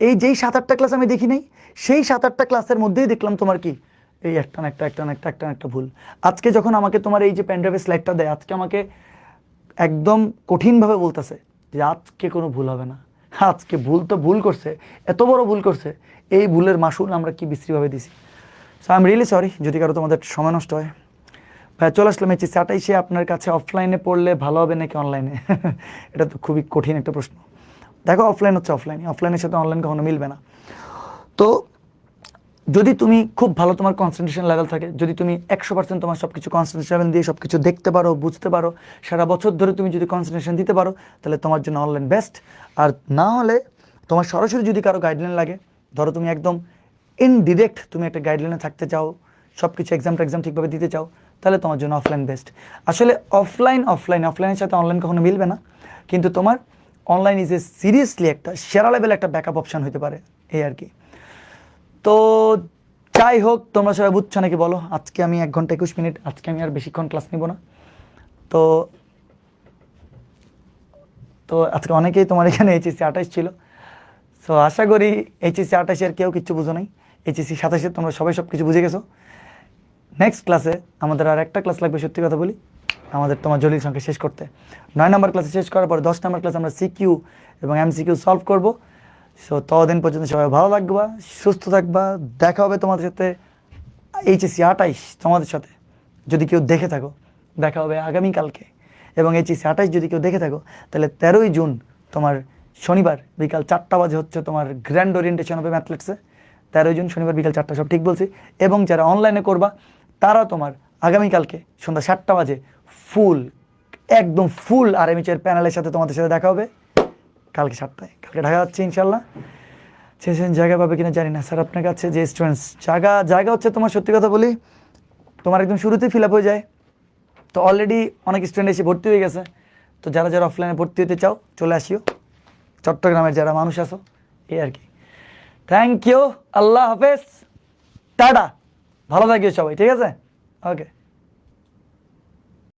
এই যেই 7-8টা ক্লাস আমি দেখি নাই, সেই 7-8টা ক্লাসের মধ্যেই দেখলাম তোমার কি এই একটা না একটা ভুল। আজকে যখন আমাকে তোমার এই যে পেনড্রাইভের স্লাইডটা দেয়, আজকে আমাকে একদম কঠিনভাবে বলতেছে যে আজকে কোনো ভুল হবে না। আজকে ভুল তো ভুল করছে, এত বড় ভুল করছে, এই ভুলের মাসুল আমরা কি বিশ্রীভাবে দিছি। So I am really sorry যদি কারো তোমাদের সময় নষ্ট হয়। ভাই চলে আসলাম HSC 28-এ। আপনার কাছে অফলাইনে পড়লে ভালো হবে নাকি অনলাইনে? এটা তো খুবই কঠিন একটা প্রশ্ন। দেখো অফলাইন হচ্ছে অফলাইন, অফলাইনের সাথে অনলাইন কখনো মিলবে না। তো যদি তুমি খুব ভালো তোমার কনসেন্ট্রেশন লেভেল থাকে, যদি তুমি 100% তোমার সব কিছু কনসেন্ট্রেশন লেভেল দিয়ে সব কিছু দেখতে পারো, বুঝতে পারো, সারা বছর ধরে তুমি যদি কনসেন্ট্রেশন দিতে পারো, তাহলে তোমার জন্য অনলাইন বেস্ট। আর না হলে তোমার সরাসরি যদি কারো গাইডলাইন লাগে, ধরো তুমি একদম ইনডিরেক্ট তুমি একটা গাইডলাইনে থাকতে চাও, সব কিছু এক্সাম ঠিকভাবে দিতে চাও, তাহলে তোমার জন্য অফলাইন বেস্ট। আসলে অফলাইনের সাথে অনলাইন কখনো মিলবে না, কিন্তু তোমার অনলাইন ইজ এ সিরিয়াসলি একটা সেরা লেভেল একটা ব্যাকআপ অপশান হতে পারে, এই আর কি। তো যাই হোক, তোমরা সবাই বুঝছো নাকি বলো? আজকে আমি 1 ঘন্টা 21 মিনিট, আজকে আমি আর বেশিক্ষণ ক্লাস নিব না। তো তো আজকে অনেকেই তোমার এখানে HSC 28 ছিল। সো আশা করি HSC 28-এর কেউ কিচ্ছু বুঝো নাই, HSC 27-এর তোমরা সবাই সব কিছু বুঝে গেছো। নেক্সট ক্লাসে আমাদের আর একটা ক্লাস লাগবে, সত্যি কথা বলি, আমাদের তোমার জটিল সংখ্যা শেষ করতে। 9 নম্বর ক্লাসে শেষ করার পর 10 নম্বর ক্লাসে আমরা CQ এবং MCQ সলভ করব। সো ততদিন পর্যন্ত সবাই ভালো থাকবা, সুস্থ থাকবা। দেখা হবে তোমাদের সাথে HSC 28 তোমাদের সাথে, যদি কেউ দেখে থাকো দেখা হবে আগামীকালকে। এবং HSC 28 যদি কেউ দেখে থাকো, তাহলে 13ই জুন তোমার শনিবার বিকাল 4টা বাজে হচ্ছে তোমার গ্র্যান্ড ওরিয়েন্টেশন হবে ম্যাথলেটসে। 13ই জুন শনিবার বিকাল 4টা, সব ঠিক বলছি। এবং যারা অনলাইনে করবা তারা তোমার আগামীকালকে সন্ধ্যা 7টা বাজে একদম ফুল RMH-এর প্যানেলের সাথে তোমাদের সাথে দেখা হবে কালকে 7টায়। কালকে ঢাকা যাচ্ছে ইনশাল্লাহ। চেয়েছেন জায়গা পাবে কিনা জানি না স্যার আপনার কাছে। যে স্টুডেন্টস জায়গা হচ্ছে তোমার, সত্যি কথা বলি, তোমার একদম শুরুতেই ফিল আপ হয়ে যায়। তো অলরেডি অনেক স্টুডেন্ট এসে ভর্তি হয়ে গেছে। তো যারা যারা অফলাইনে ভর্তি হতে চাও চলে আসিও, চট্টগ্রামের যারা মানুষ আছো, এই আর কি। থ্যাংক ইউ, আল্লাহ হাফেজ, টাটা, ভালো থাকিও সবাই, ঠিক আছে? ওকে।